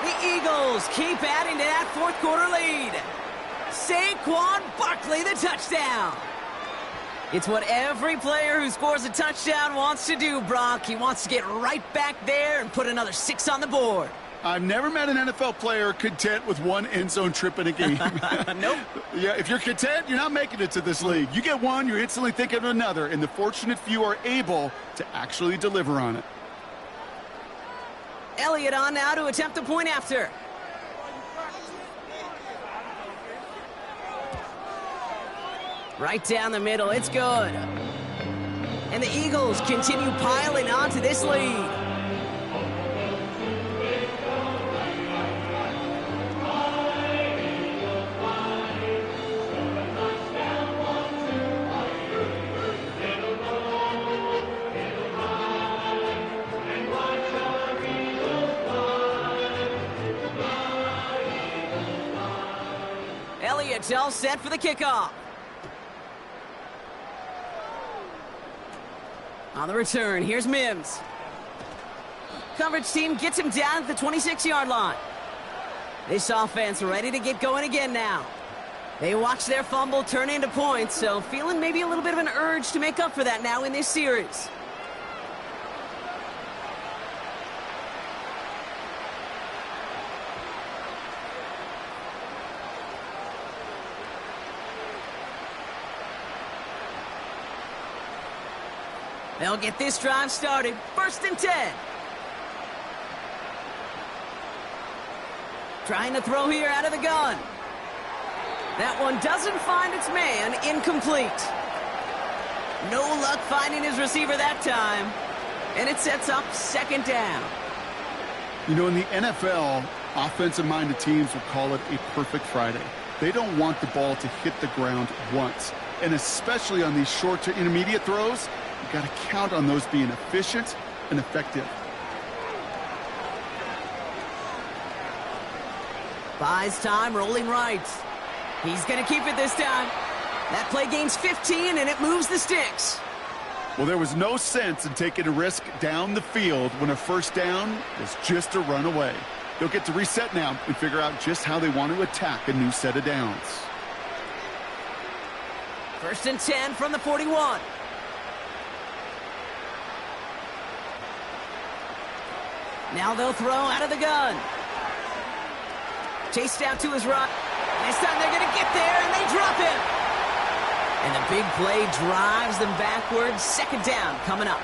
The Eagles keep adding to that 4th quarter lead. Saquon Barkley, the touchdown. It's what every player who scores a touchdown wants to do, Brock. He wants to get right back there and put another 6 on the board. I've never met an NFL player content with 1 end zone trip in a game. Nope. Yeah, if you're content, you're not making it to this league. You get 1, you're instantly thinking of another, and the fortunate few are able to actually deliver on it. Elliott on now to attempt the point after. Right down the middle, it's good. And the Eagles continue piling onto this lead. Elliott's all set for the kickoff. On the return, here's Mims. Coverage team gets him down at the 26-yard line. This offense ready to get going again now. They watch their fumble turn into points, so feeling maybe a little bit of an urge to make up for that now in this series. They'll get this drive started. 1st and 10. Trying to throw here out of the gun. That one doesn't find its man. Incomplete. No luck finding his receiver that time. And it sets up 2nd down. You know, in the NFL, offensive-minded teams will call it a perfect Friday. They don't want the ball to hit the ground once. And especially on these short to intermediate throws, you've got to count on those being efficient and effective. Buys time, rolling right. He's going to keep it this time. That play gains 15, and it moves the sticks. Well, there was no sense in taking a risk down the field when a first down was just a run away. They'll get to reset now and figure out just how they want to attack a new set of downs. First and 10 from the 41. Now they'll throw out of the gun. Chased out to his right. This time they're going to get there, and they drop him. And the big play drives them backwards. Second down coming up.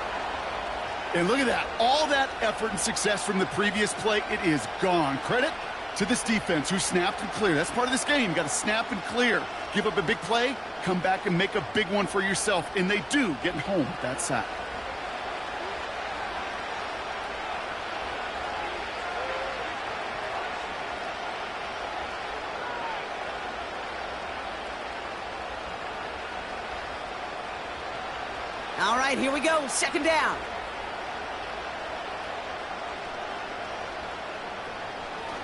And look at that. All that effort and success from the previous play, it is gone. Credit to this defense who snapped and cleared. That's part of this game. You got to snap and clear. Give up a big play, come back and make a big one for yourself. And they do, getting home with that sack. All right, here we go. Second down.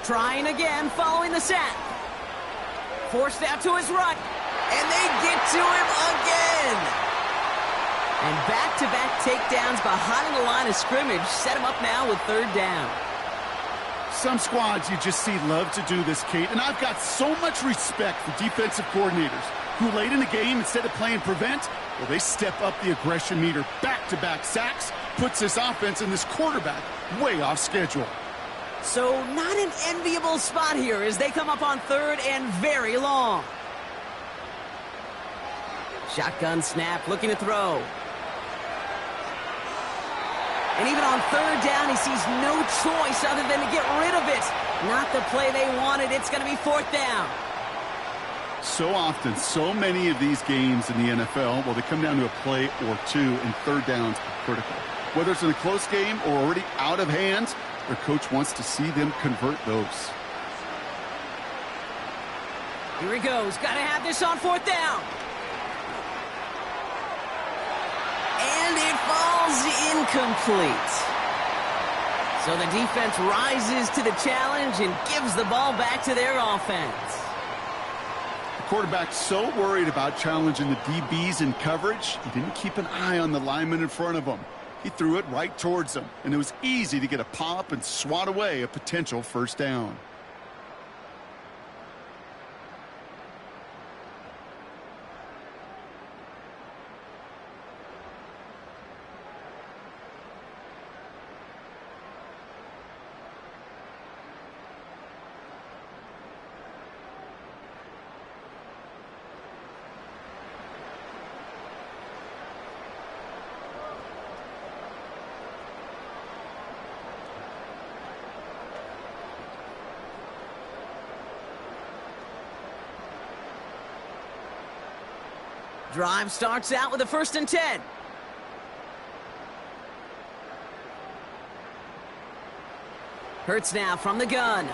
Trying again, following the sack. Forced out to his right. And they get to him again. And back-to-back takedowns behind the line of scrimmage set him up now with third down. Some squads you just see love to do this, Kate. And I've got so much respect for defensive coordinators who late in the game, instead of playing prevent, well, they step up the aggression meter. Back-to-back sacks puts this offense and this quarterback way off schedule. So not an enviable spot here as they come up on third and very long. Shotgun snap, looking to throw. And even on third down, he sees no choice other than to get rid of it. Not the play they wanted. It's going to be fourth down. So often, so many of these games in the NFL, well, they come down to a play or two, and third downs are critical. Whether it's in a close game or already out of hand, their coach wants to see them convert those. Here he goes. Got to have this on fourth down. And it falls incomplete. So the defense rises to the challenge and gives the ball back to their offense. Quarterback so worried about challenging the DBs in coverage, he didn't keep an eye on the lineman in front of him. He threw it right towards them, and it was easy to get a pop and swat away a potential first down. Drive starts out with a first and 10. Hurts now from the gun.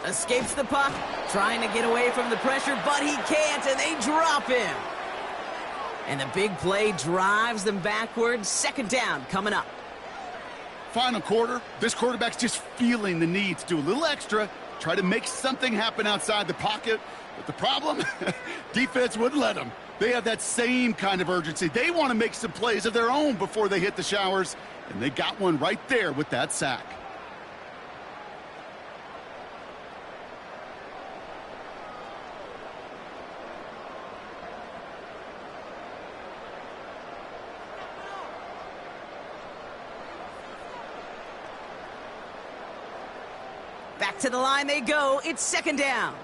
Escapes the puck. Trying to get away from the pressure, but he can't, and they drop him. And the big play drives them backwards. Second down coming up. Final quarter, this quarterback's just feeling the need to do a little extra, try to make something happen outside the pocket. But the problem, defense wouldn't let them. They have that same kind of urgency. They want to make some plays of their own before they hit the showers, and they got one right there with that sack. Back to the line they go. It's second down.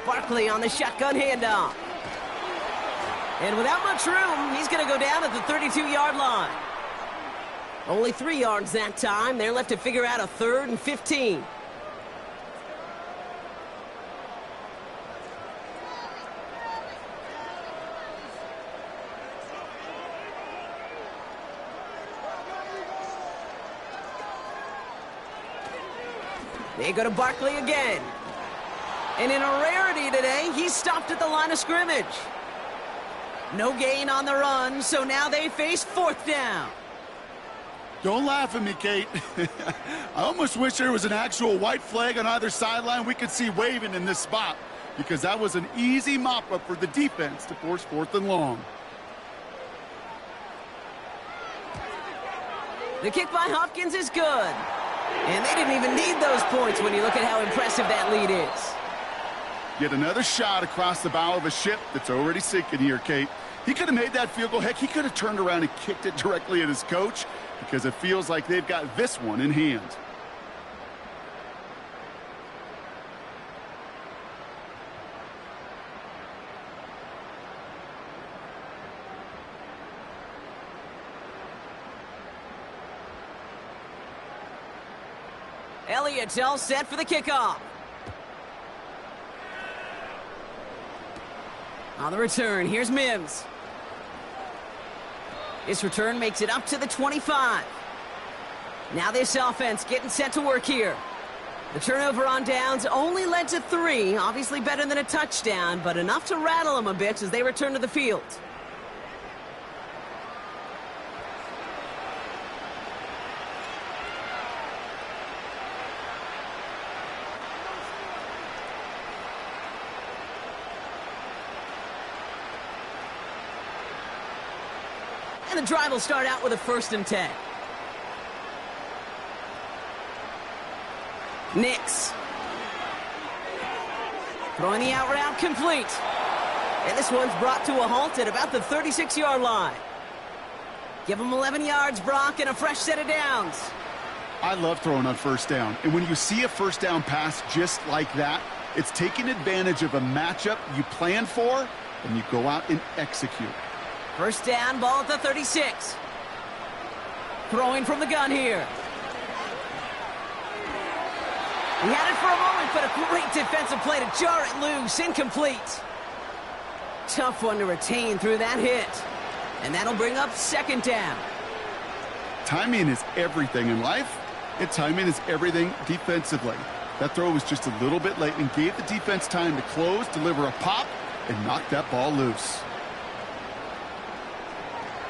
Barkley on the shotgun handoff. And without much room, he's going to go down at the 32-yard line. Only 3 yards that time. They're left to figure out a third and 15. They go to Barkley again. And in a rarity today, he stopped at the line of scrimmage. No gain on the run, so now they face fourth down. Don't laugh at me, Kate. I almost wish there was an actual white flag on either sideline we could see waving in this spot, because that was an easy mop-up for the defense to force fourth and long. The kick by Hopkins is good. And they didn't even need those points when you look at how impressive that lead is. Yet another shot across the bow of a ship that's already sinking here, Kate. He could have made that field goal. Heck, he could have turned around and kicked it directly at his coach because it feels like they've got this one in hand. Elliott's all set for the kickoff. On the return, here's Mims. This return makes it up to the 25. Now this offense getting set to work here. The turnover on downs only led to 3. Obviously better than a touchdown, but enough to rattle them a bit as they return to the field. And the drive will start out with a 1st and 10. Nix. Throwing the out route complete. And this one's brought to a halt at about the 36-yard line. Give them 11 yards, Brock, and a fresh set of downs. I love throwing on 1st down. And when you see a 1st down pass just like that, it's taking advantage of a matchup you plan for, and you go out and execute. 1st down, ball at the 36. Throwing from the gun here. He had it for a moment, but a great defensive play to jar it loose. Incomplete. Tough one to retain through that hit. And that'll bring up 2nd down. Timing is everything in life, and timing is everything defensively. That throw was just a little bit late and gave the defense time to close, deliver a pop, and knock that ball loose.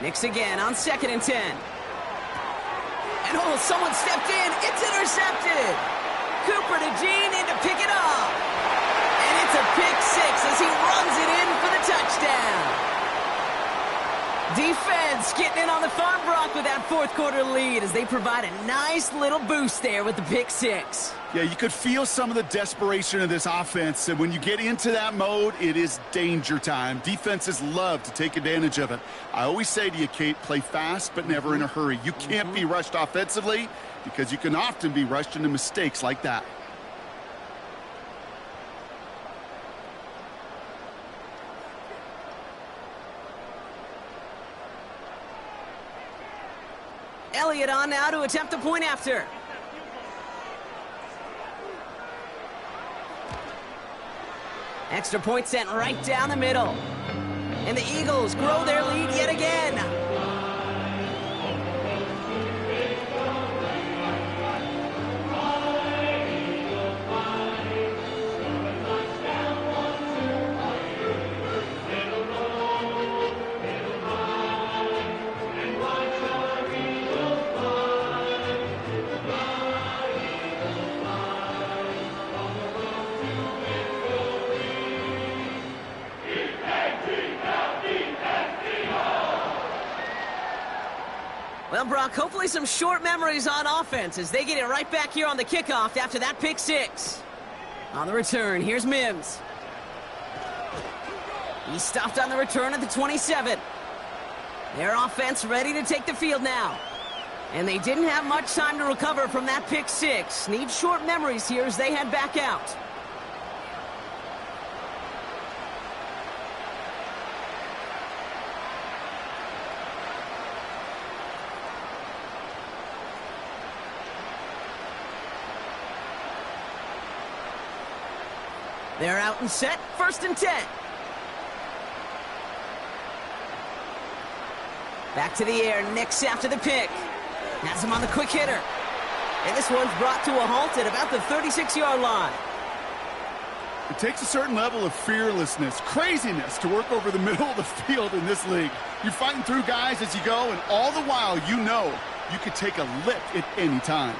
Nix again on 2nd and 10. And oh, someone stepped in. It's intercepted. Cooper to Jean in to pick it off. And it's a pick 6 as he runs it in for the touchdown. Defense getting in on the farm, Brock, with that 4th quarter lead as they provide a nice little boost there with the pick 6. Yeah, you could feel some of the desperation of this offense, and when you get into that mode, it is danger time. Defenses love to take advantage of it. I always say to you, Kate, play fast but never in a hurry. You can't be rushed offensively because you can often be rushed into mistakes like that. Elliott on now to attempt a point after. Extra point sent right down the middle. And the Eagles grow their lead yet again. Well, Brock, hopefully some short memories on offense as they get it right back here on the kickoff after that pick 6. On the return, here's Mims. He stopped on the return at the 27. Their offense ready to take the field now. And they didn't have much time to recover from that pick 6. Need short memories here as they head back out. They're out and set, 1st and 10. Back to the air, Nix after the pick. Has him on the quick hitter. And this one's brought to a halt at about the 36-yard line. It takes a certain level of fearlessness, craziness to work over the middle of the field in this league. You're fighting through guys as you go, and all the while you know you could take a lick at any time.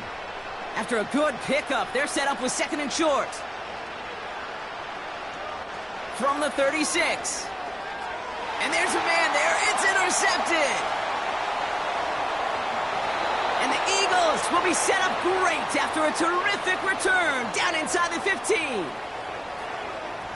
After a good pickup, they're set up with 2nd and short. From the 36. And there's a man there. It's intercepted. And the Eagles will be set up great after a terrific return down inside the 15.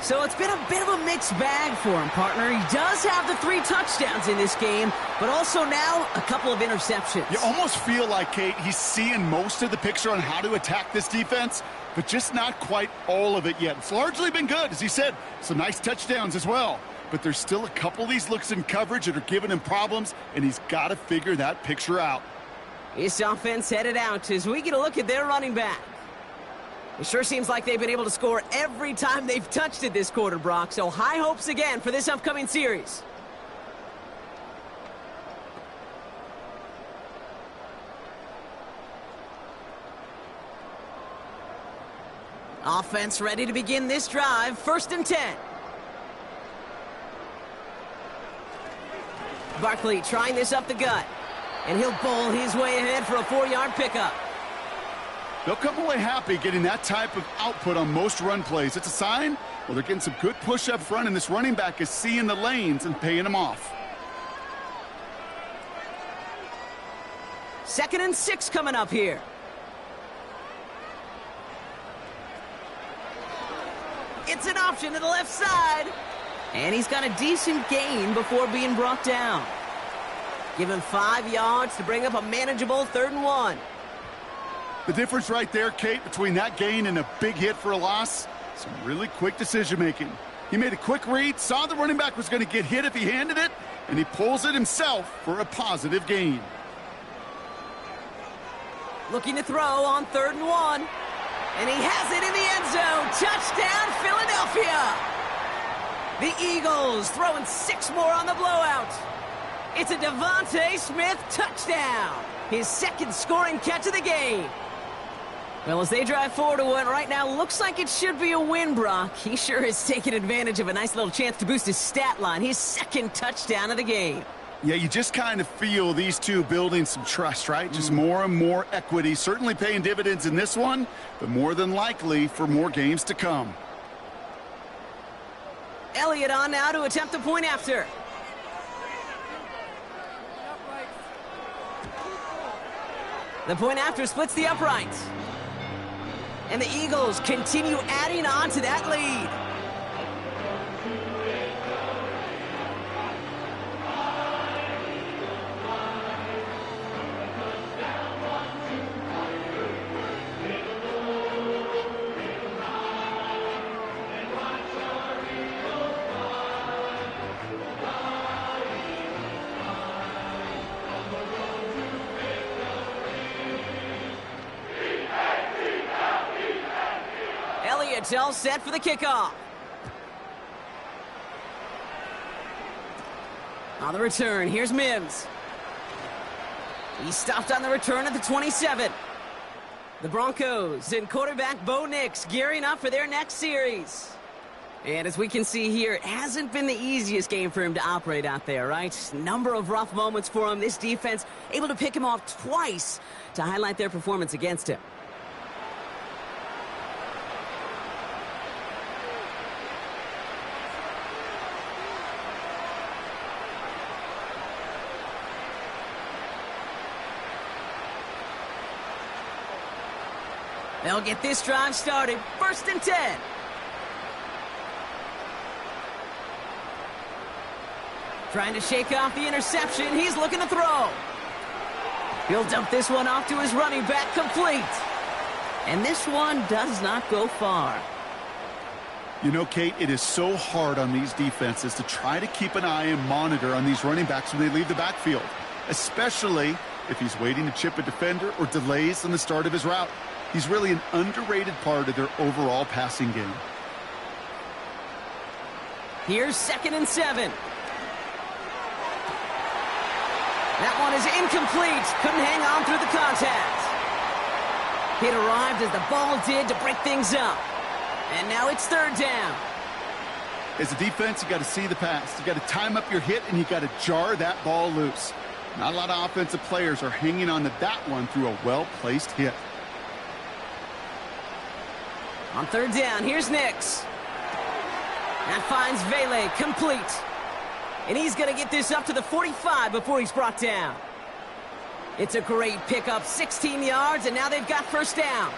So it's been a bit of a mixed bag for him, partner. He does have the 3 touchdowns in this game, but also now a couple of interceptions. You almost feel like, Kate, he's seeing most of the picture on how to attack this defense, but just not quite all of it yet. It's largely been good, as he said. Some nice touchdowns as well. But there's still a couple of these looks in coverage that are giving him problems, and he's got to figure that picture out. This offense headed out as we get a look at their running back. It sure seems like they've been able to score every time they've touched it this quarter, Brock. So high hopes again for this upcoming series. Offense ready to begin this drive. 1st and 10. Barkley trying this up the gut. And he'll bowl his way ahead for a 4-yard pickup. They'll come away happy getting that type of output on most run plays. It's a sign, well, they're getting some good push up front, and this running back is seeing the lanes and paying them off. 2nd and 6 coming up here. It's an option to the left side. And he's got a decent gain before being brought down. Given 5 yards to bring up a manageable 3rd and 1. The difference right there, Kate, between that gain and a big hit for a loss, some really quick decision-making. He made a quick read, saw the running back was going to get hit if he handed it, and he pulls it himself for a positive gain. Looking to throw on 3rd and 1. And he has it in the end zone. Touchdown, Philadelphia! The Eagles throwing 6 more on the blowout. It's a Devontae Smith touchdown. His 2nd scoring catch of the game. Well, as they drive forward to what right now looks like it should be a win, Brock. He sure has taken advantage of a nice little chance to boost his stat line. His 2nd touchdown of the game. Yeah, you just kind of feel these two building some trust, right? Just more and more equity. Certainly paying dividends in this one, but more than likely for more games to come. Elliott on now to attempt the point after. The point after splits the uprights. And the Eagles continue adding on to that lead. Elliott's all set for the kickoff. On the return, here's Mims. He stopped on the return at the 27. The Broncos and quarterback Bo Nix gearing up for their next series. And as we can see here, it hasn't been the easiest game for him to operate out there, right? Number of rough moments for him. This defense able to pick him off twice to highlight their performance against him. They'll get this drive started. 1st and 10. Trying to shake off the interception. He's looking to throw. He'll dump this one off to his running back, complete. And this one does not go far. You know, Kate, it is so hard on these defenses to try to keep an eye and monitor on these running backs when they leave the backfield, especially if he's waiting to chip a defender or delays on the start of his route. He's really an underrated part of their overall passing game. Here's 2nd and 7. That one is incomplete. Couldn't hang on through the contact. It arrived as the ball did to break things up. And now it's 3rd down. As a defense, you got to see the pass. You got to time up your hit, and you got to jar that ball loose. Not a lot of offensive players are hanging on to that one through a well-placed hit. On 3rd down, here's Nix. That finds Vele, complete. And he's going to get this up to the 45 before he's brought down. It's a great pickup, 16 yards, and now they've got 1st down.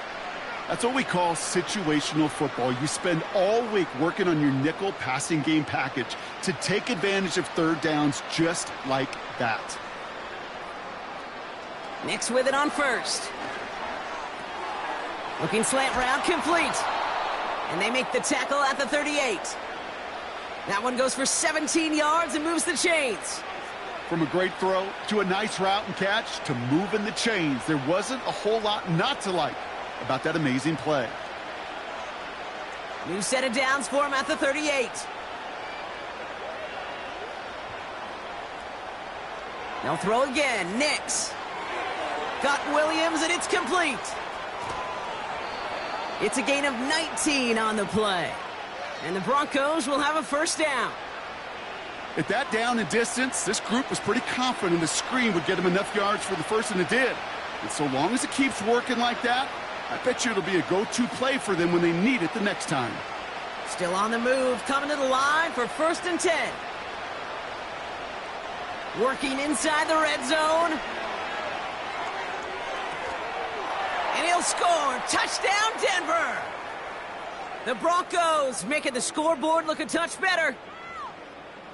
That's what we call situational football. You spend all week working on your nickel passing game package to take advantage of third downs just like that. Nix with it on first. Looking slant route, complete. And they make the tackle at the 38. That one goes for 17 yards and moves the chains. From a great throw to a nice route and catch to moving the chains, there wasn't a whole lot not to like about that amazing play. New set of downs for him at the 38. They'll throw again. Nix. Got Williams, and it's complete. It's a gain of 19 on the play. And the Broncos will have a first down. At that down and distance, this group was pretty confident the screen would get them enough yards for the first, and it did. And so long as it keeps working like that, I bet you it'll be a go-to play for them when they need it the next time. Still on the move, coming to the line for 1st and 10. Working inside the red zone. And he'll score. Touchdown, Denver. The Broncos making the scoreboard look a touch better.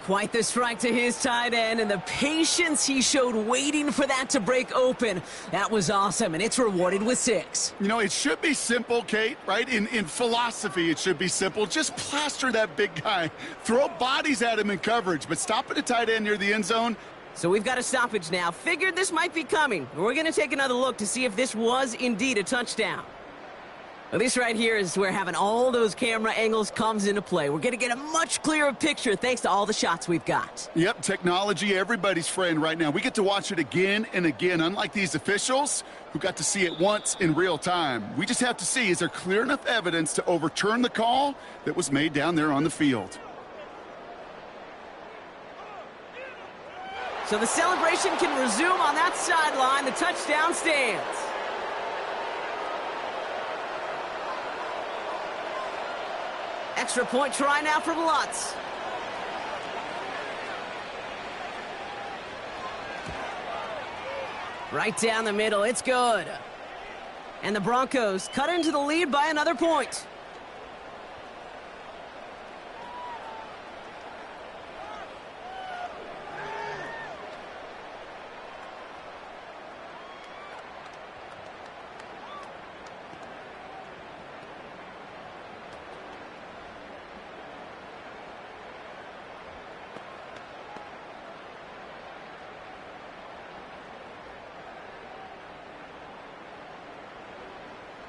Quite the strike to his tight end, and the patience he showed waiting for that to break open. That was awesome, and it's rewarded with 6. You know, it should be simple, Kate, right? In philosophy, it should be simple. Just plaster that big guy. Throw bodies at him in coverage, but stop at a tight end near the end zone. So we've got a stoppage now. Figured this might be coming. We're going to take another look to see if this was indeed a touchdown. Well, this right here is where having all those camera angles comes into play. We're going to get a much clearer picture thanks to all the shots we've got. Yep, technology, everybody's friend right now. We get to watch it again and again, unlike these officials who got to see it once in real time. We just have to see, is there clear enough evidence to overturn the call that was made down there on the field? So the celebration can resume on that sideline. The touchdown stands. Extra point try now from Lutz. Right down the middle. It's good. And the Broncos cut into the lead by another point.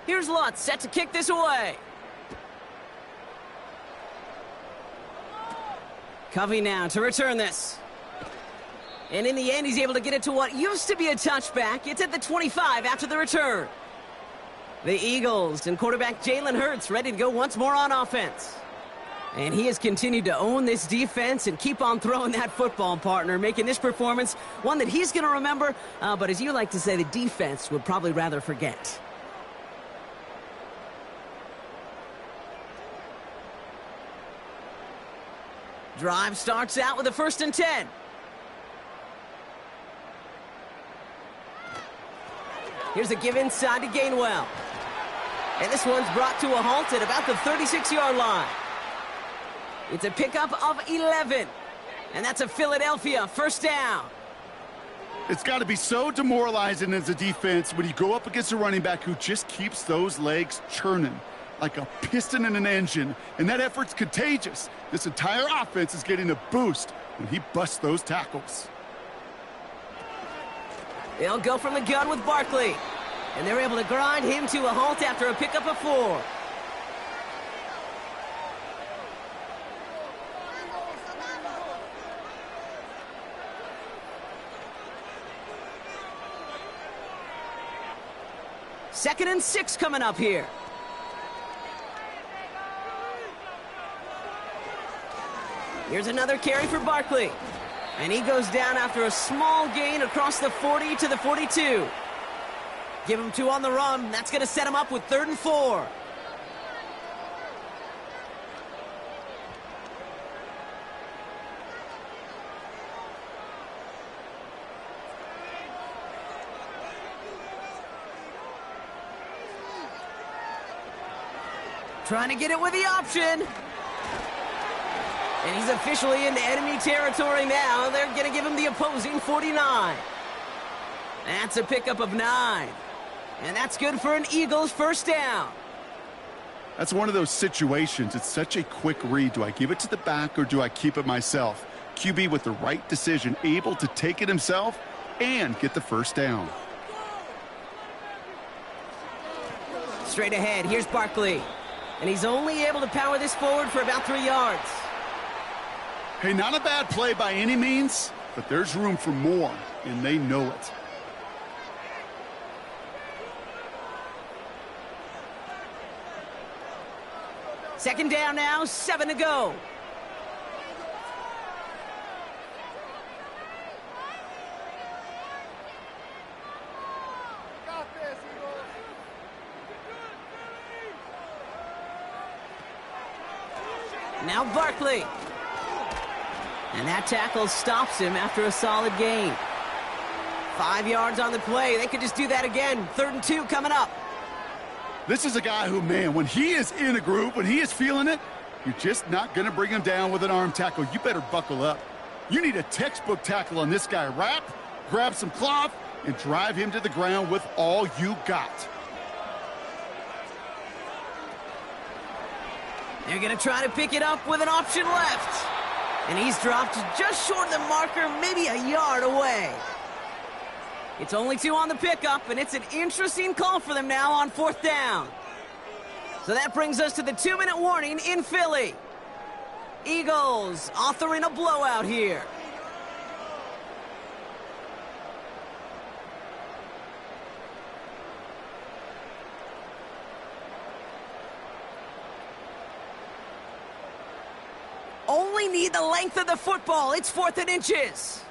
Here's Lutz, set to kick this away. Covey now to return this. And in the end, he's able to get it to what used to be a touchback. It's at the 25 after the return. The Eagles and quarterback Jalen Hurts ready to go once more on offense. And he has continued to own this defense and keep on throwing that football, partner, making this performance one that he's going to remember. But as you like to say, the defense would probably rather forget. Drive starts out with a 1st and 10. Here's a give inside to Gainwell. And this one's brought to a halt at about the 36-yard line. It's a pickup of 11. And that's a Philadelphia first down. It's got to be so demoralizing as a defense when you go up against a running back who just keeps those legs churning like a piston in an engine, and that effort's contagious. This entire offense is getting a boost when he busts those tackles. They'll go from the gun with Barkley, and they're able to grind him to a halt after a pickup of 4. Second and 6 coming up here. Here's another carry for Barkley. And he goes down after a small gain across the 40 to the 42. Give him 2 on the run. That's going to set him up with 3rd and 4. Trying to get it with the option. And he's officially in enemy territory now. They're going to give him the opposing 49. That's a pickup of 9. And that's good for an Eagles first down. That's one of those situations. It's such a quick read. Do I give it to the back or do I keep it myself? QB with the right decision, able to take it himself and get the first down. Straight ahead, here's Barkley. And he's only able to power this forward for about 3 yards. Hey, not a bad play by any means, but there's room for more, and they know it. Second down now, 7 to go. Now Barkley. And that tackle stops him after a solid gain. 5 yards on the play. They could just do that again. 3rd and 2 coming up. This is a guy who, man, when he is in a groove, when he is feeling it, you're just not going to bring him down with an arm tackle. You better buckle up. You need a textbook tackle on this guy. Wrap, grab some cloth, and drive him to the ground with all you got. They're going to try to pick it up with an option left. And he's dropped just short of the marker, maybe a yard away. It's only 2 on the pickup, and it's an interesting call for them now on 4th down. So that brings us to the 2-minute warning in Philly. Eagles authoring a blowout here. Only need the length of the football. It's 4th and inches.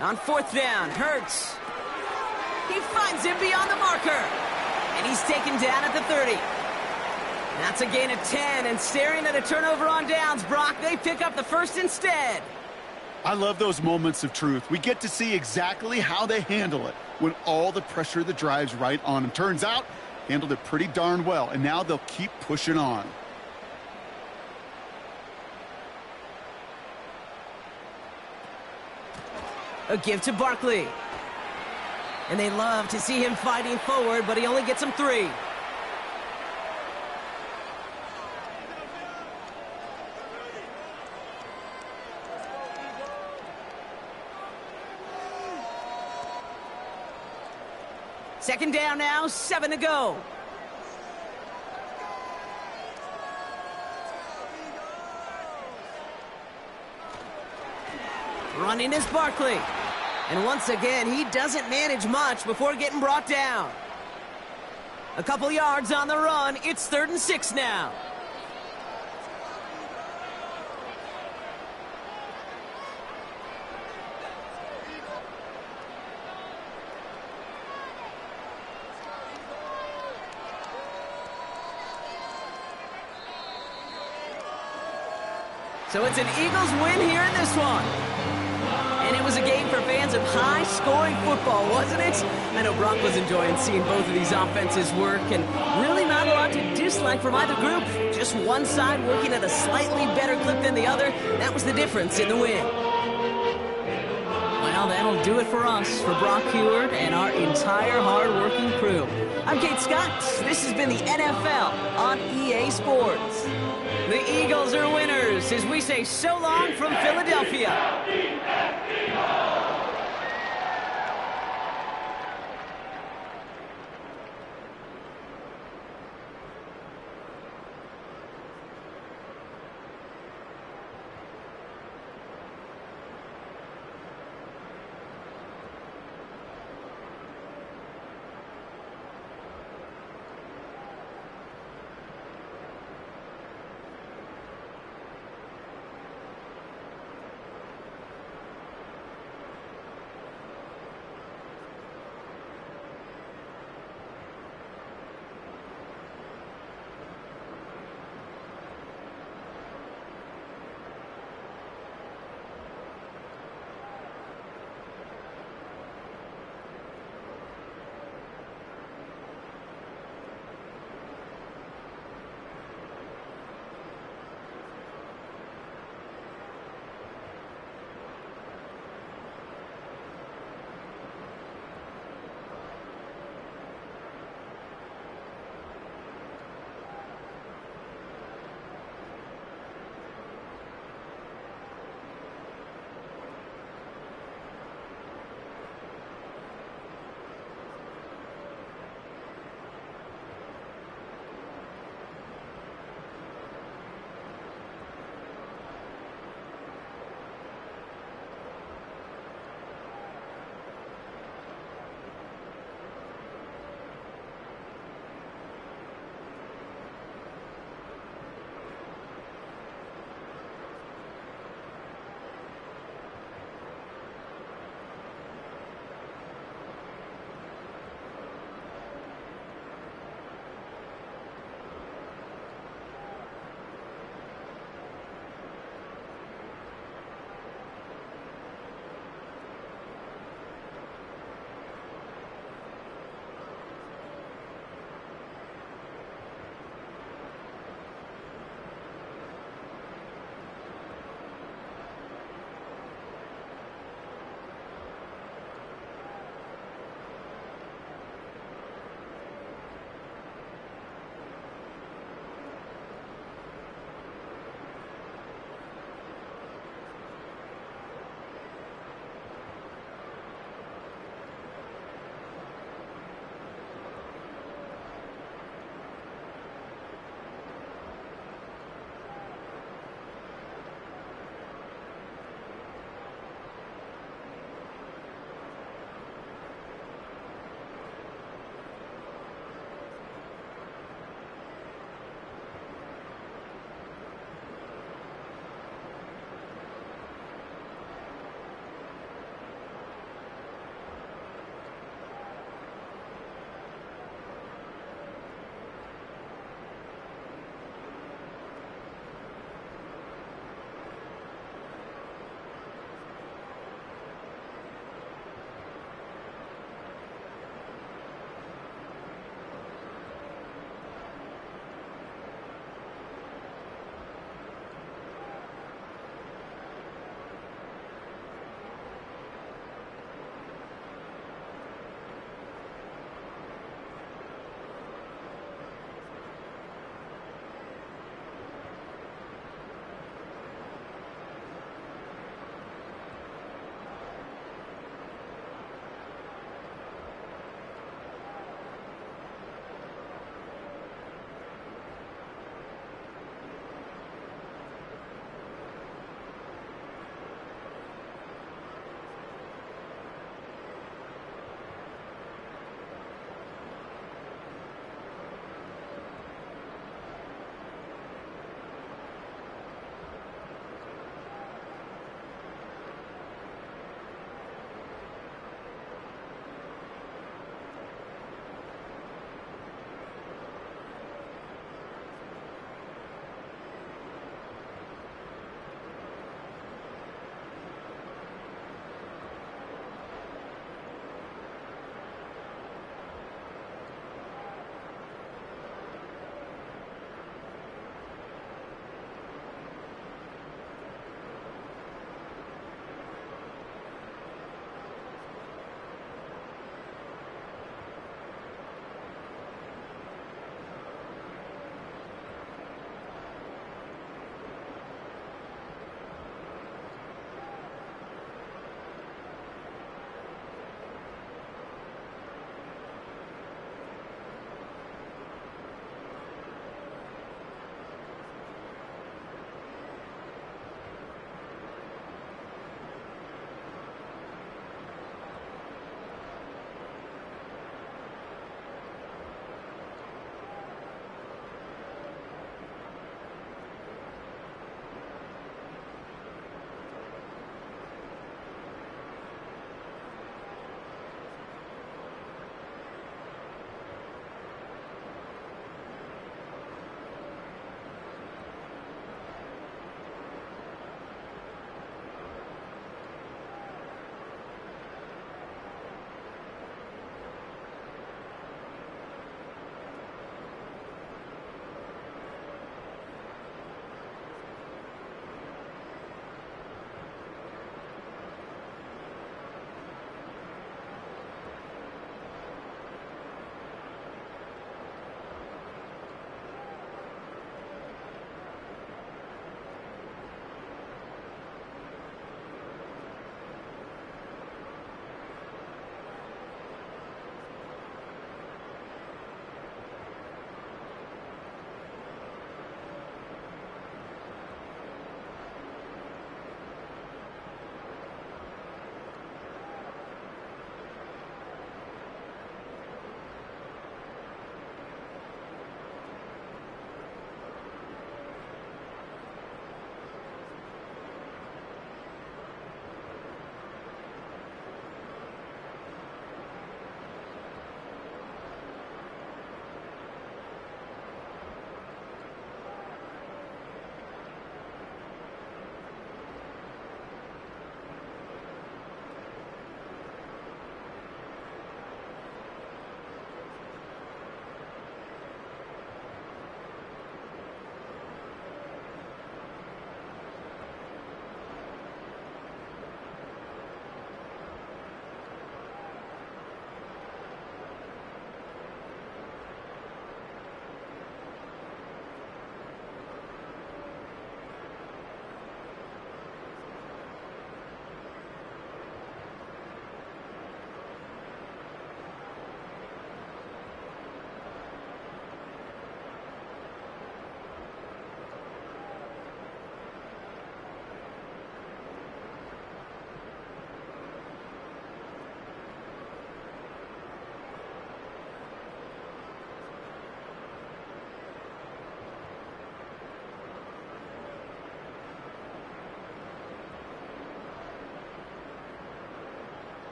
On 4th down, Hurts. He finds him beyond the marker. And he's taken down at the 30. That's a gain of 10, and staring at a turnover on downs, Brock, they pick up the first instead. I love those moments of truth. We get to see exactly how they handle it when all the pressure that drives right on them. Turns out, handled it pretty darn well, and now they'll keep pushing on. A give to Barkley. And they love to see him fighting forward, but he only gets him 3. Second down now, 7 to go. Running is Barkley. And once again, he doesn't manage much before getting brought down. A couple yards on the run. It's 3rd and 6 now. So it's an Eagles win here in this one. And it was a game for fans of high-scoring football, wasn't it? I know Brock was enjoying seeing both of these offenses work, and really not a lot to dislike from either group. Just one side working at a slightly better clip than the other. That was the difference in the win. Well, that'll do it for us, for Brock Heward and our entire hard-working crew. I'm Kate Scott. This has been the NFL on EA Sports. The Eagles are winners as we say so long from Philadelphia.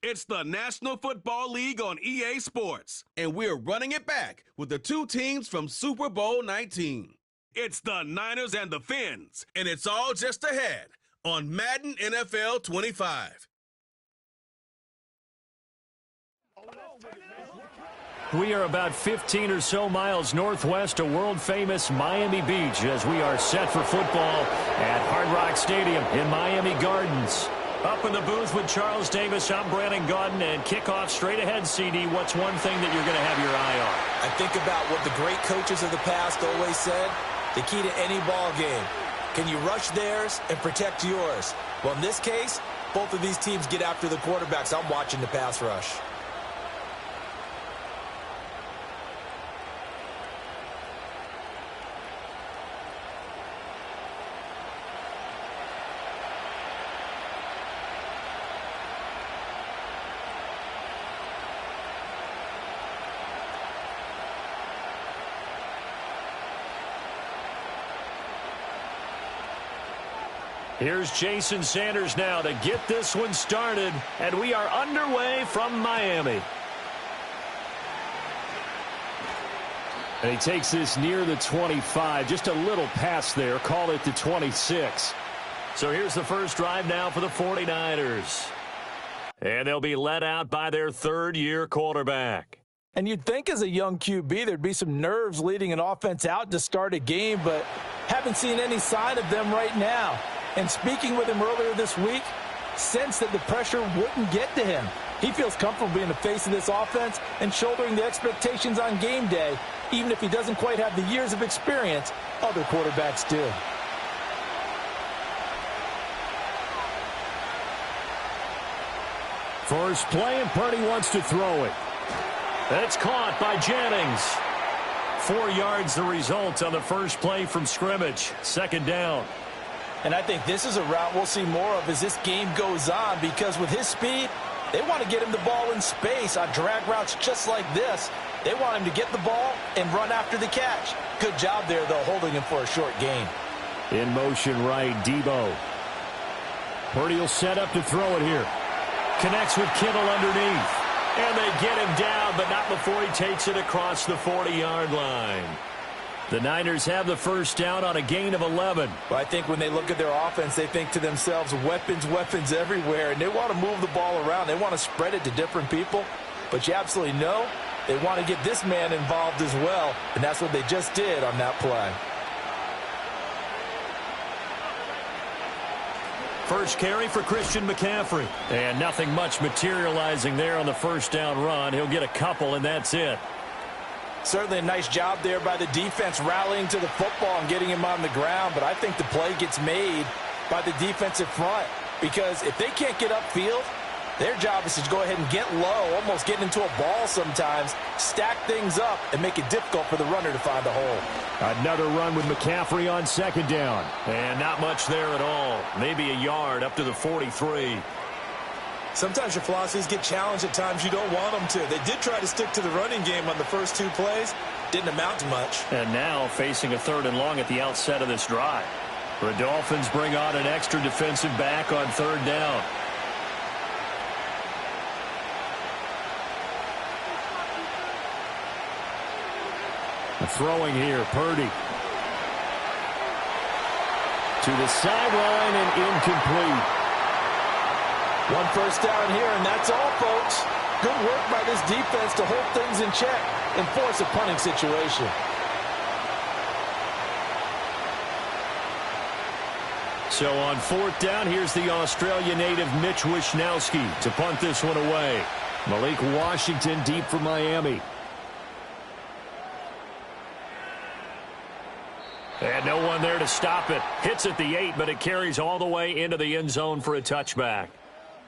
It's the National Football League on EA Sports, and we're running it back with the two teams from Super Bowl 19. It's the Niners and the Fins, and it's all just ahead on Madden NFL 25. We are about 15 or so miles northwest of world-famous Miami Beach as we are set for football at Hard Rock Stadium in Miami Gardens. Up in the booth with Charles Davis, I'm Brandon Gaudin, and kickoff straight ahead, CD. What's one thing that you're going to have your eye on? I think about what the great coaches of the past always said. The key to any ball game. Can you rush theirs and protect yours? Well, in this case, both of these teams get after the quarterbacks. I'm watching the pass rush. Here's Jason Sanders now to get this one started, and we are underway from Miami. And he takes this near the 25, just a little pass there, call it the 26. So here's the first drive now for the 49ers. And they'll be led out by their third-year quarterback. And you'd think as a young QB there'd be some nerves leading an offense out to start a game, but haven't seen any sign of them right now. And speaking with him earlier this week, sensed that the pressure wouldn't get to him. He feels comfortable being the face of this offense and shouldering the expectations on game day, even if he doesn't quite have the years of experience other quarterbacks do. First play, and Purdy wants to throw it. That's caught by Jennings. 4 yards the result on the first play from scrimmage. Second down. And I think this is a route we'll see more of as this game goes on, because with his speed, they want to get him the ball in space on drag routes just like this. They want him to get the ball and run after the catch. Good job there, though, holding him for a short gain. In motion right, Debo. Purdy will set up to throw it here. Connects with Kittle underneath. And they get him down, but not before he takes it across the 40-yard line. The Niners have the first down on a gain of 11. Well, I think when they look at their offense, they think to themselves, weapons, weapons everywhere, and they want to move the ball around. They want to spread it to different people, but you absolutely know they want to get this man involved as well, and that's what they just did on that play. First carry for Christian McCaffrey, and nothing much materializing there on the first down run. He'll get a couple, and that's it. Certainly a nice job there by the defense rallying to the football and getting him on the ground, but I think the play gets made by the defensive front, because if they can't get upfield, their job is to go ahead and get low, almost get into a ball sometimes, stack things up, and make it difficult for the runner to find a hole. Another run with McCaffrey on second down. And not much there at all. Maybe a yard up to the 43. Sometimes your philosophies get challenged at times you don't want them to. They did try to stick to the running game on the first two plays. Didn't amount to much. And now facing a third and long at the outset of this drive. The Dolphins bring on an extra defensive back on third down. Throwing here, Purdy. To the sideline and incomplete. One first down here, and that's all, folks. Good work by this defense to hold things in check and force a punting situation. So on fourth down, here's the Australia native Mitch Wishnowsky to punt this one away. Malik Washington deep for Miami. And no one there to stop it. Hits at the 8, but it carries all the way into the end zone for a touchback.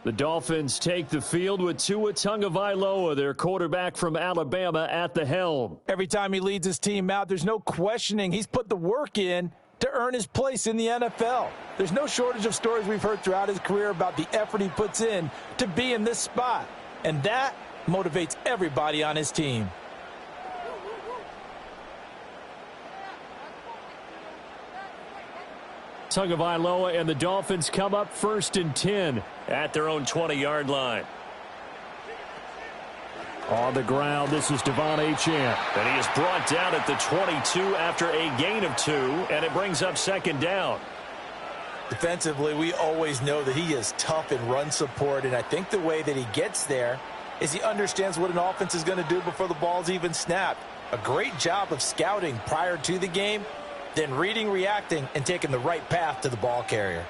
The Dolphins take the field with Tua Tagovailoa, their quarterback from Alabama, at the helm. Every time he leads his team out, there's no questioning he's put the work in to earn his place in the NFL. There's no shortage of stories we've heard throughout his career about the effort he puts in to be in this spot. And that motivates everybody on his team. Tagovailoa and the Dolphins come up first and 10 at their own 20-yard line. On the ground, this is Devon Achane. And he is brought down at the 22 after a gain of 2, and it brings up second down. Defensively, we always know that he is tough in run support, and I think the way that he gets there is he understands what an offense is going to do before the ball's even snapped. A great job of scouting prior to the game, then reading, reacting, and taking the right path to the ball carrier.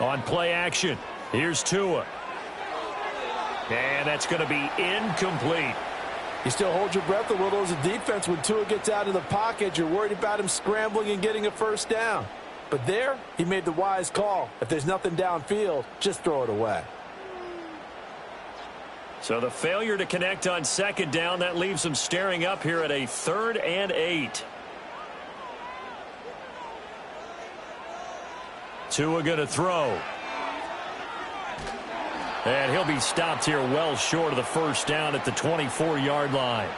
On play action, here's Tua. And that's going to be incomplete. You still hold your breath a little as a defense when Tua gets out of the pocket. You're worried about him scrambling and getting a first down. But there, he made the wise call. If there's nothing downfield, just throw it away. So the failure to connect on second down, that leaves them staring up here at a 3rd and 8. Tua going to throw. And he'll be stopped here well short of the first down at the 24-yard line.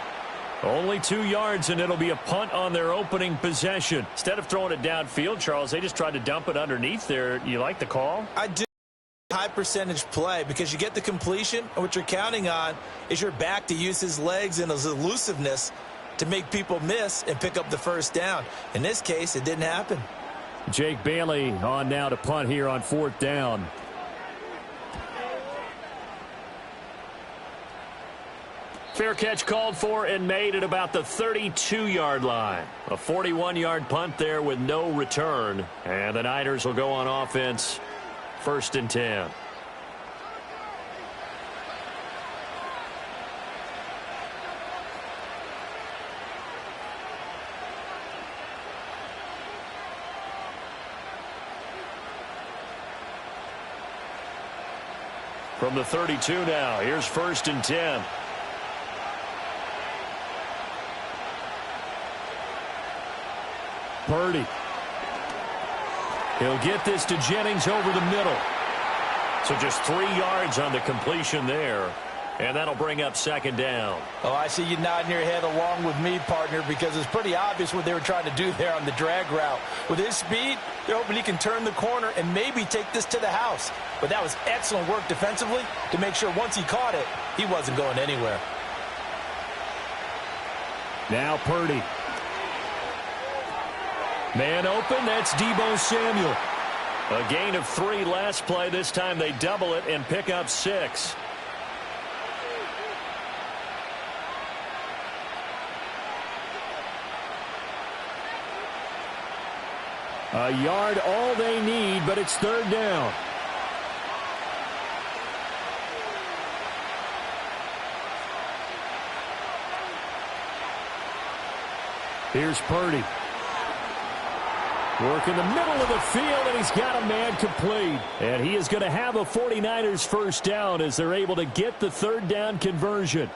Only 2 yards, and it'll be a punt on their opening possession. Instead of throwing it downfield, Charles, they just tried to dump it underneath there. You like the call? I do. High percentage play because you get the completion, and what you're counting on is your back to use his legs and his elusiveness to make people miss and pick up the first down. In this case, it didn't happen. Jake Bailey on now to punt here on 4th down. Fair catch called for and made at about the 32-yard line. A 41-yard punt there with no return. And the Niners will go on offense, 1st and 10. From the 32 now, here's 1st and 10. Purdy. He'll get this to Jennings over the middle. So just 3 yards on the completion there. And that'll bring up second down. Oh, I see you nodding your head along with me, partner, because it's pretty obvious what they were trying to do there on the drag route. With his speed, they're hoping he can turn the corner and maybe take this to the house. But that was excellent work defensively to make sure once he caught it, he wasn't going anywhere. Now Purdy. Man open, that's Deebo Samuel. A gain of 3 last play. This time they double it and pick up 6. A yard all they need, but it's 3rd down. Here's Purdy. Work in the middle of the field, and he's got a man complete. And he is going to have a 49ers first down as they're able to get the 3rd down conversion.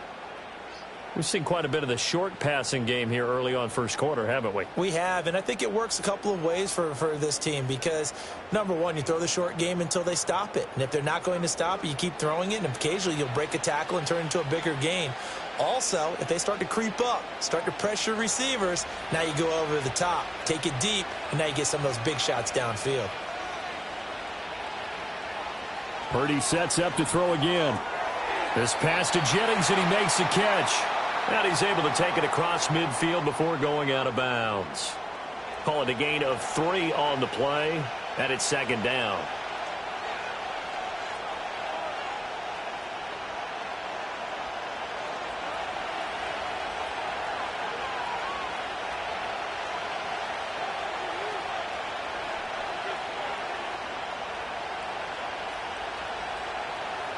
We've seen quite a bit of the short passing game here early on first quarter, haven't we? We have, and I think it works a couple of ways for this team because, number one, you throw the short game until they stop it. And if they're not going to stop it, you keep throwing it, and occasionally you'll break a tackle and turn into a bigger gain. Also, if they start to creep up, start to pressure receivers, now you go over the top, take it deep, and now you get some of those big shots downfield. Purdy sets up to throw again. This pass to Jennings, and he makes the catch. And he's able to take it across midfield before going out of bounds. Call it a gain of 3 on the play, and it's second down.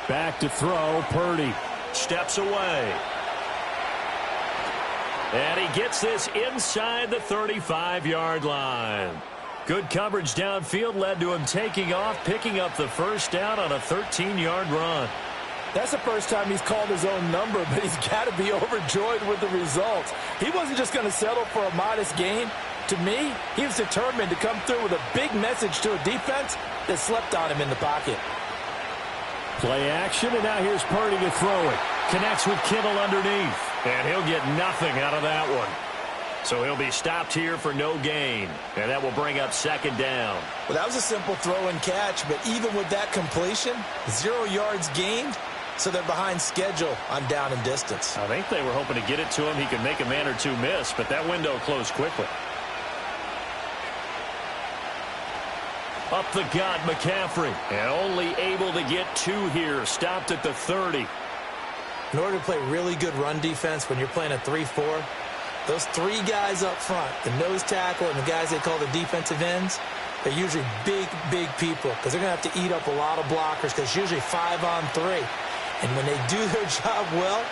Back to throw, Purdy. Steps away. And he gets this inside the 35-yard line. Good coverage downfield led to him taking off, picking up the first down on a 13-yard run. That's the first time he's called his own number, but he's got to be overjoyed with the results. He wasn't just going to settle for a modest gain. To me, he was determined to come through with a big message to a defense that slept on him in the pocket. Play action, and now here's Purdy to throw it. Connects with Kittle underneath. And he'll get nothing out of that one. So he'll be stopped here for no gain. And that will bring up second down. Well, that was a simple throw and catch, but even with that completion, 0 yards gained, so they're behind schedule on down and distance. I think they were hoping to get it to him. He could make a man or two miss, but that window closed quickly. Up the gut, McCaffrey. And only able to get 2 here. Stopped at the 30. In order to play really good run defense when you're playing a 3-4, those 3 guys up front, the nose tackle and the guys they call the defensive ends, they're usually big, big people because they're going to have to eat up a lot of blockers because it's usually 5-on-3. And when they do their job well,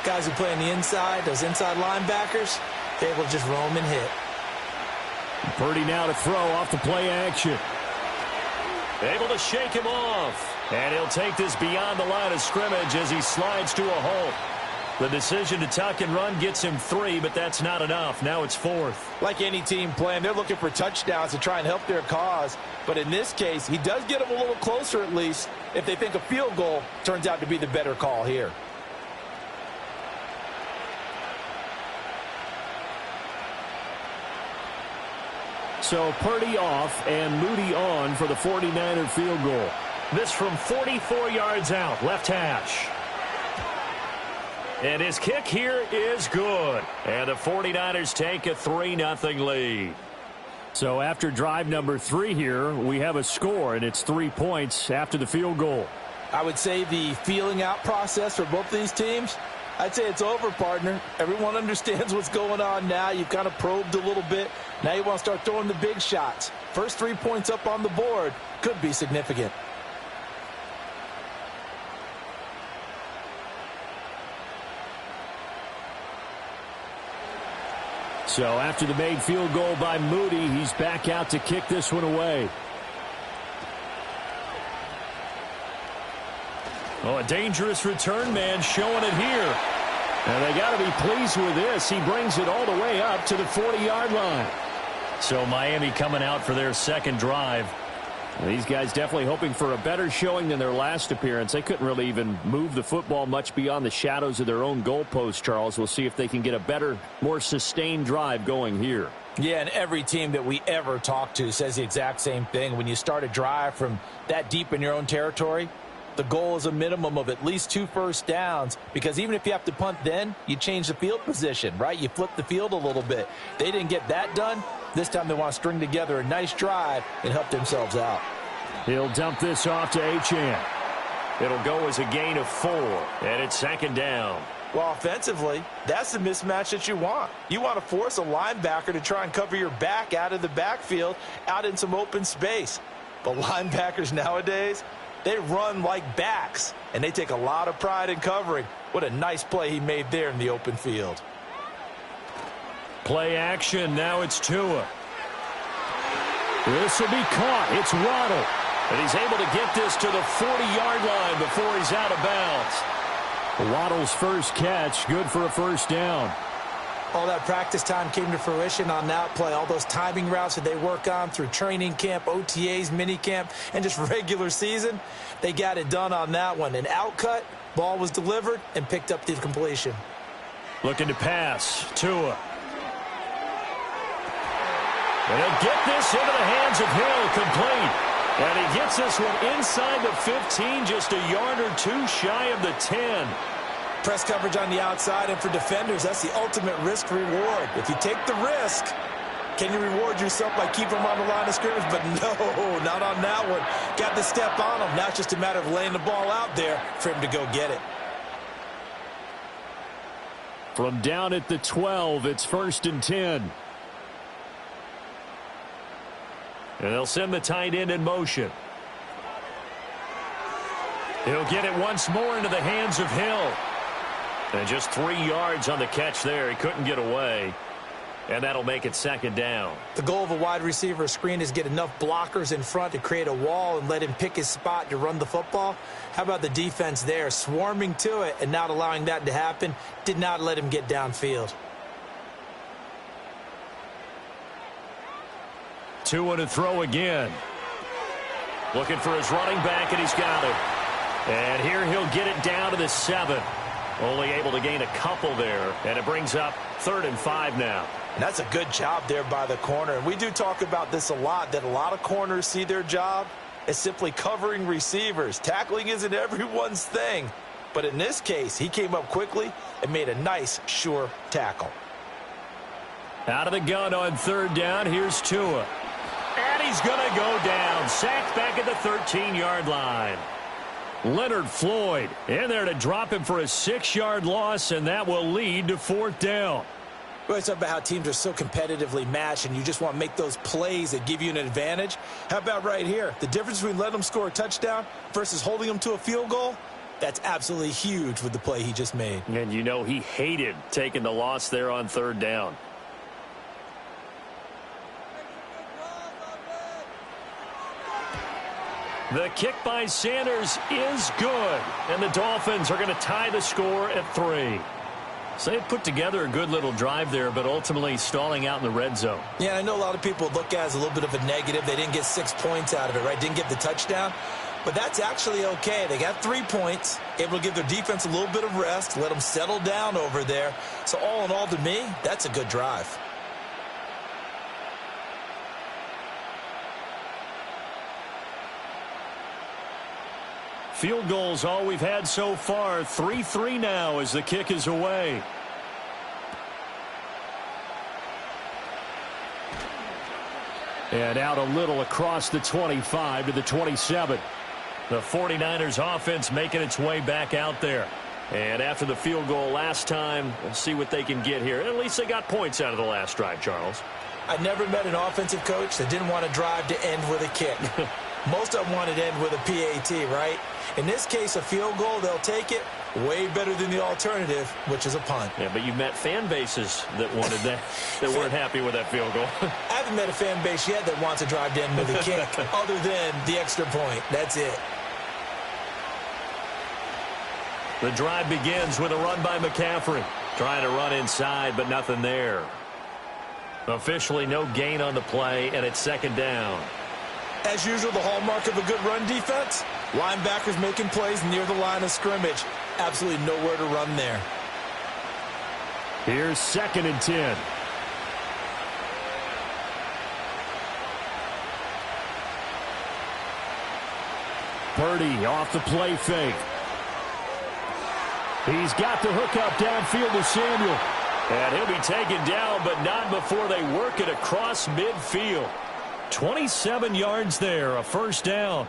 guys who play on the inside, those inside linebackers, they're able to just roam and hit. Purdy now to throw off the play action. Able to shake him off. And he'll take this beyond the line of scrimmage as he slides to a halt. The decision to tuck and run gets him 3, but that's not enough. Now it's 4th. Like any team playing, they're looking for touchdowns to try and help their cause. But in this case, he does get them a little closer at least if they think a field goal turns out to be the better call here. So Purdy off and Moody on for the 49er field goal. This from 44 yards out, left hash. And his kick here is good. And the 49ers take a 3-0 lead. So after drive number 3 here, we have a score, and it's 3 points after the field goal. I would say the feeling out process for both these teams, I'd say it's over, partner. Everyone understands what's going on now. You've kind of probed a little bit. Now you want to start throwing the big shots. First 3 points up on the board could be significant. So after the made field goal by Moody, he's back out to kick this one away. Oh, a dangerous return man showing it here. And they got to be pleased with this. He brings it all the way up to the 40-yard line. So Miami coming out for their second drive. These guys definitely hoping for a better showing than their last appearance. They couldn't really even move the football much beyond the shadows of their own goalpost, Charles. We'll see if they can get a better, more sustained drive going here. Yeah, and every team that we ever talk to says the exact same thing. When you start a drive from that deep in your own territory, the goal is a minimum of at least 2 first downs, because even if you have to punt then, you change the field position, right? You flip the field a little bit. They didn't get that done. This time they want to string together a nice drive and help themselves out. He'll dump this off to Achane. It'll go as a gain of 4, and it's second down. Well, offensively, that's the mismatch that you want. You want to force a linebacker to try and cover your back out of the backfield, out in some open space. But linebackers nowadays, they run like backs, and they take a lot of pride in covering. What a nice play he made there in the open field. Play action. Now it's Tua. This will be caught. It's Waddle. And he's able to get this to the 40-yard line before he's out of bounds. Waddle's first catch, good for a first down. All that practice time came to fruition on that play. All those timing routes that they work on through training camp, OTAs, minicamp, and just regular season, they got it done on that one. An outcut, ball was delivered, and picked up the completion. Looking to pass. Tua. And he'll get this into the hands of Hill, complete. And he gets this one inside the 15, just a yard or 2 shy of the 10. Press coverage on the outside, and for defenders, that's the ultimate risk-reward. If you take the risk, can you reward yourself by keeping them on the line of scrimmage? But no, not on that one. Got the step on him. Now it's just a matter of laying the ball out there for him to go get it. From down at the 12, it's 1st and 10. And they'll send the tight end in motion. He'll get it once more into the hands of Hill. And just 3 yards on the catch there. He couldn't get away. And that'll make it second down. The goal of a wide receiver screen is get enough blockers in front to create a wall and let him pick his spot to run the football. How about the defense there? Swarming to it and not allowing that to happen. Did not let him get downfield. Tua to throw again. Looking for his running back, and he's got it. And here he'll get it down to the 7. Only able to gain a couple there, and it brings up 3rd and 5 now. And that's a good job there by the corner. And we do talk about this a lot, that a lot of corners see their job as simply covering receivers. Tackling isn't everyone's thing. But in this case, he came up quickly and made a nice, sure tackle. Out of the gun on third down, here's Tua. And he's going to go down. Sacked back at the 13-yard line. Leonard Floyd in there to drop him for a 6-yard loss, and that will lead to fourth down. We always talk about how teams are so competitively matched, and you just want to make those plays that give you an advantage. How about right here? The difference between letting them score a touchdown versus holding them to a field goal, that's absolutely huge with the play he just made. And you know he hated taking the loss there on third down. The kick by Sanders is good, and the Dolphins are going to tie the score at 3. So they put together a good little drive there, but ultimately stalling out in the red zone. Yeah, I know a lot of people look at it as a little bit of a negative. They didn't get 6 points out of it, right? Didn't get the touchdown. But that's actually okay. They got 3 points, able to give their defense a little bit of rest, let them settle down over there. So all in all, to me, that's a good drive. Field goals all we've had so far. 3-3 now as the kick is away. And out a little across the 25 to the 27. The 49ers offense making its way back out there. And after the field goal last time, we'll see what they can get here. At least they got points out of the last drive, Charles. I never met an offensive coach that didn't want to drive to end with a kick. Most of them wanted to end with a PAT, right? In this case, a field goal, they'll take it. Way better than the alternative, which is a punt. Yeah, but you've met fan bases that wanted that, that weren't happy with that field goal. I haven't met a fan base yet that wants to drive to end with a kick, other than the extra point. That's it. The drive begins with a run by McCaffrey. Trying to run inside, but nothing there. Officially no gain on the play, and it's second down. As usual, the hallmark of a good run defense, linebackers making plays near the line of scrimmage. Absolutely nowhere to run there. Here's 2nd and 10. Purdy off the play fake. He's got the hook up downfield to Samuel. And he'll be taken down, but not before they work it across midfield. 27 yards there, a first down.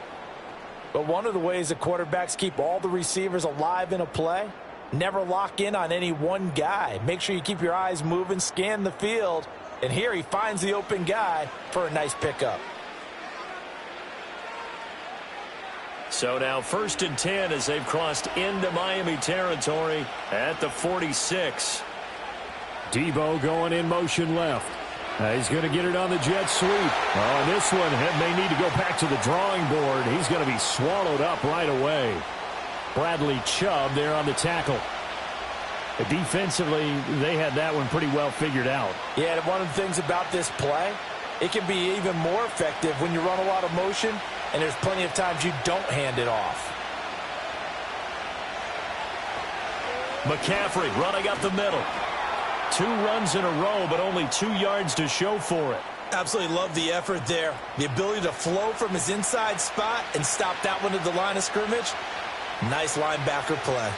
But one of the ways the quarterbacks keep all the receivers alive in a play, never lock in on any one guy. Make sure you keep your eyes moving, scan the field. And here he finds the open guy for a nice pickup. So now 1st and 10 as they've crossed into Miami territory at the 46. Debo going in motion left. He's going to get it on the jet sweep. Oh, this one may need to go back to the drawing board. He's going to be swallowed up right away. Bradley Chubb there on the tackle. Defensively, they had that one pretty well figured out. Yeah, and one of the things about this play, it can be even more effective when you run a lot of motion, and there's plenty of times you don't hand it off. McCaffrey running up the middle. 2 runs in a row, but only 2 yards to show for it. Absolutely love the effort there. The ability to flow from his inside spot and stop that one at the line of scrimmage. Nice linebacker play.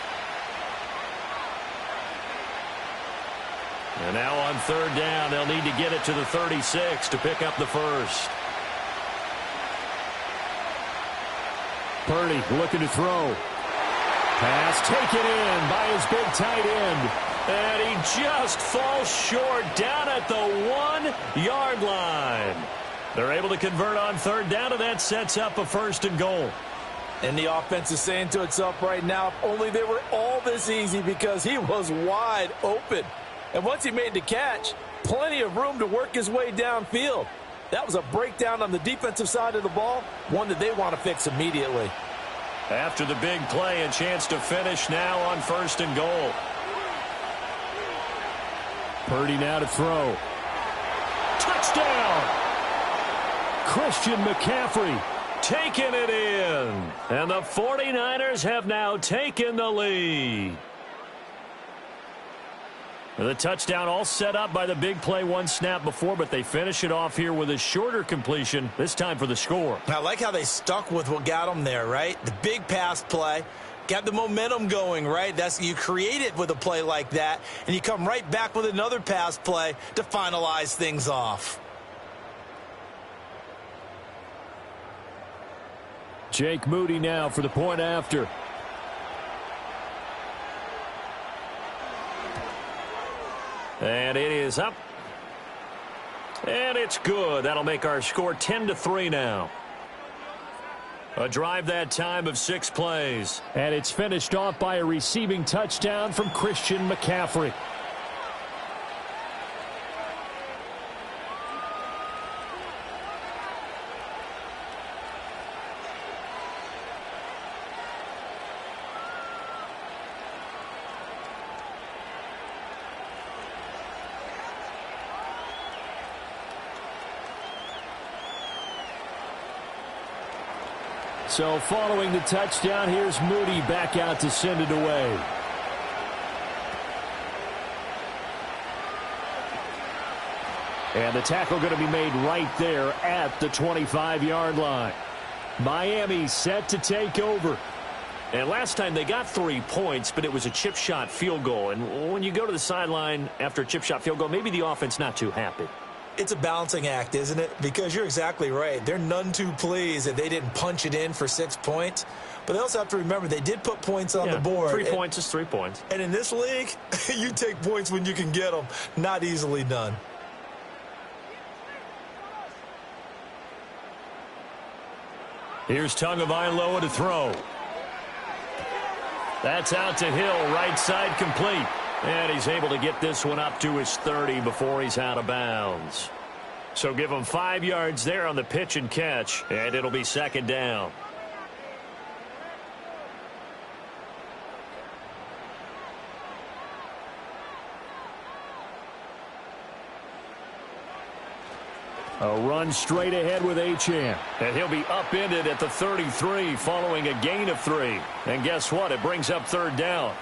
And now on 3rd down, they'll need to get it to the 36 to pick up the first. Purdy looking to throw. Pass taken in by his big tight end. And he just falls short down at the 1-yard line. They're able to convert on 3rd down, and that sets up a 1st and goal. And the offense is saying to itself right now, if only they were all this easy, because he was wide open. And once he made the catch, plenty of room to work his way downfield. That was a breakdown on the defensive side of the ball, one that they want to fix immediately. After the big play, a chance to finish now on 1st and goal. Purdy now to throw. Touchdown! Christian McCaffrey taking it in. And the 49ers have now taken the lead. The touchdown all set up by the big play one snap before, but they finish it off here with a shorter completion, this time for the score. I like how they stuck with what got them there, right? The big pass play. Got the momentum going, right? You create it with a play like that, and you come right back with another pass play to finalize things off. Jake Moody now for the point after. And it is up. And it's good. That'll make our score 10-3 now. A drive that time of 6 plays. And it's finished off by a receiving touchdown from Christian McCaffrey. So following the touchdown, here's Moody back out to send it away. And the tackle going to be made right there at the 25-yard line. Miami set to take over. And last time they got 3 points, but it was a chip shot field goal. And when you go to the sideline after a chip shot field goal, maybe the offense not too happy. It's a balancing act, isn't it? Because you're exactly right. They're none too pleased that they didn't punch it in for 6 points. But they also have to remember they did put points on the board. 3 points is 3 points. And in this league, you take points when you can get them. Not easily done. Here's Tagovailoa to throw. That's out to Hill, right side complete. And he's able to get this one up to his 30 before he's out of bounds. So give him 5 yards there on the pitch and catch, and it'll be second down. A run straight ahead with Achane. And he'll be upended at the 33 following a gain of 3. And guess what? It brings up third down.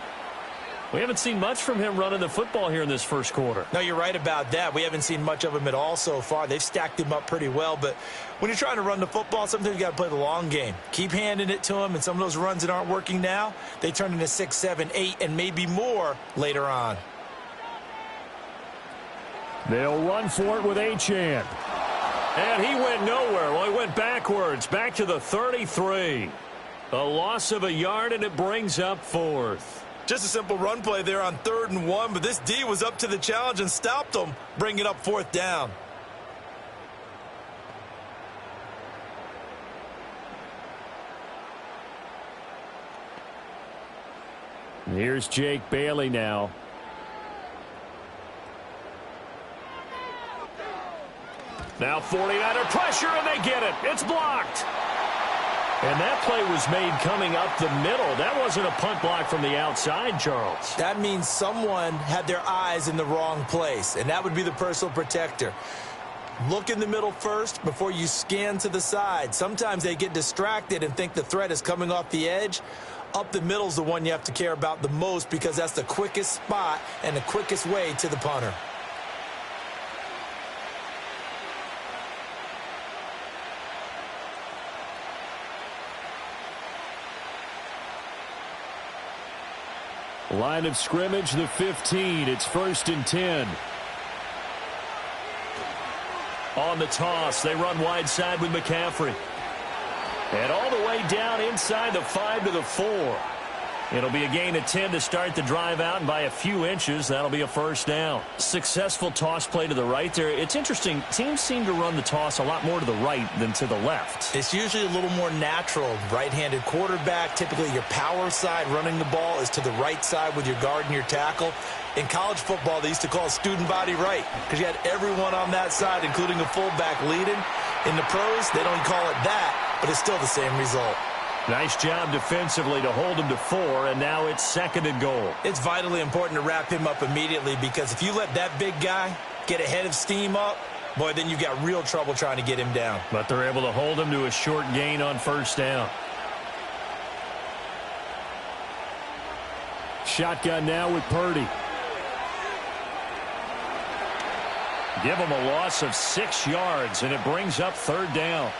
We haven't seen much from him running the football here in this first quarter. No, you're right about that. We haven't seen much of him at all so far. They've stacked him up pretty well. But when you're trying to run the football, sometimes you got to play the long game. Keep handing it to him, and some of those runs that aren't working now, they turn into 6, 7, 8, and maybe more later on. They'll run for it with Achane. And he went nowhere. Well, he went backwards, back to the 33. A loss of a yard, and it brings up 4th. Just a simple run play there on 3rd and 1, but this D was up to the challenge and stopped them, bringing up 4th down. Here's Jake Bailey now. Now 49er pressure, and they get it. It's blocked. And that play was made coming up the middle. That wasn't a punt block from the outside, Charles. That means someone had their eyes in the wrong place, and that would be the personal protector. Look in the middle first before you scan to the side. Sometimes they get distracted and think the threat is coming off the edge. Up the middle is the one you have to care about the most because that's the quickest spot and the quickest way to the punter. Line of scrimmage, the 15. It's 1st and 10. On the toss, they run wide side with McCaffrey. And all the way down inside the 5 to the 4. It'll be a gain of 10 to start the drive out, and by a few inches, that'll be a first down. Successful toss play to the right there. It's interesting. Teams seem to run the toss a lot more to the right than to the left. It's usually a little more natural. Right-handed quarterback, typically your power side running the ball is to the right side with your guard and your tackle. In college football, they used to call it student body right because you had everyone on that side, including a fullback leading. In the pros, they don't call it that, but it's still the same result. Nice job defensively to hold him to 4, and now it's 2nd and goal. It's vitally important to wrap him up immediately because if you let that big guy get ahead of steam up, boy, then you've got real trouble trying to get him down. But they're able to hold him to a short gain on 1st down. Shotgun now with Purdy. Give them a loss of 6 yards, and it brings up 3rd down.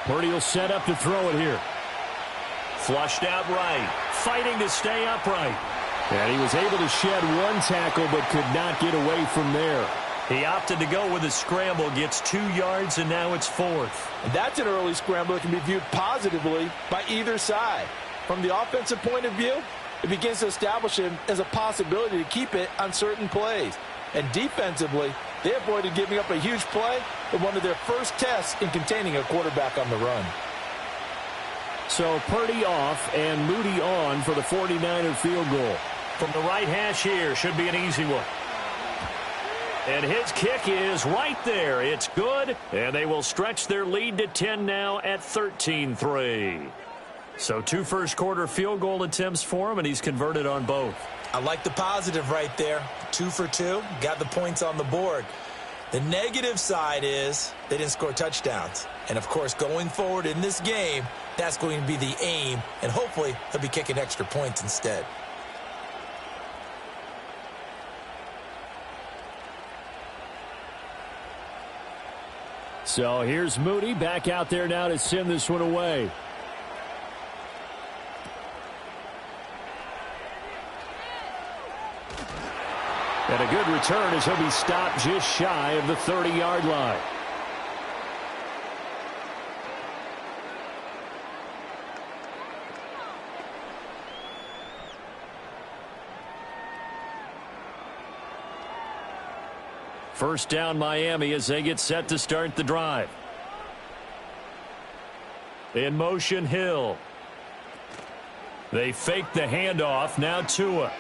Purdy will set up to throw it here. Flushed out right. Fighting to stay upright. And he was able to shed 1 tackle but could not get away from there. He opted to go with a scramble. Gets 2 yards, and now it's 4th. And that's an early scramble that can be viewed positively by either side. From the offensive point of view, it begins to establish him as a possibility to keep it on certain plays. And defensively, they avoided giving up a huge play in one of their first tests in containing a quarterback on the run. So Purdy off and Moody on for the 49er field goal. From the right hash here, should be an easy one. And his kick is right there. It's good, and they will stretch their lead to 10 now at 13-3. So 2 first-quarter field goal attempts for him, and he's converted on both. I like the positive right there. 2 for 2, got the points on the board. The negative side is they didn't score touchdowns. And, of course, going forward in this game, that's going to be the aim, and hopefully he'll be kicking extra points instead. So here's Moody back out there now to send this one away. And a good return as he'll be stopped just shy of the 30-yard line. First down Miami as they get set to start the drive. In motion, Hill. They fake the handoff. Now Tua.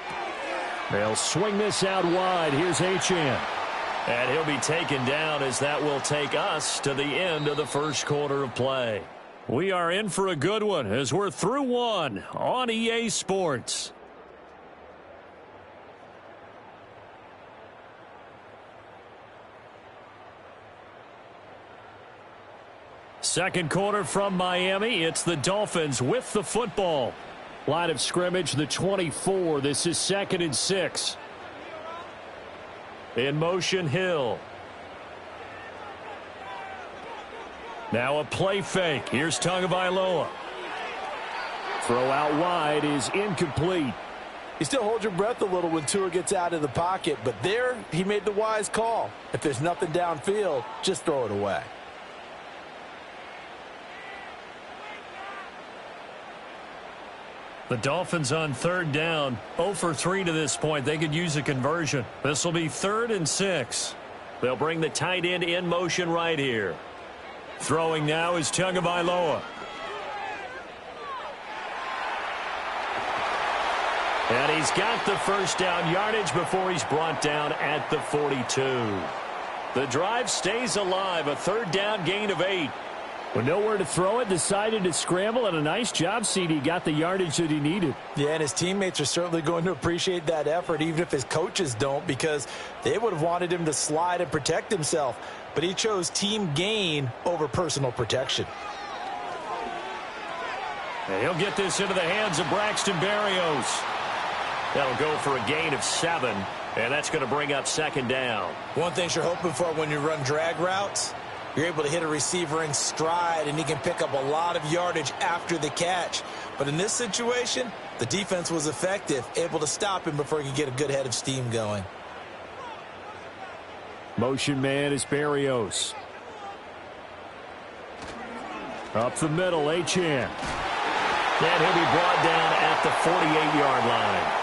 They'll swing this out wide. Here's Achane. And he'll be taken down as that will take us to the end of the first quarter of play. We are in for a good one as we're through one on EA Sports. Second quarter from Miami. It's the Dolphins with the football. Line of scrimmage, the 24. This is 2nd and 6. In motion, Hill. Now a play fake. Here's Tagovailoa. Throw out wide is incomplete. You still hold your breath a little when Tua gets out of the pocket, but there he made the wise call. If there's nothing downfield, just throw it away. The Dolphins on 3rd down, 0 for 3 to this point. They could use a conversion. This will be 3rd and 6. They'll bring the tight end in motion right here. Throwing now is Tagovailoa. And he's got the first down yardage before he's brought down at the 42. The drive stays alive, a 3rd down gain of 8. With nowhere to throw it, decided to scramble, and a nice job, CD. Got the yardage that he needed. Yeah, and his teammates are certainly going to appreciate that effort, even if his coaches don't, because they would have wanted him to slide and protect himself. But he chose team gain over personal protection. And he'll get this into the hands of Braxton Berrios. That'll go for a gain of 7, and that's going to bring up 2nd down. One thing you're hoping for when you run drag routes, you're able to hit a receiver in stride, and he can pick up a lot of yardage after the catch. But in this situation, the defense was effective, able to stop him before he could get a good head of steam going. Motion man is Berrios. Up the middle, Achane. And he'll be brought down at the 48-yard line.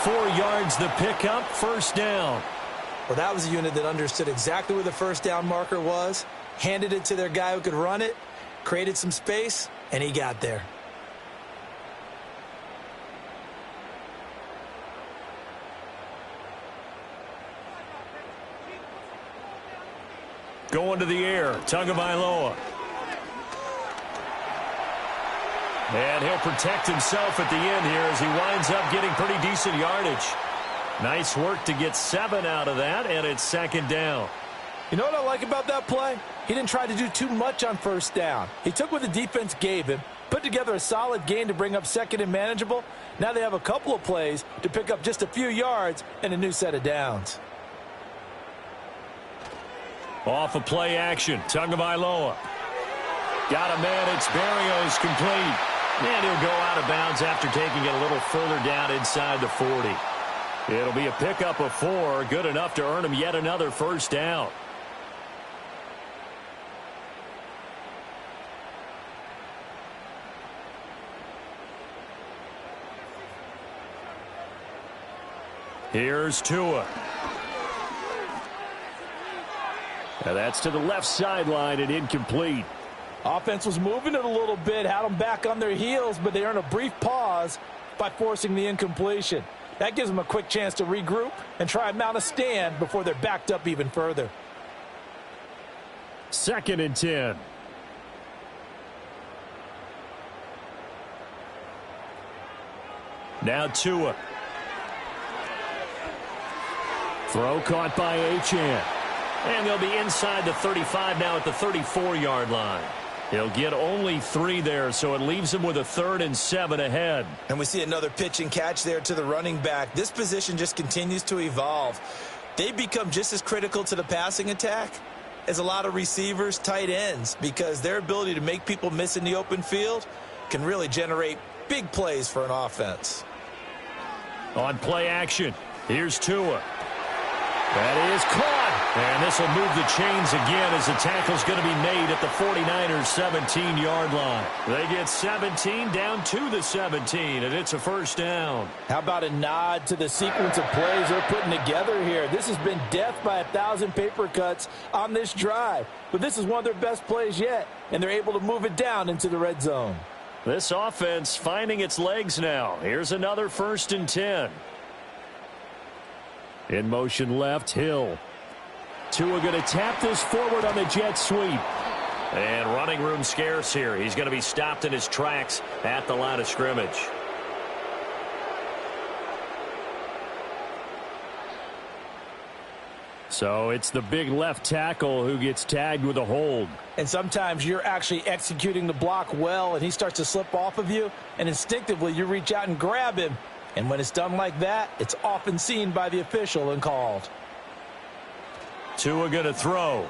4 yards the pickup, 1st down. Well, that was a unit that understood exactly where the first down marker was, handed it to their guy who could run it, created some space, and he got there. Going to the air, Tagovailoa. And he'll protect himself at the end here as he winds up getting pretty decent yardage. Nice work to get 7 out of that, and it's second down. You know what I like about that play? He didn't try to do too much on first down. He took what the defense gave him, put together a solid gain to bring up second and manageable. Now they have a couple of plays to pick up just a few yards and a new set of downs. Off of play action, Tagovailoa. Got a man, it's Berrios complete. And he'll go out of bounds after taking it a little further down inside the 40. It'll be a pickup of 4, good enough to earn him yet another first down. Here's Tua. Now that's to the left sideline and incomplete. Offense was moving it a little bit, had them back on their heels, but they earned a brief pause by forcing the incompletion. That gives them a quick chance to regroup and try and mount a stand before they're backed up even further. 2nd and 10. Now Tua. Throw caught by Achane. And they'll be inside the 35 now at the 34-yard line. He'll get only 3 there, so it leaves him with a 3rd and 7 ahead. And we see another pitch and catch there to the running back. This position just continues to evolve. They become just as critical to the passing attack as a lot of receivers, tight ends, because their ability to make people miss in the open field can really generate big plays for an offense. On play action, here's Tua. That is caught. And this will move the chains again as the tackle's going to be made at the 49ers' 17-yard line. They get 17 down to the 17, and it's a first down. How about a nod to the sequence of plays they're putting together here? This has been death by 1,000 paper cuts on this drive. But this is one of their best plays yet, and they're able to move it down into the red zone. This offense finding its legs now. Here's another 1st and 10. In motion left, Hill. Tua going to tap this forward on the jet sweep. And running room scarce here. He's going to be stopped in his tracks at the line of scrimmage. So it's the big left tackle who gets tagged with a hold. And sometimes you're actually executing the block well, and he starts to slip off of you, and instinctively you reach out and grab him. And when it's done like that, it's often seen by the official and called. Tua going to throw.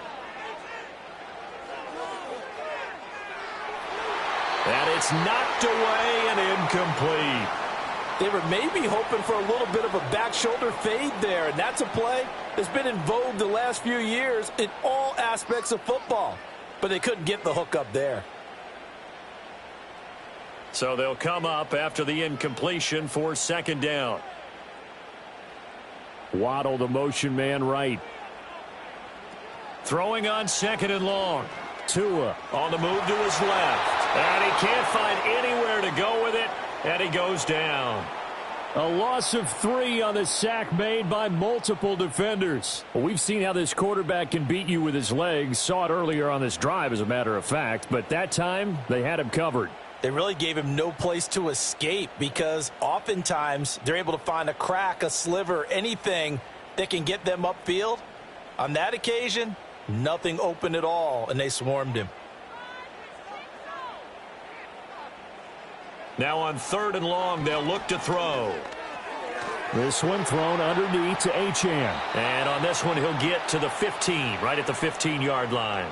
And it's knocked away and incomplete. They were maybe hoping for a little bit of a back shoulder fade there, and that's a play that's been in vogue the last few years in all aspects of football. But they couldn't get the hook up there. So they'll come up after the incompletion for 2nd down. Waddle the motion man right. Throwing on 2nd and long. Tua on the move to his left. And he can't find anywhere to go with it. And he goes down. A loss of 3 on the sack made by multiple defenders. Well, we've seen how this quarterback can beat you with his legs. Saw it earlier on this drive, as a matter of fact. But that time, they had him covered. They really gave him no place to escape because oftentimes they're able to find a crack, a sliver, anything that can get them upfield. On that occasion, nothing open at all, and they swarmed him. Now on 3rd and long, they'll look to throw. This one thrown underneath to Achane. And on this one, he'll get to the 15, right at the 15-yard line.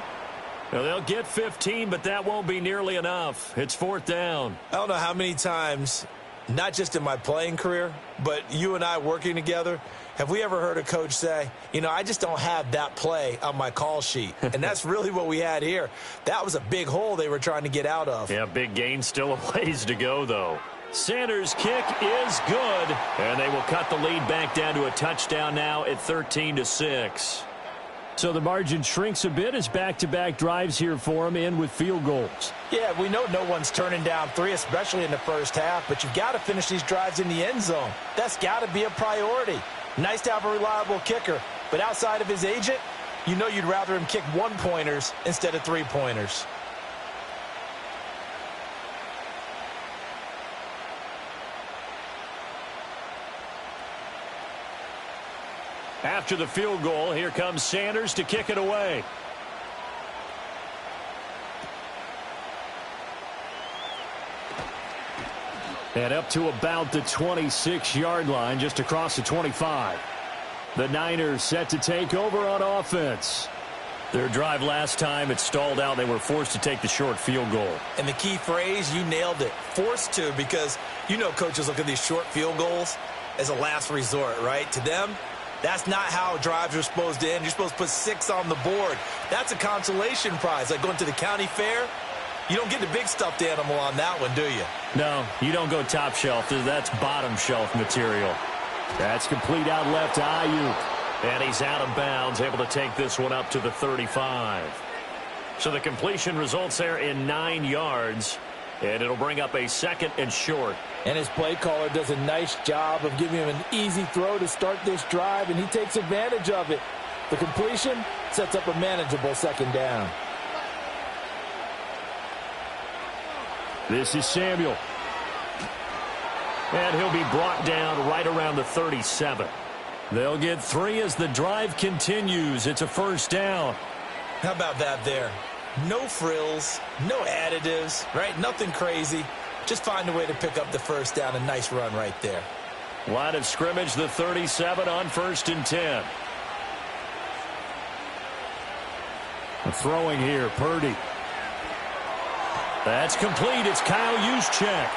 Now, they'll get 15, but that won't be nearly enough. It's 4th down. I don't know how many times, not just in my playing career, but you and I working together, have we ever heard a coach say, you know, I just don't have that play on my call sheet. And that's really what we had here. That was a big hole they were trying to get out of. Yeah, big gain, still a ways to go, though. Sanders' kick is good, and they will cut the lead back down to a touchdown now at 13-6. So the margin shrinks a bit as back-to-back drives here for him, in with field goals. Yeah, we know no one's turning down 3, especially in the first half, but you've got to finish these drives in the end zone. That's got to be a priority. Nice to have a reliable kicker, but outside of his agent, you know you'd rather him kick 1-pointers instead of 3-pointers. After the field goal, here comes Sanders to kick it away. And up to about the 26-yard line, just across the 25. The Niners set to take over on offense. Their drive last time, it stalled out. They were forced to take the short field goal. And the key phrase, you nailed it, forced to, because you know coaches look at these short field goals as a last resort, right? To them, that's not how drives are supposed to end. You're supposed to put 6 on the board. That's a consolation prize, like going to the county fair. You don't get the big stuffed animal on that one, do you? No, you don't go top shelf. That's bottom shelf material. That's complete out left to Ayuk. And he's out of bounds, able to take this one up to the 35. So the completion results there in 9 yards, and it'll bring up a 2nd and short. And his play caller does a nice job of giving him an easy throw to start this drive, and he takes advantage of it. The completion sets up a manageable 2nd down. This is Samuel. And he'll be brought down right around the 37. They'll get 3 as the drive continues. It's a 1st down. How about that there? No frills, no additives, right? Nothing crazy. Just find a way to pick up the 1st down. A nice run right there. Line of scrimmage, the 37 on 1st and 10. Throwing here, Purdy. That's complete. It's Kyle Juszczyk.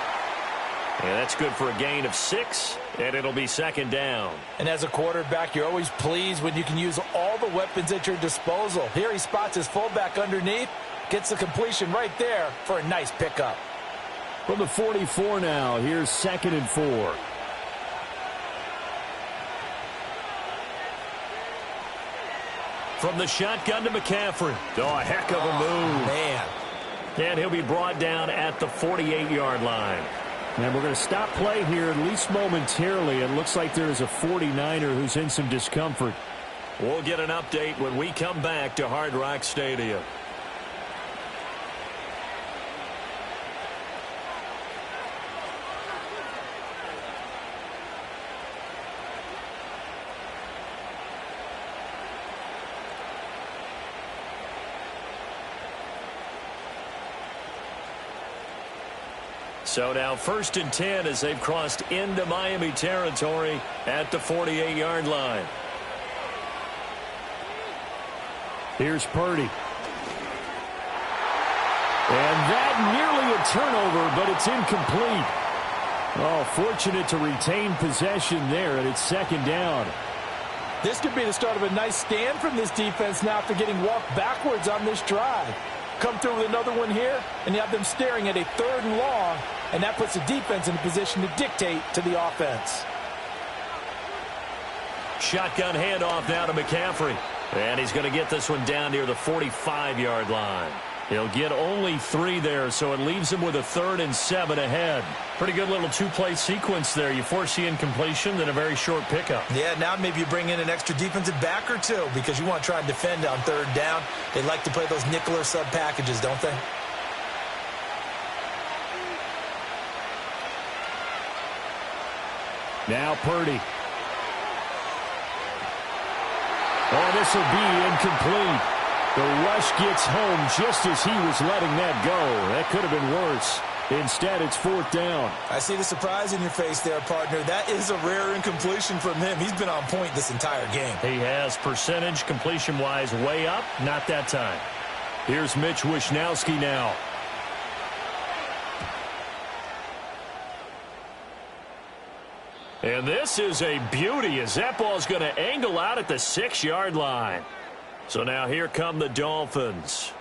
And that's good for a gain of 6, and it'll be 2nd down. And as a quarterback, you're always pleased when you can use all the weapons at your disposal. Here he spots his fullback underneath, gets the completion right there for a nice pickup. From the 44 now, here's 2nd and 4. From the shotgun to McCaffrey. Oh, a heck of a move. Man. And he'll be brought down at the 48-yard line. And we're going to stop play here, at least momentarily. It looks like there is a 49er who's in some discomfort. We'll get an update when we come back to Hard Rock Stadium. So now 1st and 10 as they've crossed into Miami territory at the 48-yard line. Here's Purdy. And that nearly a turnover, but it's incomplete. Oh, fortunate to retain possession there, and it's 2nd down. This could be the start of a nice stand from this defense now after getting walked backwards on this drive. Come through with another one here, and you have them staring at a 3rd and long, and that puts the defense in a position to dictate to the offense. Shotgun handoff now to McCaffrey. And he's going to get this one down near the 45-yard line. He'll get only 3 there, so it leaves him with a 3rd and 7 ahead. Pretty good little 2-play sequence there. You force the incompletion, then a very short pickup. Yeah, now maybe you bring in an extra defensive back or 2 because you want to try and defend on 3rd down. They like to play those nickel or sub packages, don't they? Now Purdy. Oh, this will be incomplete. The rush gets home just as he was letting that go. That could have been worse. Instead, it's 4th down. I see the surprise in your face there, partner. That is a rare incompletion from him. He's been on point this entire game. He has percentage completion-wise way up. Not that time. Here's Mitch Wishnowsky now. And this is a beauty as that ball's going to angle out at the 6-yard line. So now here come the Dolphins.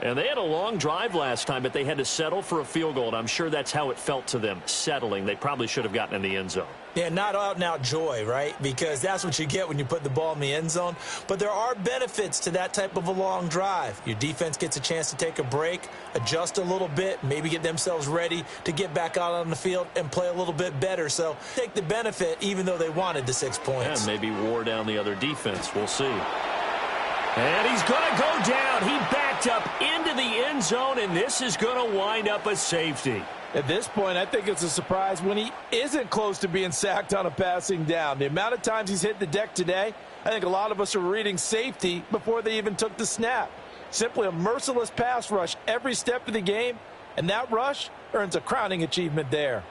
And they had a long drive last time, but they had to settle for a field goal. And I'm sure that's how it felt to them, settling. They probably should have gotten in the end zone. Yeah, not out-and-out joy, right? Because that's what you get when you put the ball in the end zone. But there are benefits to that type of a long drive. Your defense gets a chance to take a break, adjust a little bit, maybe get themselves ready to get back out on the field and play a little bit better. So take the benefit even though they wanted the 6 points. And maybe wore down the other defense. We'll see. And he's going to go down. He backed up into the end zone, and this is going to wind up a safety. At this point, I think it's a surprise when he isn't close to being sacked on a passing down. The amount of times he's hit the deck today, I think a lot of us are reading safety before they even took the snap. Simply a merciless pass rush every step of the game, and that rush earns a crowning achievement there.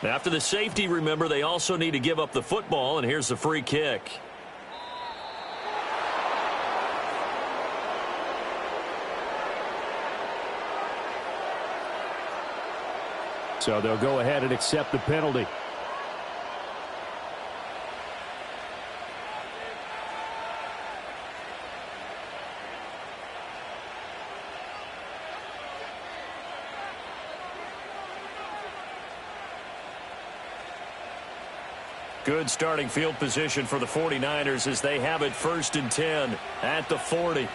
After the safety, remember, they also need to give up the football, and here's the free kick. So they'll go ahead and accept the penalty. Good starting field position for the 49ers as they have it 1st and 10 at the 40.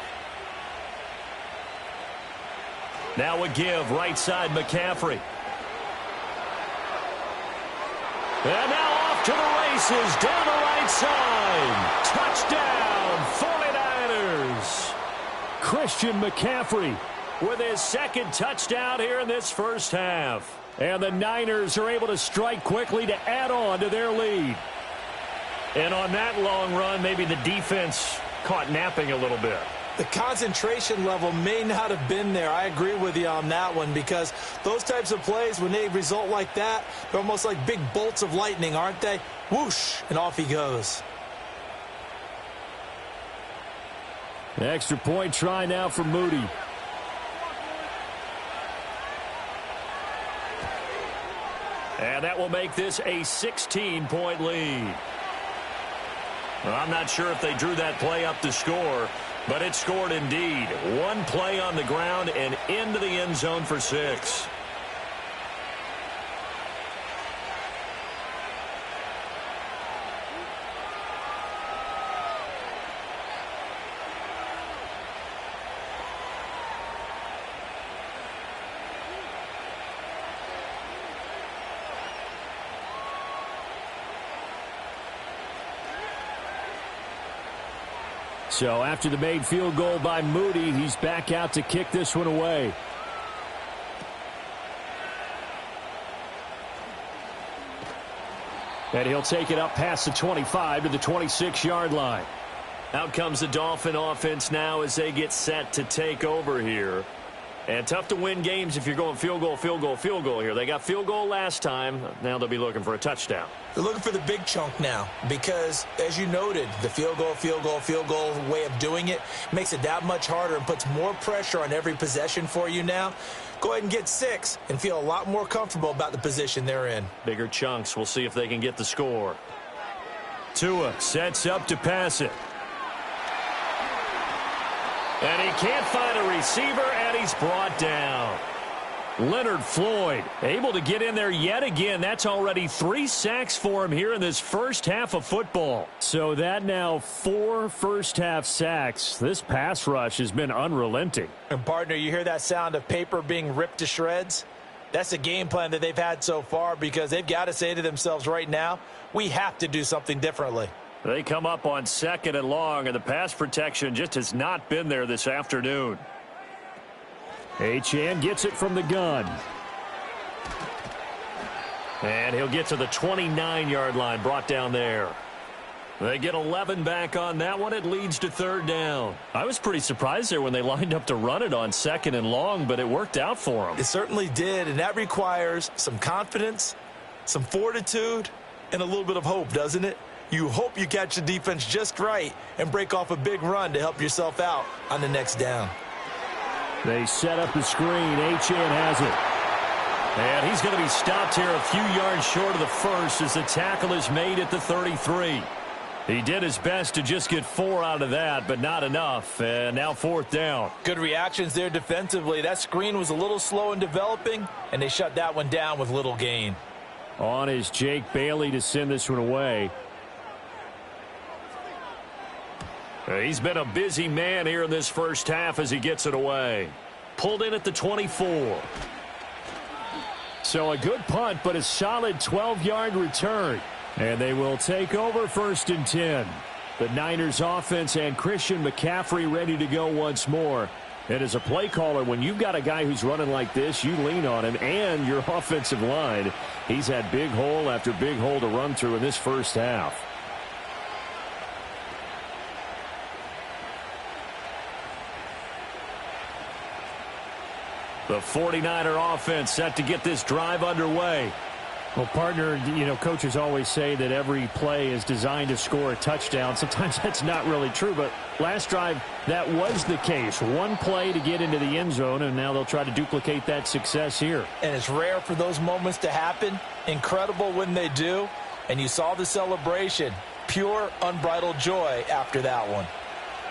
Now a give, right side McCaffrey. And now off to the races, down the right side. Touchdown, 49ers. Christian McCaffrey With his second touchdown here in this first half. And the Niners are able to strike quickly to add on to their lead. And on that long run, maybe the defense caught napping a little bit. The concentration level may not have been there. I agree with you on that one, because those types of plays, when they result like that, they're almost like big bolts of lightning, aren't they? Whoosh, and off he goes. The extra point try now for Moody. And that will make this a 16-point lead. Well, I'm not sure if they drew that play up to score, but it scored indeed. One play on the ground and into the end zone for 6. So after the made field goal by Moody, he's back out to kick this one away. And he'll take it up past the 25 to the 26-yard line. Out comes the Dolphin offense now as they get set to take over here. And tough to win games if you're going field goal, field goal, field goal here. They got field goal last time. Now they'll be looking for a touchdown. They're looking for the big chunk now because, as you noted, the field goal way of doing it makes it that much harder and puts more pressure on every possession for you now. Go ahead and get 6 and feel a lot more comfortable about the position they're in. Bigger chunks. We'll see if they can get the score. Tua sets up to pass it. And he can't find a receiver, and he's brought down. Leonard Floyd able to get in there yet again. That's already 3 sacks for him here in this first half of football. So that now 4 first-half sacks. This pass rush has been unrelenting. And, partner, you hear that sound of paper being ripped to shreds? That's the game plan that they've had so far because they've got to say to themselves right now, we have to do something differently. They come up on 2nd and long, and the pass protection just has not been there this afternoon. Achane gets it from the gun. And he'll get to the 29-yard line, brought down there. They get 11 back on that one. It leads to 3rd down. I was pretty surprised there when they lined up to run it on 2nd and long, but it worked out for them. It certainly did, and that requires some confidence, some fortitude, and a little bit of hope, doesn't it? You hope you catch the defense just right and break off a big run to help yourself out on the next down. They set up the screen. Achane has it. And he's going to be stopped here a few yards short of the first as the tackle is made at the 33. He did his best to just get 4 out of that, but not enough. And now 4th down. Good reactions there defensively. That screen was a little slow in developing, and they shut that one down with little gain. On is Jake Bailey to send this one away. He's been a busy man here in this first half as he gets it away. Pulled in at the 24. So a good punt, but a solid 12-yard return. And they will take over 1st and 10. The Niners offense and Christian McCaffrey ready to go once more. And as a play caller, when you've got a guy who's running like this, you lean on him and your offensive line. He's had big hole after big hole to run through in this first half. The 49er offense set to get this drive underway. Well, partner, coaches always say that every play is designed to score a touchdown. Sometimes that's not really true, but last drive, that was the case. One play to get into the end zone, and now they'll try to duplicate that success here. And it's rare for those moments to happen. Incredible when they do. And you saw the celebration. Pure, unbridled joy after that one.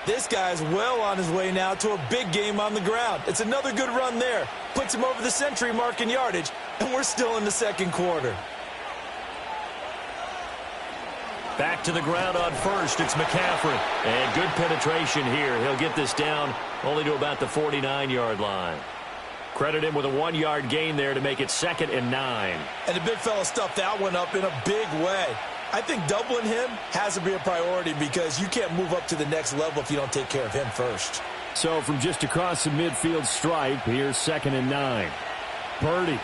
This guy's well on his way now to a big game on the ground. It's another good run there. Puts him over the century mark in yardage, and we're still in the second quarter. Back to the ground on first. It's McCaffrey. And good penetration here. He'll get this down only to about the 49-yard line. Credit him with a 1-yard gain there to make it 2nd and 9. And the big fella stuffed that one up in a big way. I think doubling him has to be a priority because you can't move up to the next level if you don't take care of him first. So from just across the midfield stripe, here's 2nd and 9. Purdy.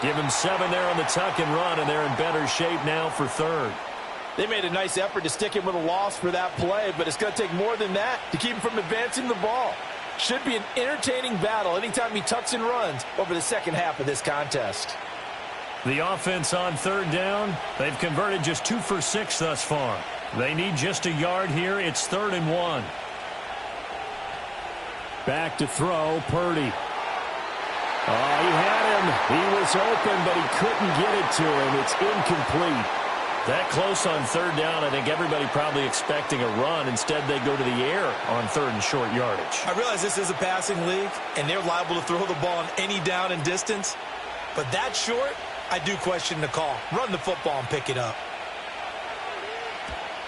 Give him 7 there on the tuck and run, and they're in better shape now for 3rd. They made a nice effort to stick him with a loss for that play, but it's going to take more than that to keep him from advancing the ball. Should be an entertaining battle anytime he tucks and runs over the second half of this contest. The offense on 3rd down, they've converted just 2 for 6 thus far. They need just a yard here. It's 3rd and 1. Back to throw, Purdy. Oh, he had him. He was open, but he couldn't get it to him. It's incomplete. That close on 3rd down, I think everybody probably expecting a run. Instead, they go to the air on 3rd and short yardage. I realize this is a passing league, and they're liable to throw the ball on any down and distance. But that short, I do question the call. Run the football and pick it up.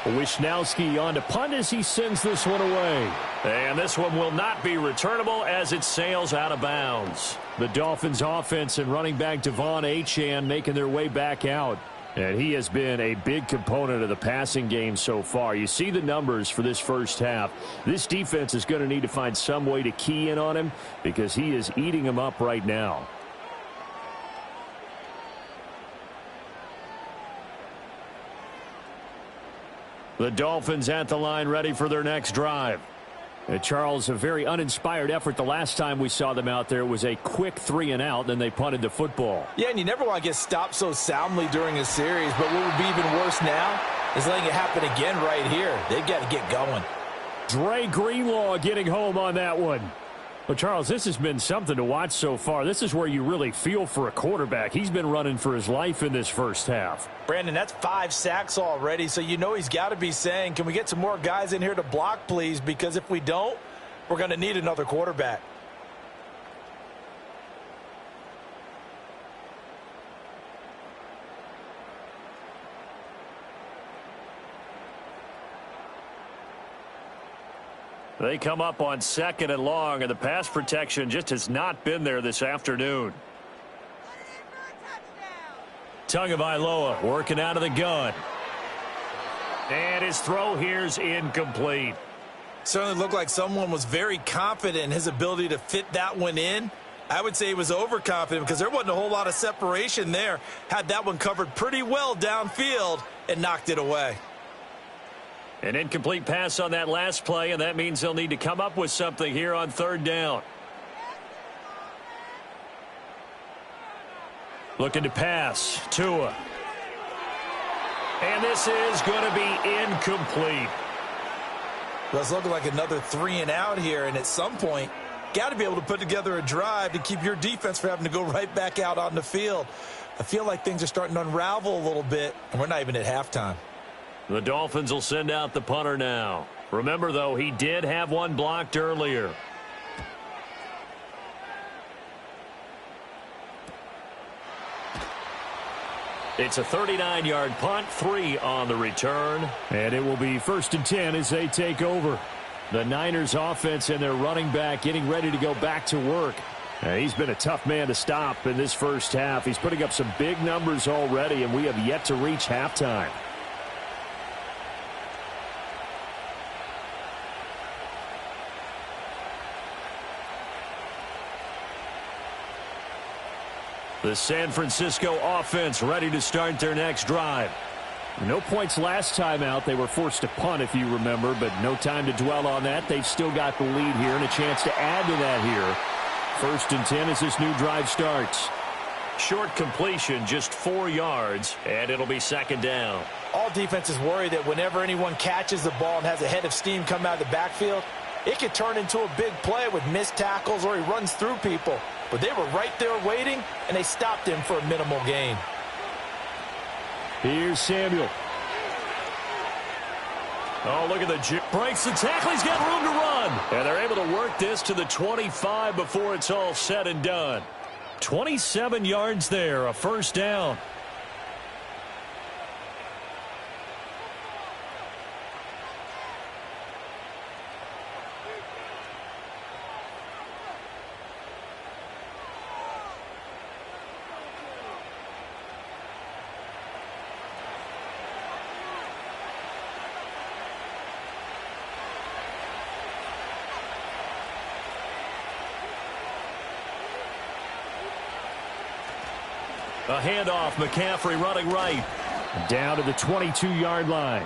Wisnowski on to punt as he sends this one away. And this one will not be returnable as it sails out of bounds. The Dolphins offense and running back Devon Achane making their way back out. And he has been a big component of the passing game so far. You see the numbers for this first half. This defense is going to need to find some way to key in on him because he is eating them up right now. The Dolphins at the line ready for their next drive. Charles, a very uninspired effort the last time we saw them out there. It was a quick 3-and-out, then they punted the football. Yeah, and you never want to get stopped so soundly during a series, but what would be even worse now is letting it happen again right here. They've got to get going. Dre Greenlaw getting home on that one. Well, Charles, this has been something to watch so far. This is where you really feel for a quarterback. He's been running for his life in this first half. Brandon, that's 5 sacks already, so you know he's got to be saying, can we get some more guys in here to block, please? Because if we don't, we're going to need another quarterback. They come up on 2nd and long, and the pass protection just has not been there this afternoon. Tagovailoa working out of the gun. And his throw here's incomplete. Certainly looked like someone was very confident in his ability to fit that one in. I would say he was overconfident because there wasn't a whole lot of separation there. Had that one covered pretty well downfield and knocked it away. An incomplete pass on that last play, and that means they'll need to come up with something here on 3rd down. Looking to pass. Tua. And this is going to be incomplete. Well, it's looking like another 3-and-out here, and at some point, got to be able to put together a drive to keep your defense from having to go right back out on the field. I feel like things are starting to unravel a little bit, and we're not even at halftime. The Dolphins will send out the punter now. Remember, though, he did have one blocked earlier. It's a 39-yard punt, 3 on the return. And it will be 1st and 10 as they take over. The Niners offense and their running back getting ready to go back to work. He's been a tough man to stop in this first half. He's putting up some big numbers already, and we have yet to reach halftime. The San Francisco offense ready to start their next drive. No points last time out. They were forced to punt, if you remember, but no time to dwell on that. They've still got the lead here and a chance to add to that here. 1st and 10 as this new drive starts. Short completion, just 4 yards, and it'll be 2nd down. All defenses worry that whenever anyone catches the ball and has a head of steam come out of the backfield, it could turn into a big play with missed tackles or he runs through people. But they were right there waiting, and they stopped him for a minimal gain. Here's Samuel. Oh, look at the breaks the tackle. He's got room to run. And they're able to work this to the 25 before it's all said and done. 27 yards there, a 1st down. A handoff, McCaffrey running right. Down to the 22-yard line.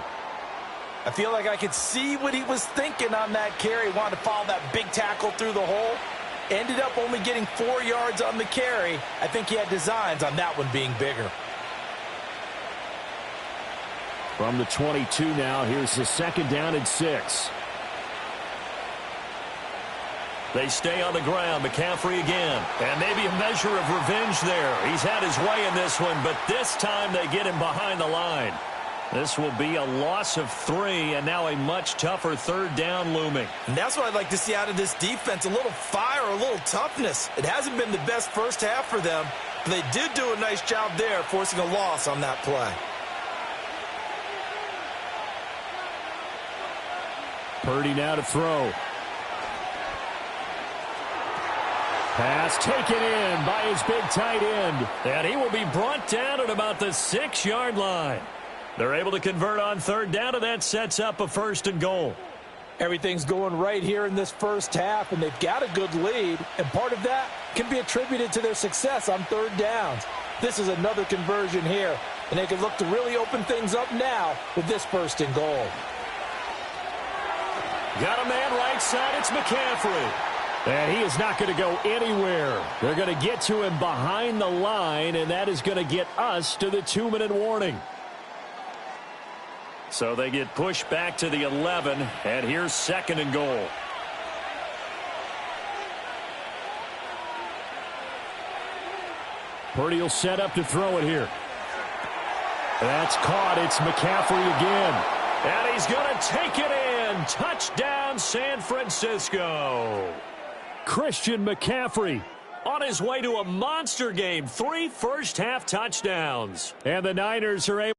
I feel like I could see what he was thinking on that carry. Wanted to follow that big tackle through the hole. Ended up only getting 4 yards on the carry. I think he had designs on that one being bigger. From the 22 now, here's the 2nd down and 6. They stay on the ground. McCaffrey again. And maybe a measure of revenge there. He's had his way in this one, but this time they get him behind the line. This will be a loss of 3, and now a much tougher 3rd down looming. And that's what I'd like to see out of this defense, a little fire, a little toughness. It hasn't been the best first half for them, but they did do a nice job there forcing a loss on that play. Purdy now to throw. Pass taken in by his big tight end. And he will be brought down at about the 6-yard line. They're able to convert on 3rd down, and that sets up a 1st and goal. Everything's going right here in this first half, and they've got a good lead, and part of that can be attributed to their success on 3rd downs. This is another conversion here, and they can look to really open things up now with this 1st and goal. Got a man right side. It's McCaffrey. And he is not going to go anywhere. They're going to get to him behind the line, and that is going to get us to the 2-minute warning. So they get pushed back to the 11, and here's 2nd and goal. Purdy will set up to throw it here. That's caught. It's McCaffrey again. And he's going to take it in. Touchdown, San Francisco. Christian McCaffrey on his way to a monster game. 3 first-half touchdowns. And the Niners are able